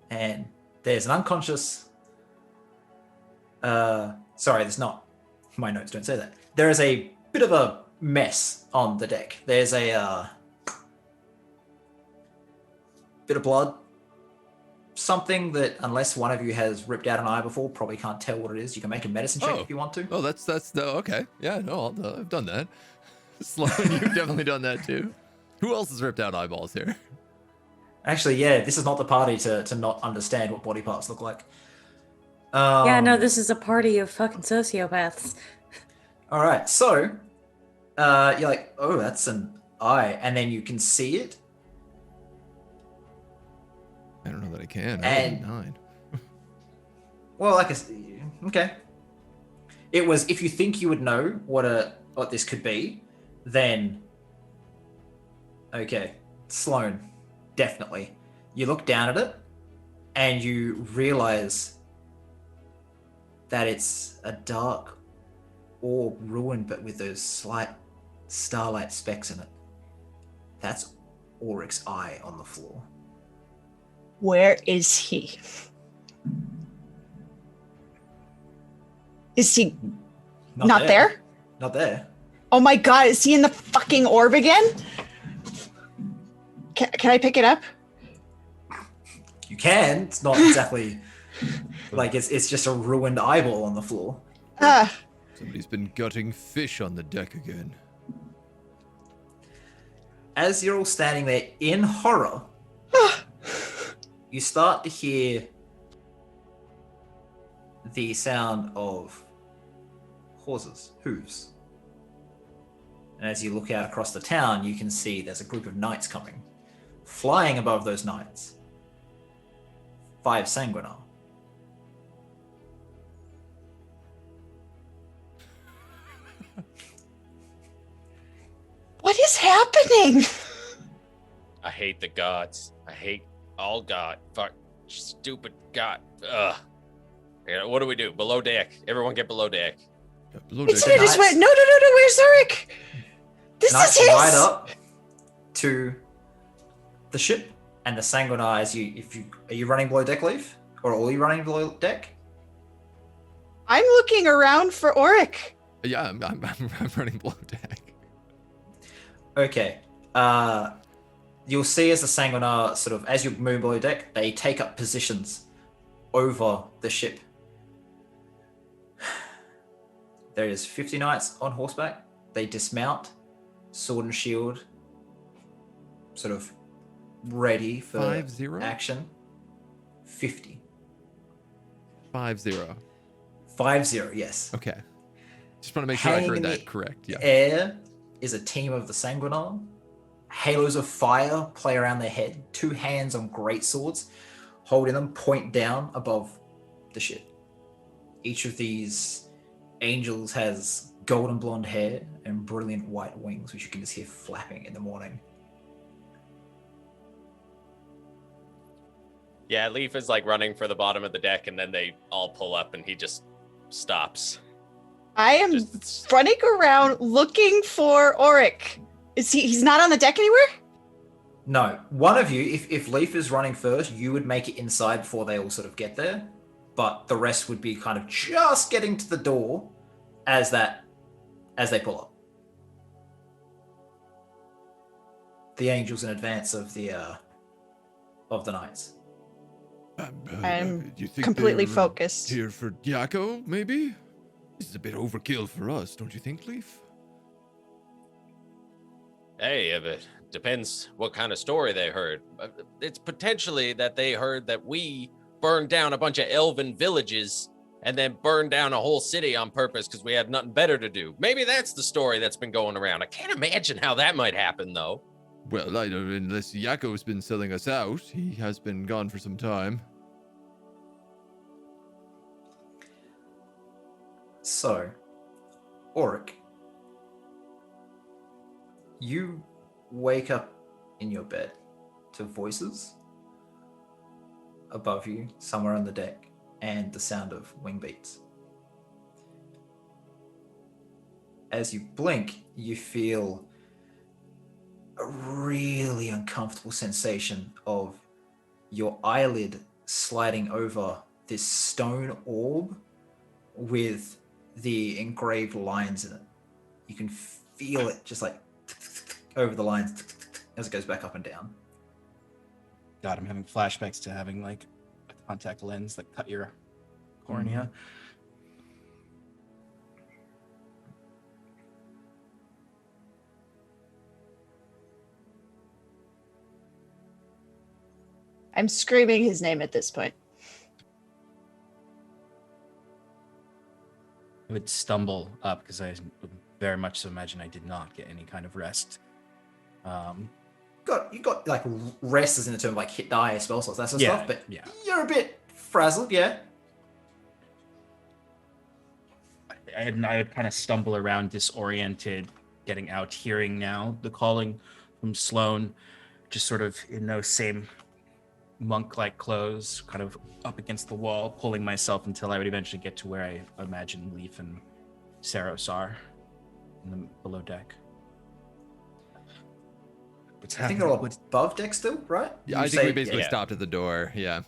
[SPEAKER 1] And there's an unconscious... sorry, there's not. My notes don't say that. There is a bit of a mess on the deck. There's a bit of blood. Something that, unless one of you has ripped out an eye before, probably can't tell what it is. You can make a medicine check if you want to.
[SPEAKER 2] Oh, that's okay. Yeah, no, I've done that. Sloan, you've definitely done that too. Who else has ripped out eyeballs here?
[SPEAKER 1] Actually, yeah, this is not the party to not understand what body parts look like.
[SPEAKER 8] Yeah, no, this is a party of fucking sociopaths.
[SPEAKER 1] All right, so you're like, oh, that's an eye, and then you can see it.
[SPEAKER 7] I don't know that I can.
[SPEAKER 1] And-
[SPEAKER 7] 9.
[SPEAKER 1] Well, okay. It was, if you think you would know what this could be, then okay, Sloan, definitely. You look down at it, and you realize that it's a dark orb, ruined, but with those slight starlight specks in it. That's Auric's eye on the floor.
[SPEAKER 6] Where is he? Is he not there?
[SPEAKER 1] Not there.
[SPEAKER 6] Oh my god, is he in the fucking orb again? Can I pick it up?
[SPEAKER 1] You can. It's not exactly like it's just a ruined eyeball on the floor.
[SPEAKER 7] Somebody's been gutting fish on the deck again.
[SPEAKER 1] As you're all standing there in horror, you start to hear the sound of horses' hooves. And as you look out across the town, you can see there's a group of knights coming. Flying above those knights, 5 sanguinar.
[SPEAKER 6] What is happening?
[SPEAKER 5] I hate the gods. I hate all God. Fuck. Stupid God. Ugh. Yeah, what do we do? Below deck. Everyone get below deck.
[SPEAKER 7] Yeah, below
[SPEAKER 6] It's
[SPEAKER 7] deck.
[SPEAKER 6] just went. No. Where's Zurich? This
[SPEAKER 1] Knights
[SPEAKER 6] is his.
[SPEAKER 1] ride up to the ship, and the Sanguinar. Are you running below deck, Leaf, or are you running below deck?
[SPEAKER 6] I'm looking around for Auric.
[SPEAKER 7] Yeah, I'm running below deck.
[SPEAKER 1] Okay. You'll see as the Sanguinar sort of, as you move below deck, they take up positions over the ship. There is 50 knights on horseback. They dismount, sword and shield, sort of ready for
[SPEAKER 7] 5-0?
[SPEAKER 1] action. 50.
[SPEAKER 7] 5-0.
[SPEAKER 1] 5-0, yes.
[SPEAKER 7] Okay. Just want to make sure I
[SPEAKER 1] Hanging
[SPEAKER 7] heard
[SPEAKER 1] in
[SPEAKER 7] that
[SPEAKER 1] the
[SPEAKER 7] correct. Yeah.
[SPEAKER 1] air is a team of the Sanguinar. Halos of fire play around their head. 2 hands on great swords, holding them point down above the ship. Each of these angels has golden blonde hair and brilliant white wings, which you can just hear flapping in the morning.
[SPEAKER 5] Yeah, Leaf is like running for the bottom of the deck, and then they all pull up, and he just stops.
[SPEAKER 6] I am running around looking for Auric. He's not on the deck anywhere?
[SPEAKER 1] No, one of you, if Leaf is running first, you would make it inside before they all sort of get there, but the rest would be kind of just getting to the door as they pull up. The angels in advance of the knights.
[SPEAKER 6] I'm
[SPEAKER 7] you think
[SPEAKER 6] completely
[SPEAKER 7] they're
[SPEAKER 6] focused.
[SPEAKER 7] Here for Jaako, maybe? This is a bit overkill for us, don't you think, Leaf?
[SPEAKER 5] Hey, if it depends what kind of story they heard. It's potentially that they heard that we burned down a bunch of elven villages and then burned down a whole city on purpose because we had nothing better to do. Maybe that's the story that's been going around. I can't imagine how that might happen, though.
[SPEAKER 7] Well, I don't, unless Jaako's been selling us out. He has been gone for some time.
[SPEAKER 1] So, Auric, you wake up in your bed to voices above you, somewhere on the deck, and the sound of wing beats. As you blink, you feel a really uncomfortable sensation of your eyelid sliding over this stone orb with the engraved lines in it. You can feel it just like over the lines as it goes back up and down.
[SPEAKER 4] God, I'm having flashbacks to having like a contact lens that cut your cornea.
[SPEAKER 6] I'm screaming his name at this point.
[SPEAKER 4] I would stumble up because I very much so imagine I did not get any kind of rest.
[SPEAKER 1] You got like rest as in the term of like hit die, spell slots, that sort of
[SPEAKER 4] Yeah,
[SPEAKER 1] stuff, but
[SPEAKER 4] yeah.
[SPEAKER 1] you're a bit frazzled, yeah.
[SPEAKER 4] I would kind of stumble around disoriented, getting out, hearing now the calling from Sloan, just sort of in those same monk-like clothes, kind of up against the wall, pulling myself until I would eventually get to where I imagine Leaf and Saros are in the below deck.
[SPEAKER 1] I think they're all above deck still, right?
[SPEAKER 2] Yeah, I think we basically stopped at the door. Yeah.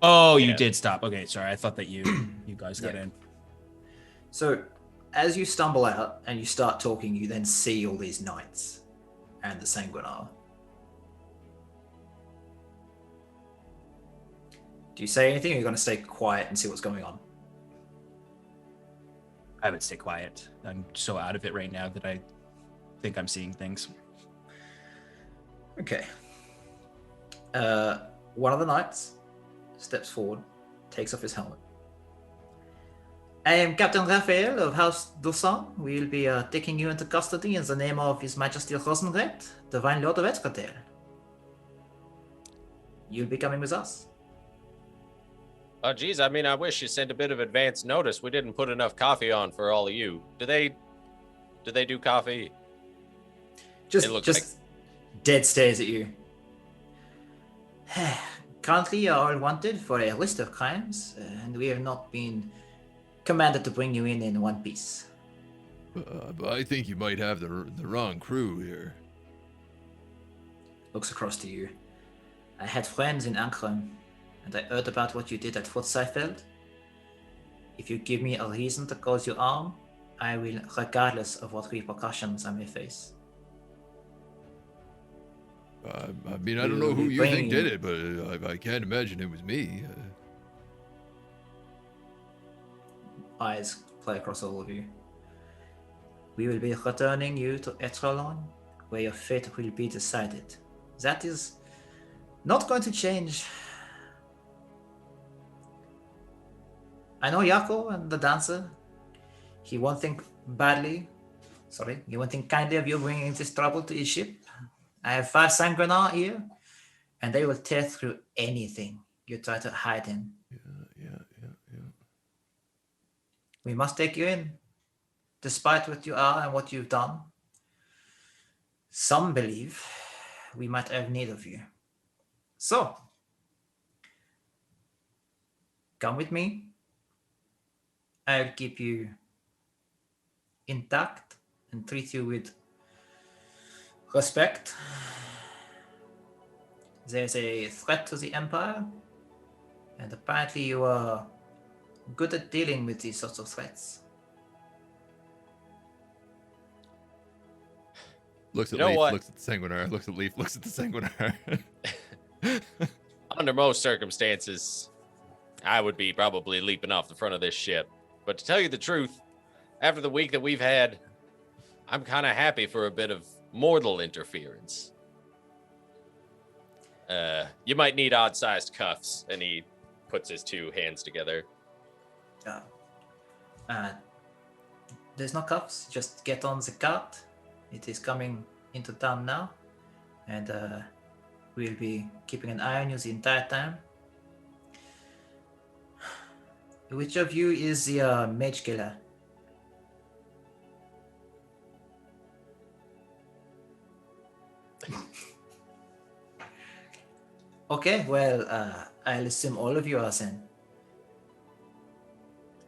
[SPEAKER 4] Oh, you did stop. Okay, sorry. I thought that you guys got in.
[SPEAKER 1] So, as you stumble out and you start talking, you then see all these knights and the Sanguinar. Do you say anything, or are you going to stay quiet and see what's going on?
[SPEAKER 4] I would stay quiet. I'm so out of it right now that I think I'm seeing things.
[SPEAKER 1] Okay. One of the knights steps forward, takes off his helmet. I am Captain Raphael of House Dusan. We will be taking you into custody in the name of His Majesty Rosenrecht, Divine Lord of Escatel. You'll be coming with us.
[SPEAKER 5] Oh, geez, I mean, I wish you sent a bit of advance notice. We didn't put enough coffee on for all of you. Do they do coffee?
[SPEAKER 1] Just dead stares at you. Currently, you are all wanted for a list of crimes, and we have not been commanded to bring you in one piece.
[SPEAKER 7] But I think you might have the wrong crew here.
[SPEAKER 1] Looks across to you. I had friends in Ankrum, and I heard about what you did at Fort Seifeld. If you give me a reason to cause you harm, I will, regardless of what repercussions I may face.
[SPEAKER 7] I mean, I don't know who you think did it, but I can't imagine it was me.
[SPEAKER 1] Eyes play across all of you. We will be returning you to Etrolon, where your fate will be decided. That is not going to change. I know Jaako and the dancer. He won't think kindly of you bringing this trouble to his ship. I have 5 Sangrenar here, and they will tear through anything you try to hide in.
[SPEAKER 7] Yeah.
[SPEAKER 1] We must take you in, despite what you are and what you've done. Some believe we might have need of you. So, come with me. I'll keep you intact and treat you with respect. There's a threat to the Empire, and apparently you are good at dealing with these sorts of threats.
[SPEAKER 7] Looks at Leaf, looks at the Sanguinar, looks at Leaf, looks at the Sanguinar.
[SPEAKER 5] Under most circumstances, I would be probably leaping off the front of this ship. But to tell you the truth, after the week that we've had, I'm kind of happy for a bit of mortal interference. You might need odd-sized cuffs, and he puts his 2 hands together.
[SPEAKER 1] There's no cuffs, just get on the cart. It is coming into town now, and we'll be keeping an eye on you the entire time. Which of you is the mage killer? Okay, well, I'll assume all of you are then.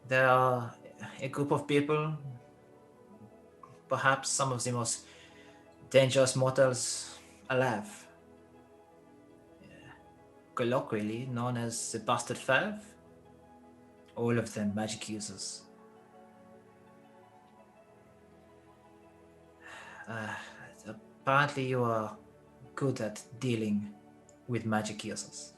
[SPEAKER 1] There are a group of people, perhaps some of the most dangerous mortals alive. Colloquially known as the Bastard Five. All of them magic users. Apparently you are good at dealing with magic users.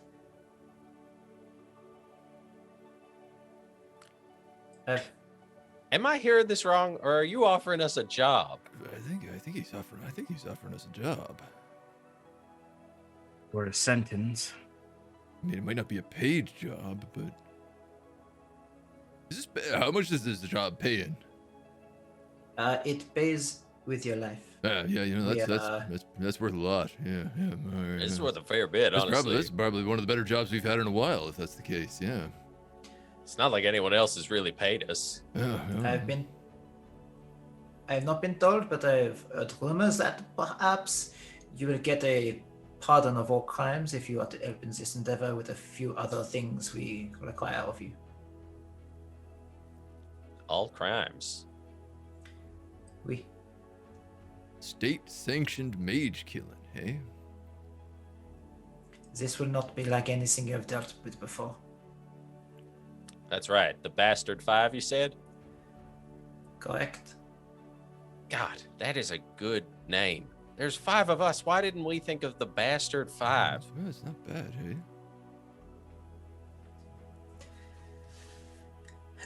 [SPEAKER 5] Am I hearing this wrong, or are you offering us a job?
[SPEAKER 7] I think he's offering us a job.
[SPEAKER 4] Or a sentence.
[SPEAKER 7] I mean, it might not be a paid job, but how much is this job paying?
[SPEAKER 1] It pays with your life.
[SPEAKER 7] Yeah, that's worth a lot. Yeah. Right,
[SPEAKER 5] It's worth a fair bit, honestly.
[SPEAKER 7] That's probably one of the better jobs we've had in a while, if that's the case. Yeah.
[SPEAKER 5] It's not like anyone else has really paid us.
[SPEAKER 7] Yeah.
[SPEAKER 1] I have not been told, but I've heard rumors that perhaps you will get a pardon of all crimes if you are to help in this endeavor with a few other things we require of you.
[SPEAKER 5] All crimes.
[SPEAKER 1] Oui.
[SPEAKER 7] State-sanctioned mage killing, hey?
[SPEAKER 1] This will not be like anything you have dealt with before.
[SPEAKER 5] That's right. The Bastard Five, you said?
[SPEAKER 1] Correct.
[SPEAKER 5] God, that is a good name. There's 5 of us. Why didn't we think of the Bastard Five?
[SPEAKER 7] It's not bad,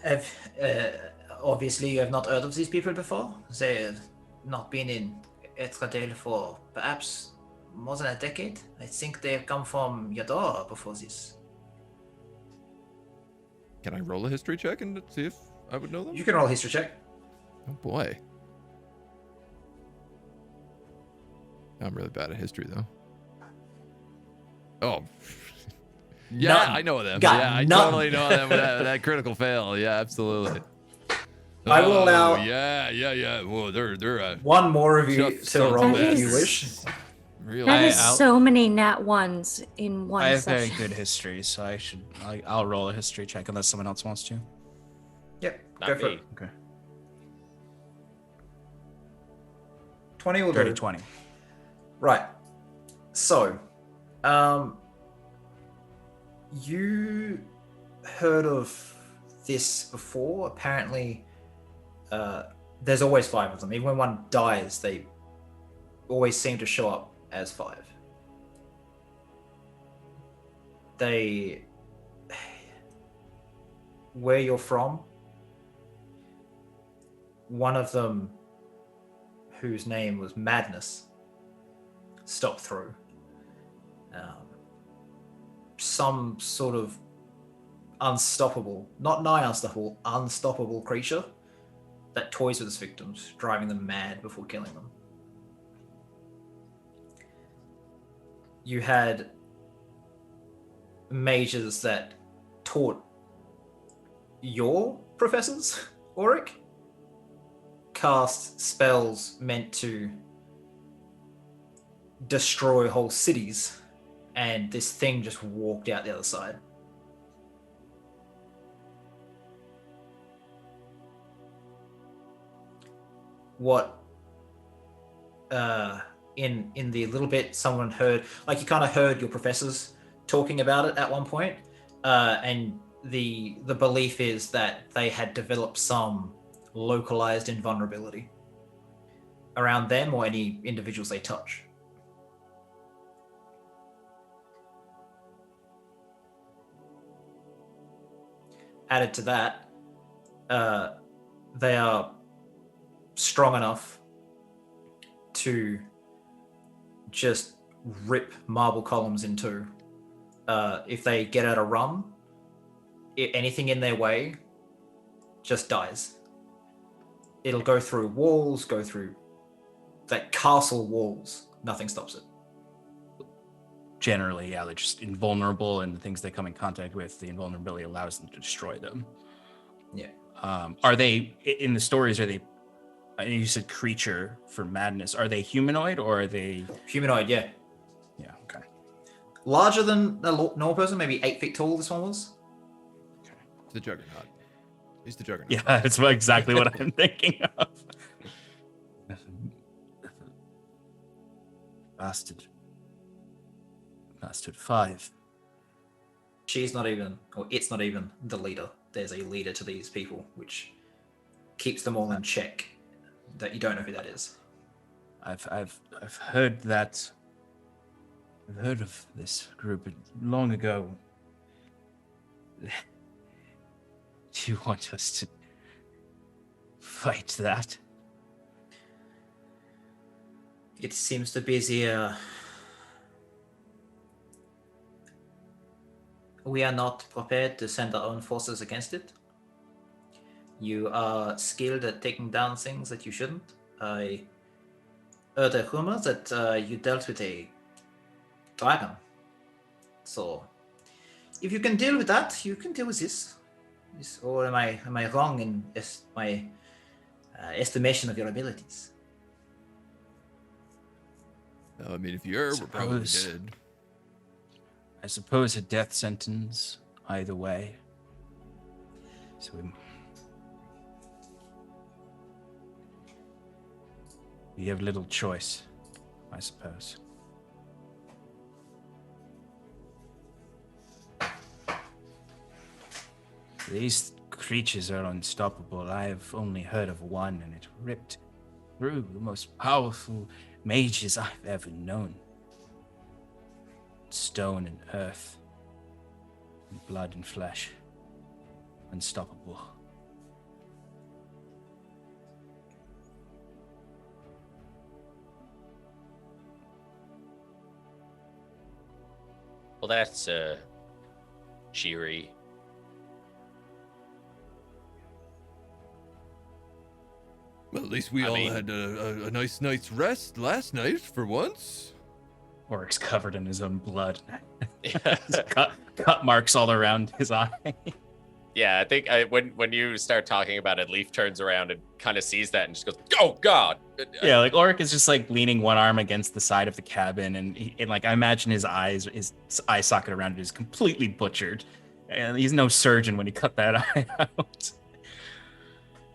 [SPEAKER 1] hey? Obviously, you have not heard of these people before. They have not been in Etradale for perhaps more than a decade. I think they have come from Yador before this.
[SPEAKER 7] Can I roll a history check and see if I would know them?
[SPEAKER 1] You can roll a history check.
[SPEAKER 7] Oh boy. I'm really bad at history though. Oh. Yeah,
[SPEAKER 1] None.
[SPEAKER 7] I know them.
[SPEAKER 1] Got
[SPEAKER 7] yeah, I
[SPEAKER 1] none.
[SPEAKER 7] totally know them with that critical fail. Yeah, absolutely.
[SPEAKER 1] I will allow.
[SPEAKER 7] Yeah. Well, they're
[SPEAKER 1] one more of you
[SPEAKER 7] Shut-
[SPEAKER 1] to roll
[SPEAKER 7] shut
[SPEAKER 1] if you
[SPEAKER 7] this.
[SPEAKER 1] wish.
[SPEAKER 2] Really?
[SPEAKER 8] That is
[SPEAKER 4] I'll-
[SPEAKER 8] so many nat ones in one
[SPEAKER 4] I have very
[SPEAKER 8] session.
[SPEAKER 4] good history, so I'll roll a history check unless someone else wants to.
[SPEAKER 1] Yep,
[SPEAKER 5] Not
[SPEAKER 1] go for
[SPEAKER 5] me.
[SPEAKER 1] it.
[SPEAKER 4] Okay.
[SPEAKER 1] 20 will
[SPEAKER 4] Dirty
[SPEAKER 1] do.
[SPEAKER 4] 20.
[SPEAKER 1] Right. So, you heard of this before? Apparently, there's always 5 of them. Even when one dies, they always seem to show up as 5. Where you're from, one of them, whose name was Madness, stopped through. Some sort of unstoppable, not nigh unstoppable, unstoppable creature that toys with its victims, driving them mad before killing them. You had mages that taught your professors, Auric, cast spells meant to destroy whole cities, and this thing just walked out the other side. What in the little bit someone heard, like you kind of heard your professors talking about it at one point, and the belief is that they had developed some localized invulnerability around them or any individuals they touch. Added to that, they are strong enough to just rip marble columns in two. If they get out a run, anything in their way just dies. It'll go through walls, go through like castle walls. Nothing stops it.
[SPEAKER 4] Generally, yeah, they're just invulnerable, and the things they come in contact with, the invulnerability allows them to destroy them.
[SPEAKER 1] Yeah.
[SPEAKER 4] Are they, in the stories, are they, I know you said creature for Madness, are they humanoid or are they...
[SPEAKER 1] Humanoid, yeah.
[SPEAKER 4] Yeah, okay.
[SPEAKER 1] Larger than a normal person, maybe 8 feet tall this one was.
[SPEAKER 7] It's the Juggernaut. He's the Juggernaut.
[SPEAKER 4] Yeah, that's exactly what I'm thinking of. Bastard 5.
[SPEAKER 1] She's not even, or it's not even the leader. There's a leader to these people, which keeps them all in check. That you don't know who that is.
[SPEAKER 4] I've heard that. I've heard of this group long ago. Do you want us to fight that?
[SPEAKER 1] It seems to be the. We are not prepared to send our own forces against it. You are skilled at taking down things that you shouldn't. I heard a rumor that you dealt with a dragon. So, if you can deal with that, you can deal with this. Or am I wrong in my estimation of your abilities?
[SPEAKER 7] I mean, if you're, we're probably dead.
[SPEAKER 4] I suppose a death sentence either way. So we have little choice, I suppose. These creatures are unstoppable. I have only heard of one, and it ripped through the most powerful mages I've ever known. Stone and earth, and blood and flesh. Unstoppable.
[SPEAKER 5] Well, that's cheery.
[SPEAKER 7] Well, at least we had a nice night's rest last night for once.
[SPEAKER 4] Oric's covered in his own blood. cut marks all around his eye.
[SPEAKER 5] Yeah, I think when you start talking about it, Leaf turns around and kind of sees that and just goes, "Oh God!"
[SPEAKER 4] Yeah, like Ulrich is just like leaning one arm against the side of the cabin, and like I imagine his eye socket around it is completely butchered, and he's no surgeon when he cut that eye out.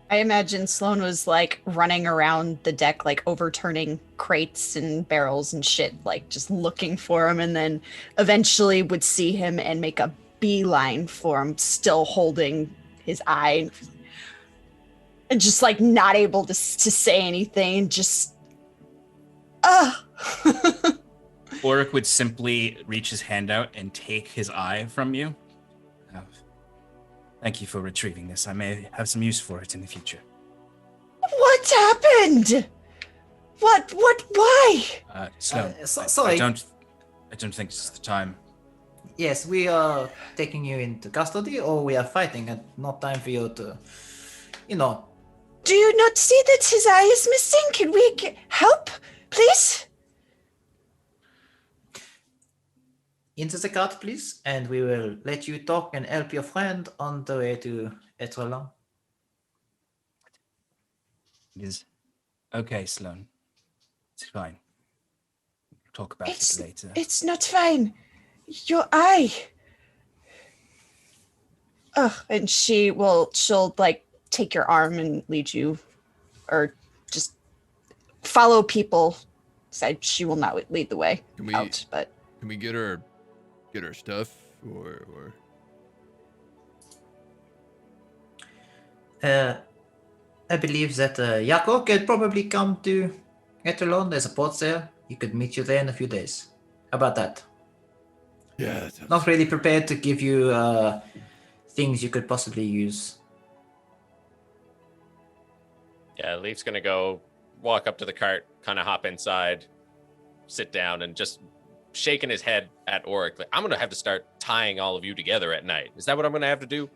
[SPEAKER 6] I imagine Sloan was like running around the deck, like overturning crates and barrels and shit, like just looking for him, and then eventually would see him and make a beeline for him, still holding his eye, and just like not able to say anything, just
[SPEAKER 4] Ulrich would simply reach his hand out and take his eye from you. Thank you for retrieving this. I may have some use for it in the future.
[SPEAKER 6] What happened? What? Why?
[SPEAKER 4] Sloan,
[SPEAKER 1] sorry.
[SPEAKER 4] I don't think this is the time.
[SPEAKER 1] Yes, we are taking you into custody, or we are fighting, and not time for you to,
[SPEAKER 6] Do you not see that his eye is missing? Can we help, please?
[SPEAKER 1] into the cart, please, and we will let you talk and help your friend on the way to Etrelon.
[SPEAKER 4] It is okay, Sloan. It's fine. We'll talk about it later.
[SPEAKER 6] It's not fine. Your eye. And she'll like take your arm and lead you, or just follow people. Said she will not lead the way out, but
[SPEAKER 7] can we get her stuff or?
[SPEAKER 1] I believe that Jaako could probably come to Etrelon. There's a port there. He could meet you there in a few days. How about that?
[SPEAKER 7] Yeah.
[SPEAKER 1] Not really prepared to give you things you could possibly use.
[SPEAKER 5] Yeah, Leaf's gonna go walk up to the cart, kind of hop inside, sit down, and just shaking his head at Ulrich. Like, I'm gonna have to start tying all of you together at night. Is that what I'm gonna have to do?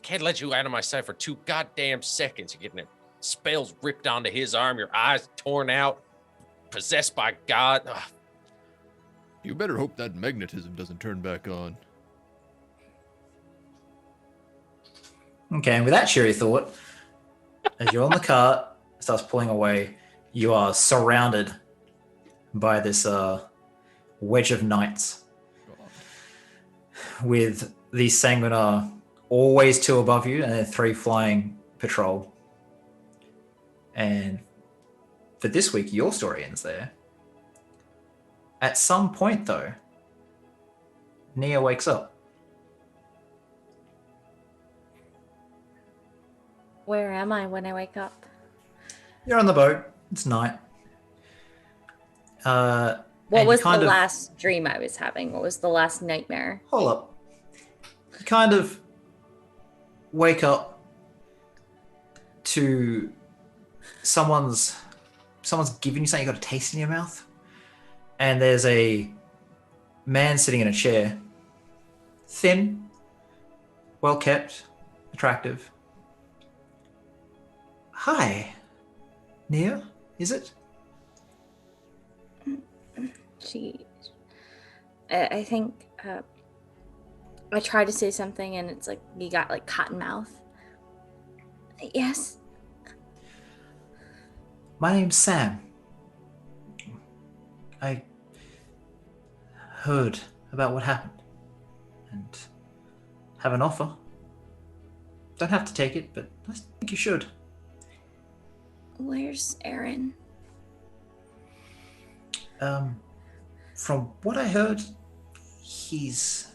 [SPEAKER 5] Can't let you out of my sight for 2 goddamn seconds. You're getting spells ripped onto his arm, your eyes torn out, possessed by God. Ugh.
[SPEAKER 7] You better hope that magnetism doesn't turn back on.
[SPEAKER 1] Okay, and with that cheery thought, as you're on the cart, it starts pulling away, you are surrounded by this wedge of knights with the Sanguinar always 2 above you and then 3 flying patrol. And for this week, your story ends there. At some point, though, Nia wakes up.
[SPEAKER 8] Where am I when I wake up?
[SPEAKER 1] You're on the boat. It's night.
[SPEAKER 8] What was the last dream I was having? What was the last nightmare?
[SPEAKER 1] Hold up. You kind of wake up to someone's giving you something. You got a taste in your mouth, and there's a man sitting in a chair, thin, well kept, attractive. Hi, Nia, is it?
[SPEAKER 8] I think I tried to say something and it's like you got like cotton mouth. Yes.
[SPEAKER 1] My name's Sam. I heard about what happened and have an offer. Don't have to take it, but I think you should.
[SPEAKER 8] Where's Aaron?
[SPEAKER 1] From what I heard, he's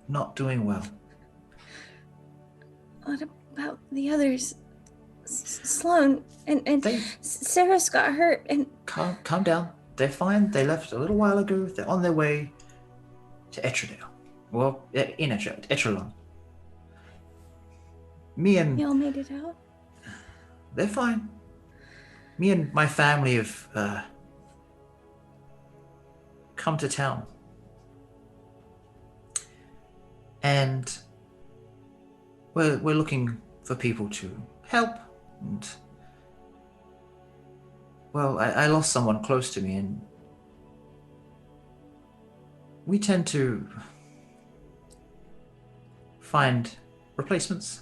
[SPEAKER 1] not doing well.
[SPEAKER 8] What about the others? Sloan and Sarah's got hurt and...
[SPEAKER 1] Calm down. They're fine. They left a little while ago. They're on their way to Etredale. Well, in Etrelon. Me and...
[SPEAKER 8] Y'all made it out?
[SPEAKER 1] They're fine. Me and my family have come to town. And we're looking for people to help. And, well, I lost someone close to me, and we tend to find replacements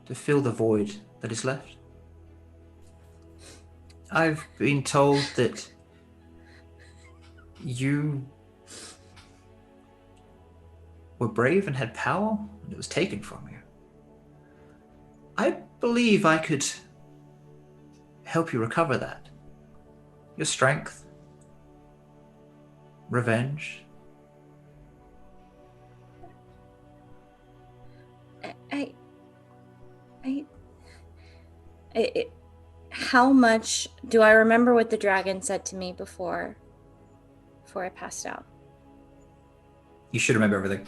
[SPEAKER 1] to fill the void that is left. I've been told that you were brave and had power, and it was taken from you. I believe I could help you recover that. Your strength, revenge.
[SPEAKER 8] How much do I remember what the dragon said to me before I passed out?
[SPEAKER 1] You should remember everything.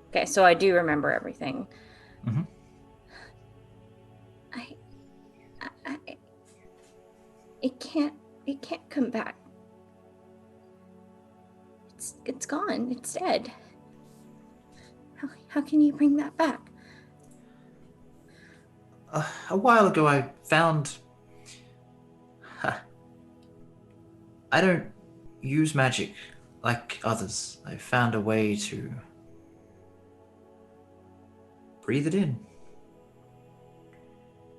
[SPEAKER 8] Okay, so I do remember everything.
[SPEAKER 1] Mm-hmm.
[SPEAKER 8] It can't come back. It's gone. It's dead. How can you bring that back?
[SPEAKER 1] A while ago, I found. I don't use magic like others. I found a way to breathe it in.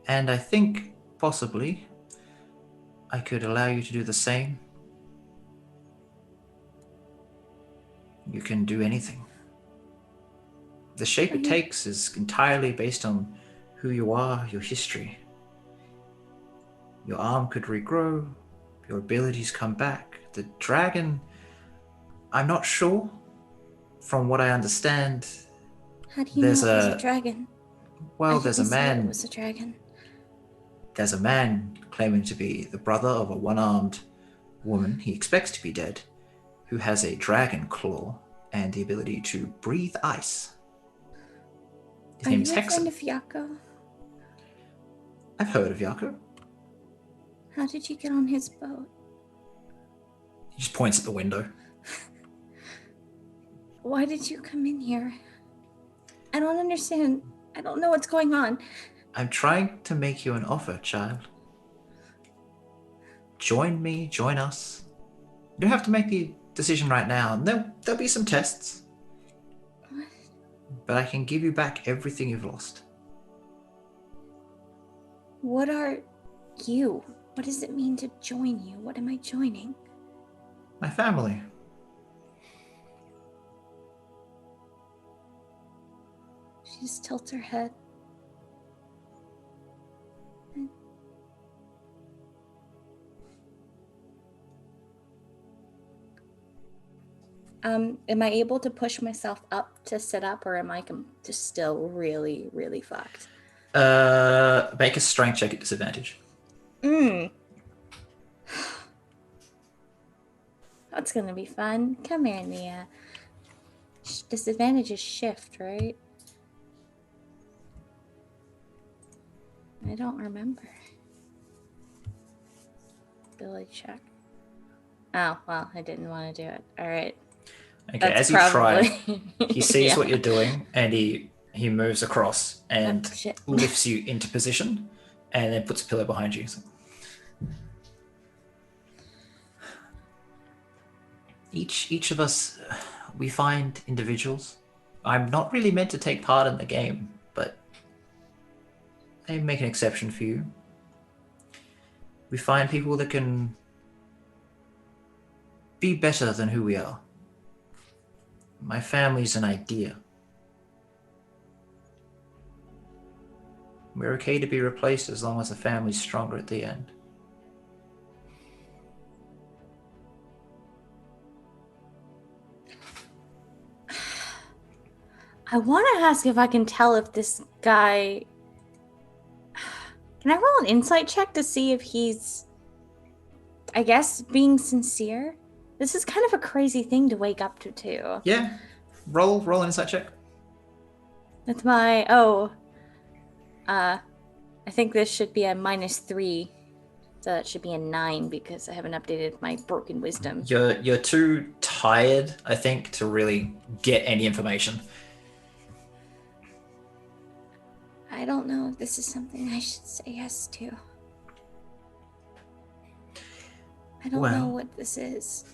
[SPEAKER 1] And I think possibly I could allow you to do the same. You can do anything. The shape it takes is entirely based on who you are, your history. Your arm could regrow, your abilities come back. The dragon, I'm not sure. From what I understand,
[SPEAKER 8] how do you know it was a dragon?
[SPEAKER 1] Well, there's a man.
[SPEAKER 8] It was a dragon.
[SPEAKER 1] There's a man claiming to be the brother of a one-armed woman he expects to be dead, who has a dragon claw and the ability to breathe ice. His name is Hexen.
[SPEAKER 8] Are you a friend of Jaako?
[SPEAKER 1] I've heard of Jaako.
[SPEAKER 8] How did you get on his boat?
[SPEAKER 1] He just points at the window.
[SPEAKER 8] Why did you come in here? I don't understand. I don't know what's going on.
[SPEAKER 1] I'm trying to make you an offer, child. Join me, join us. You don't have to make the decision right now. There'll be some tests.
[SPEAKER 8] What?
[SPEAKER 1] But I can give you back everything you've lost.
[SPEAKER 8] What are you? What does it mean to join you? What am I joining?
[SPEAKER 1] My family.
[SPEAKER 8] She just tilts her head. Am I able to push myself up to sit up, or am I just still really, really fucked?
[SPEAKER 1] Make a strength check at disadvantage.
[SPEAKER 8] That's gonna be fun. Come here, Nia. Disadvantage is shift, right? I don't remember. Ability check. Oh, well, I didn't want to do it. All right.
[SPEAKER 1] Okay,
[SPEAKER 8] That's
[SPEAKER 1] as you try,
[SPEAKER 8] probably...
[SPEAKER 1] he sees
[SPEAKER 8] Yeah.
[SPEAKER 1] what you're doing, and he moves across and
[SPEAKER 8] Oh, shit.
[SPEAKER 1] lifts you into position, and then puts a pillow behind you. So. Each of us, we find individuals. I'm not really meant to take part in the game, but I make an exception for you. We find people that can be better than who we are. My family's an idea. We're okay to be replaced as long as the family's stronger at the end.
[SPEAKER 8] I want to ask if I can tell if this guy... Can I roll an insight check to see if he's, I guess, being sincere? This is kind of a crazy thing to wake up to, too.
[SPEAKER 1] Yeah. Roll an insight check.
[SPEAKER 8] That's my... I think this should be a -3. So that should be a 9 because I haven't updated my broken wisdom.
[SPEAKER 1] You're too tired, I think, to really get any information.
[SPEAKER 8] I don't know if this is something I should say yes to. I don't know what this is.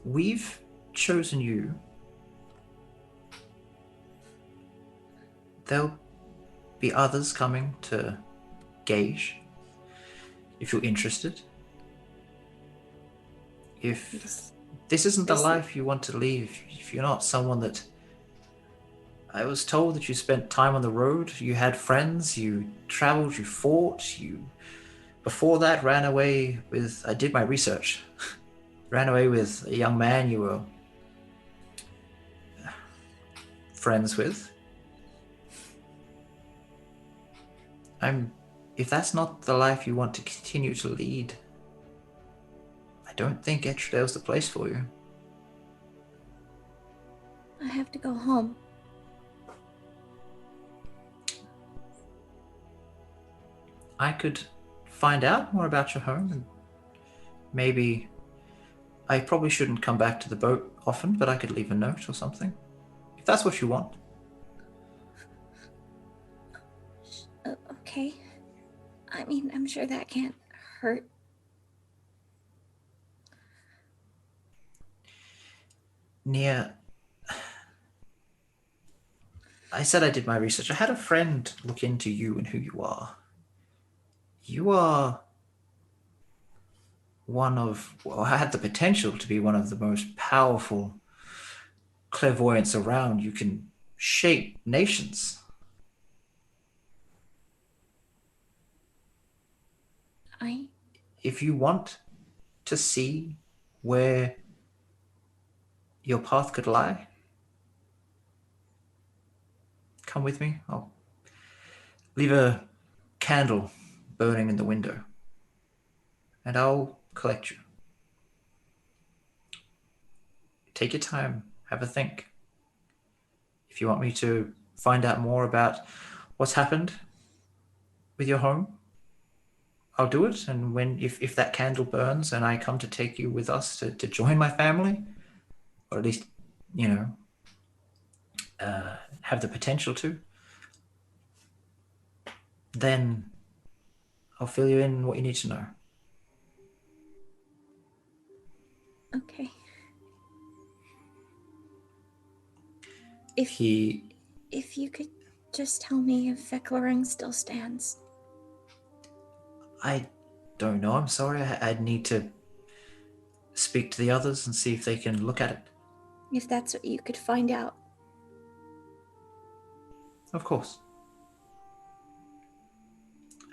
[SPEAKER 1] We've chosen you, there'll be others coming to gauge if you're interested. If this isn't the life you want to lead, if you're not someone that... I was told that you spent time on the road, you had friends, you traveled, you fought, you... Before that, ran away with... I did my research. Ran away with a young man you were friends with. If that's not the life you want to continue to lead, I don't think Etradale's the place for you.
[SPEAKER 8] I have to go home.
[SPEAKER 1] I could find out more about your home, and maybe... I probably shouldn't come back to the boat often, but I could leave a note or something. If that's what you want.
[SPEAKER 8] Okay. I mean, I'm sure that can't hurt.
[SPEAKER 1] Nia, I said I did my research. I had a friend look into you and who you are. You are one of... Well, I had the potential to be one of the most powerful clairvoyants around. You can shape nations. If you want to see where your path could lie, come with me. I'll leave a candle burning in the window, and I'll collect you. Take your time, have a think. If you want me to find out more about what's happened with your home, I'll do it. And if that candle burns and I come to take you with us to join my family, or at least, have the potential to, then I'll fill you in what you need to know.
[SPEAKER 8] Okay. If you could just tell me if Veclaring still stands.
[SPEAKER 1] I don't know. I'm sorry. I'd need to speak to the others and see if they can look at it.
[SPEAKER 8] If that's what you could find out.
[SPEAKER 1] Of course.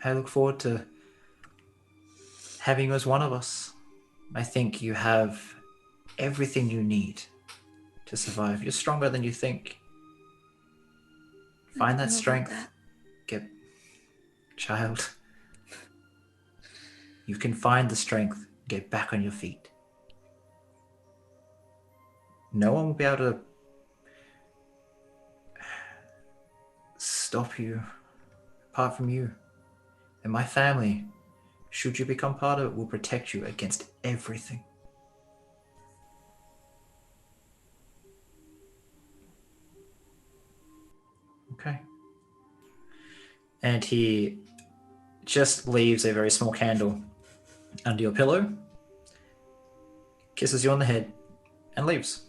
[SPEAKER 1] I look forward to having you as one of us. I think you have everything you need to survive. You're stronger than you think. Find that strength. Child. You can find the strength. Get back on your feet. No one will be able to stop you apart from you. And my family, should you become part of it, will protect you against everything. Okay. And he just leaves a very small candle under your pillow, kisses you on the head, and leaves.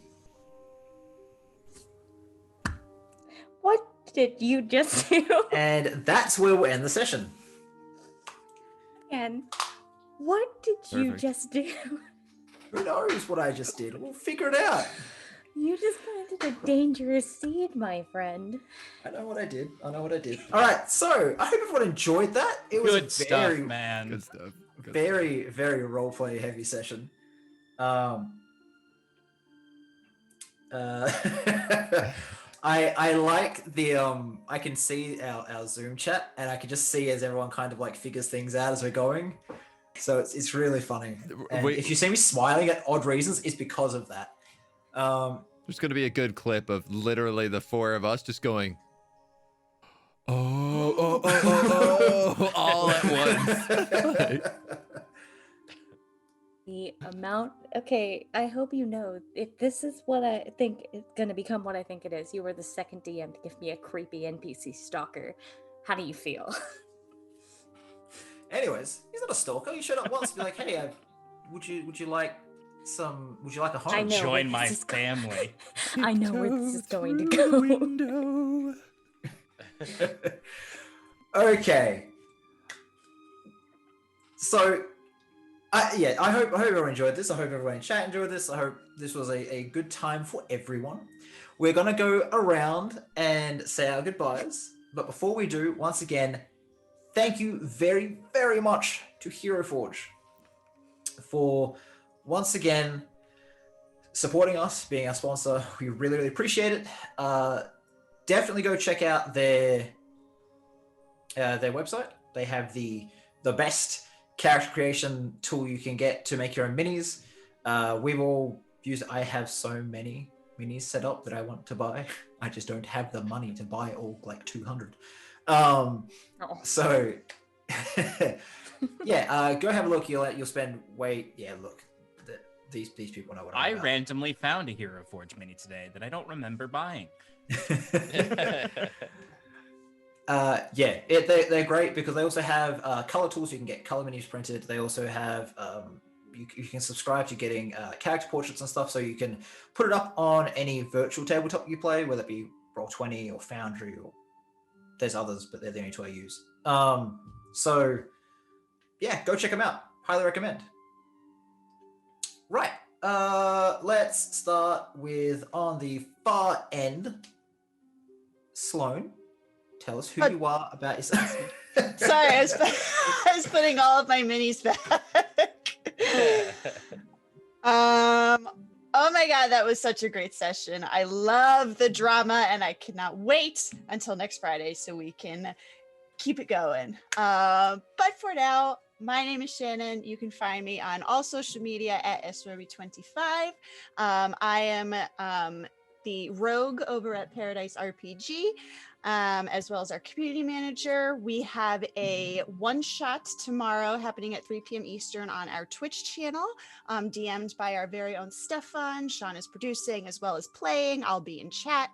[SPEAKER 8] What did you just do?
[SPEAKER 1] And that's where we'll end the session.
[SPEAKER 8] And what did you just do?
[SPEAKER 1] Who knows what I just did? We'll figure it out.
[SPEAKER 8] You just planted a dangerous seed, my friend.
[SPEAKER 1] I know what I did. All right, so I hope everyone enjoyed that. It was
[SPEAKER 4] Good stuff, man.
[SPEAKER 7] Good stuff.
[SPEAKER 1] Very, very roleplay heavy session. I like the I can see our Zoom chat, and I can just see as everyone kind of like figures things out as we're going. So it's really funny. And if you see me smiling at odd reasons, it's because of that.
[SPEAKER 2] There's going to be a good clip of literally the four of us just going, oh, all at once.
[SPEAKER 8] The amount... Okay, I hope you know, if this is what I think is going to become what I think it is, you were the second DM to give me a creepy NPC stalker. How do you feel?
[SPEAKER 1] Anyways, he's not a stalker. You showed up once to be like, hey, would you like Would you like a home?
[SPEAKER 8] I know
[SPEAKER 4] Join
[SPEAKER 8] where
[SPEAKER 4] my
[SPEAKER 8] this is
[SPEAKER 4] family.
[SPEAKER 8] I know where this is going to
[SPEAKER 7] Tiptoe
[SPEAKER 8] go.
[SPEAKER 7] through the window.
[SPEAKER 1] Okay. So, I hope everyone enjoyed this. I hope everyone in chat enjoyed this. I hope this was a good time for everyone. We're going to go around and say our goodbyes. But before we do, once again, thank you very, very much to Hero Forge for once again supporting us, being our sponsor. We really, really appreciate it. Definitely go check out their website. They have the best character creation tool you can get to make your own minis. We've all used. I have so many minis set up that I want to buy. I just don't have the money to buy all like 200. So yeah, go have a look. You'll spend way. Yeah, look, these people know what I'm
[SPEAKER 4] I
[SPEAKER 1] about.
[SPEAKER 4] randomly found a Hero Forge mini today that I don't remember buying.
[SPEAKER 1] Yeah, they're great because they also have color tools. You can get color menus printed. They also have you can subscribe to getting character portraits and stuff, so you can put it up on any virtual tabletop you play, whether it be Roll20 or Foundry, or there's others, but they're the only two I use. So yeah, go check them out. Highly recommend. Right, let's start with on the far end, Sloan. Tell us who you are about yourself.
[SPEAKER 6] Sorry, I was putting all of my minis back. Oh my god, that was such a great session. I love the drama, and I cannot wait until next Friday so we can keep it going. But for now, my name is Shannon. You can find me on all social media at S2E01. I am the rogue over at Paradise RPG, as well as our community manager. We have a one-shot tomorrow happening at 3 p.m. Eastern on our Twitch channel, DM'd by our very own Stefan. Sean is producing as well as playing. I'll be in chat.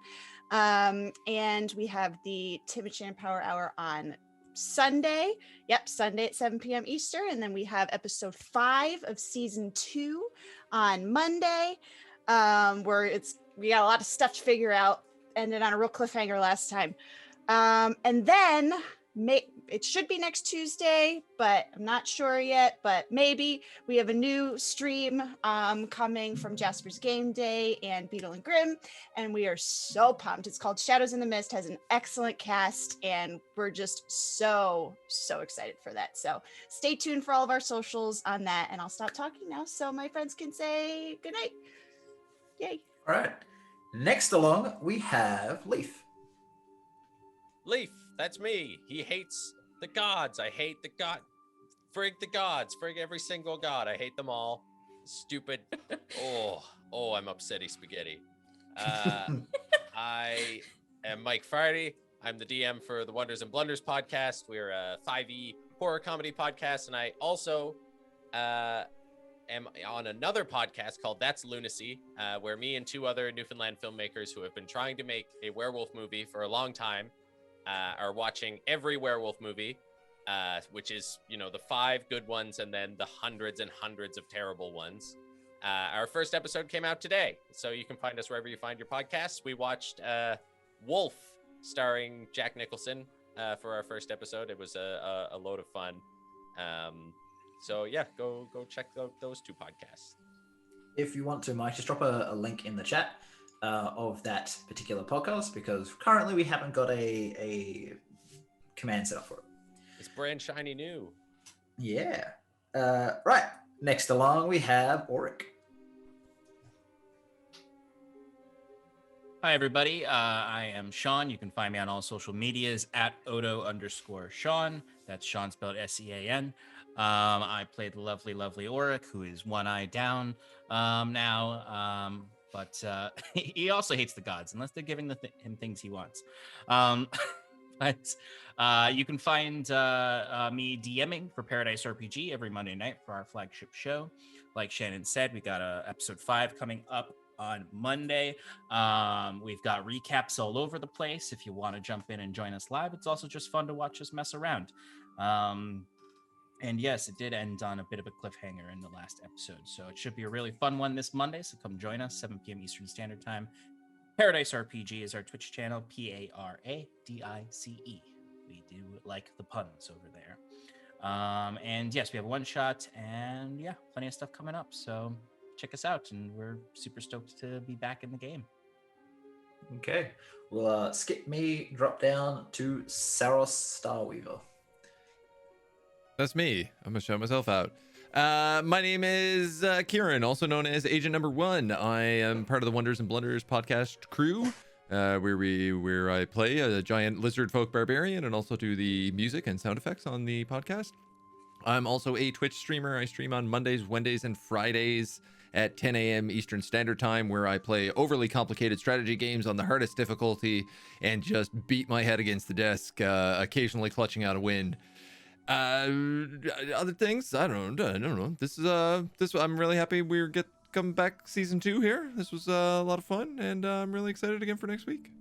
[SPEAKER 6] And we have the Tim and Shannon Power Hour on Sunday. Yep, Sunday at 7 p.m. Eastern. And then we have episode 5 of season 2 on Monday, where we got a lot of stuff to figure out. Ended on a real cliffhanger last time. And then it should be next Tuesday, but I'm not sure yet, but maybe we have a new stream coming from Jasper's Game Day and Beetle and Grimm, and we are so pumped. It's called Shadows in the Mist, has an excellent cast, and we're just so excited for that. So stay tuned for all of our socials on that, and I'll stop talking now so my friends can say goodnight. Yay.
[SPEAKER 1] All right. Next along, we have Leaf.
[SPEAKER 5] Leaf, that's me. He hates the gods. I hate the god. Frig the gods. Frig every single god. I hate them all. Stupid. Oh, I'm upsetty spaghetti. I am Mike Friday. I'm the DM for the Wonders and Blunders podcast. We're a 5e horror comedy podcast, and I also am on another podcast called That's Lunacy, where me and 2 other Newfoundland filmmakers who have been trying to make a werewolf movie for a long time are watching every werewolf movie, which is, the 5 good ones and then the hundreds and hundreds of terrible ones. Our first episode came out today, so you can find us wherever you find your podcasts. We watched Wolf, starring Jack Nicholson, for our first episode. It was a load of fun. So yeah, go check out those 2 podcasts.
[SPEAKER 1] If you want to, Mike, just drop a link in the chat of that particular podcast, because currently we haven't got a command set up for it.
[SPEAKER 5] It's brand shiny new.
[SPEAKER 1] Yeah. Right. Next along, we have Auric.
[SPEAKER 4] Hi, everybody. I am Sean. You can find me on all social medias at Odo_Sean. That's Sean spelled S-E-A-N. I play the lovely Auric, who is one eye down now. But he also hates the gods, unless they're giving him things he wants. But you can find me DMing for Paradise RPG every Monday night for our flagship show. Like Shannon said, we got episode 5 coming up on Monday. We've got recaps all over the place. If you want to jump in and join us live, it's also just fun to watch us mess around. And yes, it did end on a bit of a cliffhanger in the last episode. So it should be a really fun one this Monday. So come join us, 7 p.m. Eastern Standard Time. Paradise RPG is our Twitch channel, Paradice. We do like the puns over there. And yes, we have a one shot and yeah, plenty of stuff coming up. So check us out. And we're super stoked to be back in the game.
[SPEAKER 1] Okay. We'll skip me, drop down to Saros Starweaver.
[SPEAKER 2] That's me. I'm gonna shout myself out. My name is Kieran, also known as AgentNumberOne. I am part of the Wonders and Blunders podcast crew, where I play a giant lizard folk barbarian and also do the music and sound effects on the podcast. I'm also a Twitch streamer. I stream on Mondays, Wednesdays, and Fridays at 10 a.m. Eastern Standard Time, where I play overly complicated strategy games on the hardest difficulty and just beat my head against the desk, occasionally clutching out a win. Other things, I don't know. This I'm really happy we're coming back season 2 here. This was a lot of fun, and I'm really excited again for next week.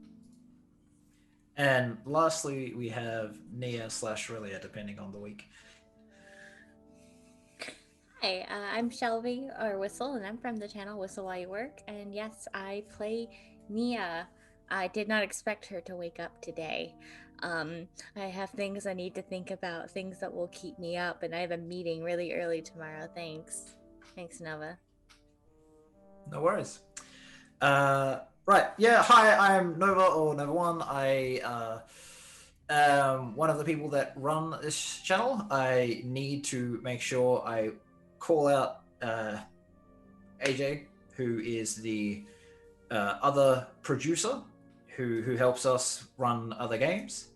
[SPEAKER 1] And lastly, we have Nia / Relia, depending on the week.
[SPEAKER 8] Hi, I'm Shelby, or Wystle, and I'm from the channel Whistle While You Work. And yes, I play Nia. I did not expect her to wake up today. I have things I need to think about, things that will keep me up, and I have a meeting really early tomorrow. Thanks, Nova.
[SPEAKER 1] No worries. Right, yeah, hi, I'm Nova, or Nova1. I am one of the people that run this channel. I need to make sure I call out AJ, who is the other producer who helps us run other games,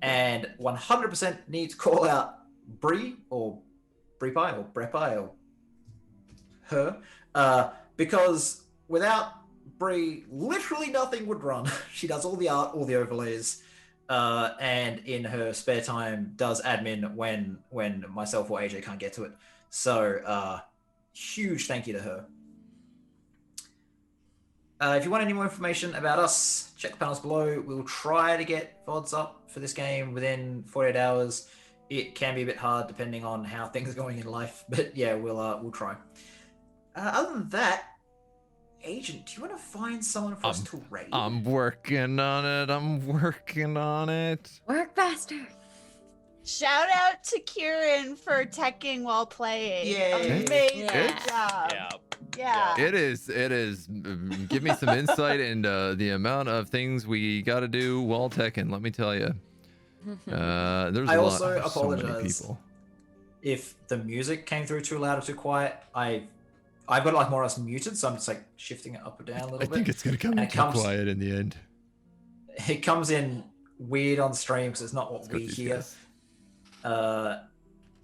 [SPEAKER 1] and 100% need to call out Brepai or Brepai or her, because without Bree, literally nothing would run. She does all the art, all the overlays, and in her spare time does admin when myself or AJ can't get to it. So huge thank you to her. If you want any more information about us, check the panels below. We'll try to get VODs up for this game within 48 hours. It can be a bit hard depending on how things are going in life, but yeah, we'll try. Other than that, Agent, do you want to find someone for us to raid?
[SPEAKER 2] I'm working on it.
[SPEAKER 8] Work faster.
[SPEAKER 6] Shout out to Kieran for teching while playing.
[SPEAKER 1] Yay.
[SPEAKER 6] Amazing
[SPEAKER 8] Yeah.
[SPEAKER 6] job. Yeah.
[SPEAKER 2] It is. Give me some insight into the amount of things we got to do while teching. Let me tell you. There's
[SPEAKER 1] I
[SPEAKER 2] a
[SPEAKER 1] also
[SPEAKER 2] lot. So many
[SPEAKER 1] apologize
[SPEAKER 2] people.
[SPEAKER 1] if the music came through too loud or too quiet. I've got it like more or less muted, so I'm just like shifting it up or down a little bit.
[SPEAKER 2] I think it's gonna come in quiet in the end.
[SPEAKER 1] It comes in weird on stream because it's not what
[SPEAKER 2] Let's
[SPEAKER 1] we
[SPEAKER 2] go
[SPEAKER 1] hear.
[SPEAKER 2] guys.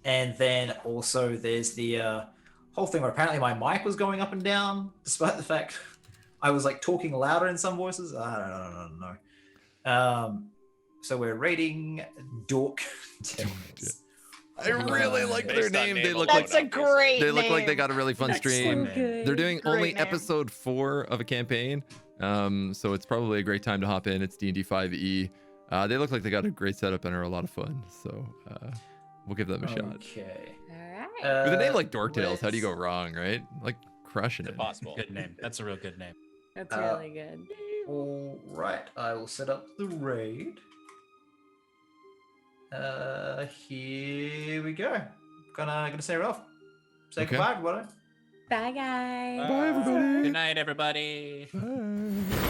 [SPEAKER 1] And then also there's the whole thing where apparently my mic was going up and down, despite the fact I was like talking louder in some voices. I don't know. So we're rating Dork Tales.
[SPEAKER 2] I really like their
[SPEAKER 5] Based on
[SPEAKER 2] name. They
[SPEAKER 5] name
[SPEAKER 2] look
[SPEAKER 5] alone,
[SPEAKER 6] That's a great
[SPEAKER 2] They look like
[SPEAKER 6] name.
[SPEAKER 2] they got a really fun
[SPEAKER 8] That's
[SPEAKER 2] stream.
[SPEAKER 8] so good.
[SPEAKER 2] They're doing
[SPEAKER 6] Great
[SPEAKER 2] only
[SPEAKER 6] name.
[SPEAKER 2] episode 4 of a campaign, so it's probably a great time to hop in. It's D&D5e. They look like they got a great setup and are a lot of fun, so we'll give them a shot.
[SPEAKER 1] Okay.
[SPEAKER 8] All right.
[SPEAKER 2] With a name like Dork Tales,
[SPEAKER 1] let's-
[SPEAKER 2] how do you go wrong, right? Like crushing
[SPEAKER 5] It's
[SPEAKER 2] it.
[SPEAKER 5] impossible.
[SPEAKER 4] Good name. That's a real good name.
[SPEAKER 8] That's really good.
[SPEAKER 1] All right, I will set up the raid. Here we go. Gonna say it off. Say
[SPEAKER 2] Okay.
[SPEAKER 1] goodbye, everybody.
[SPEAKER 8] Bye, guys.
[SPEAKER 2] Bye, everybody.
[SPEAKER 4] Good night, everybody.
[SPEAKER 2] Bye.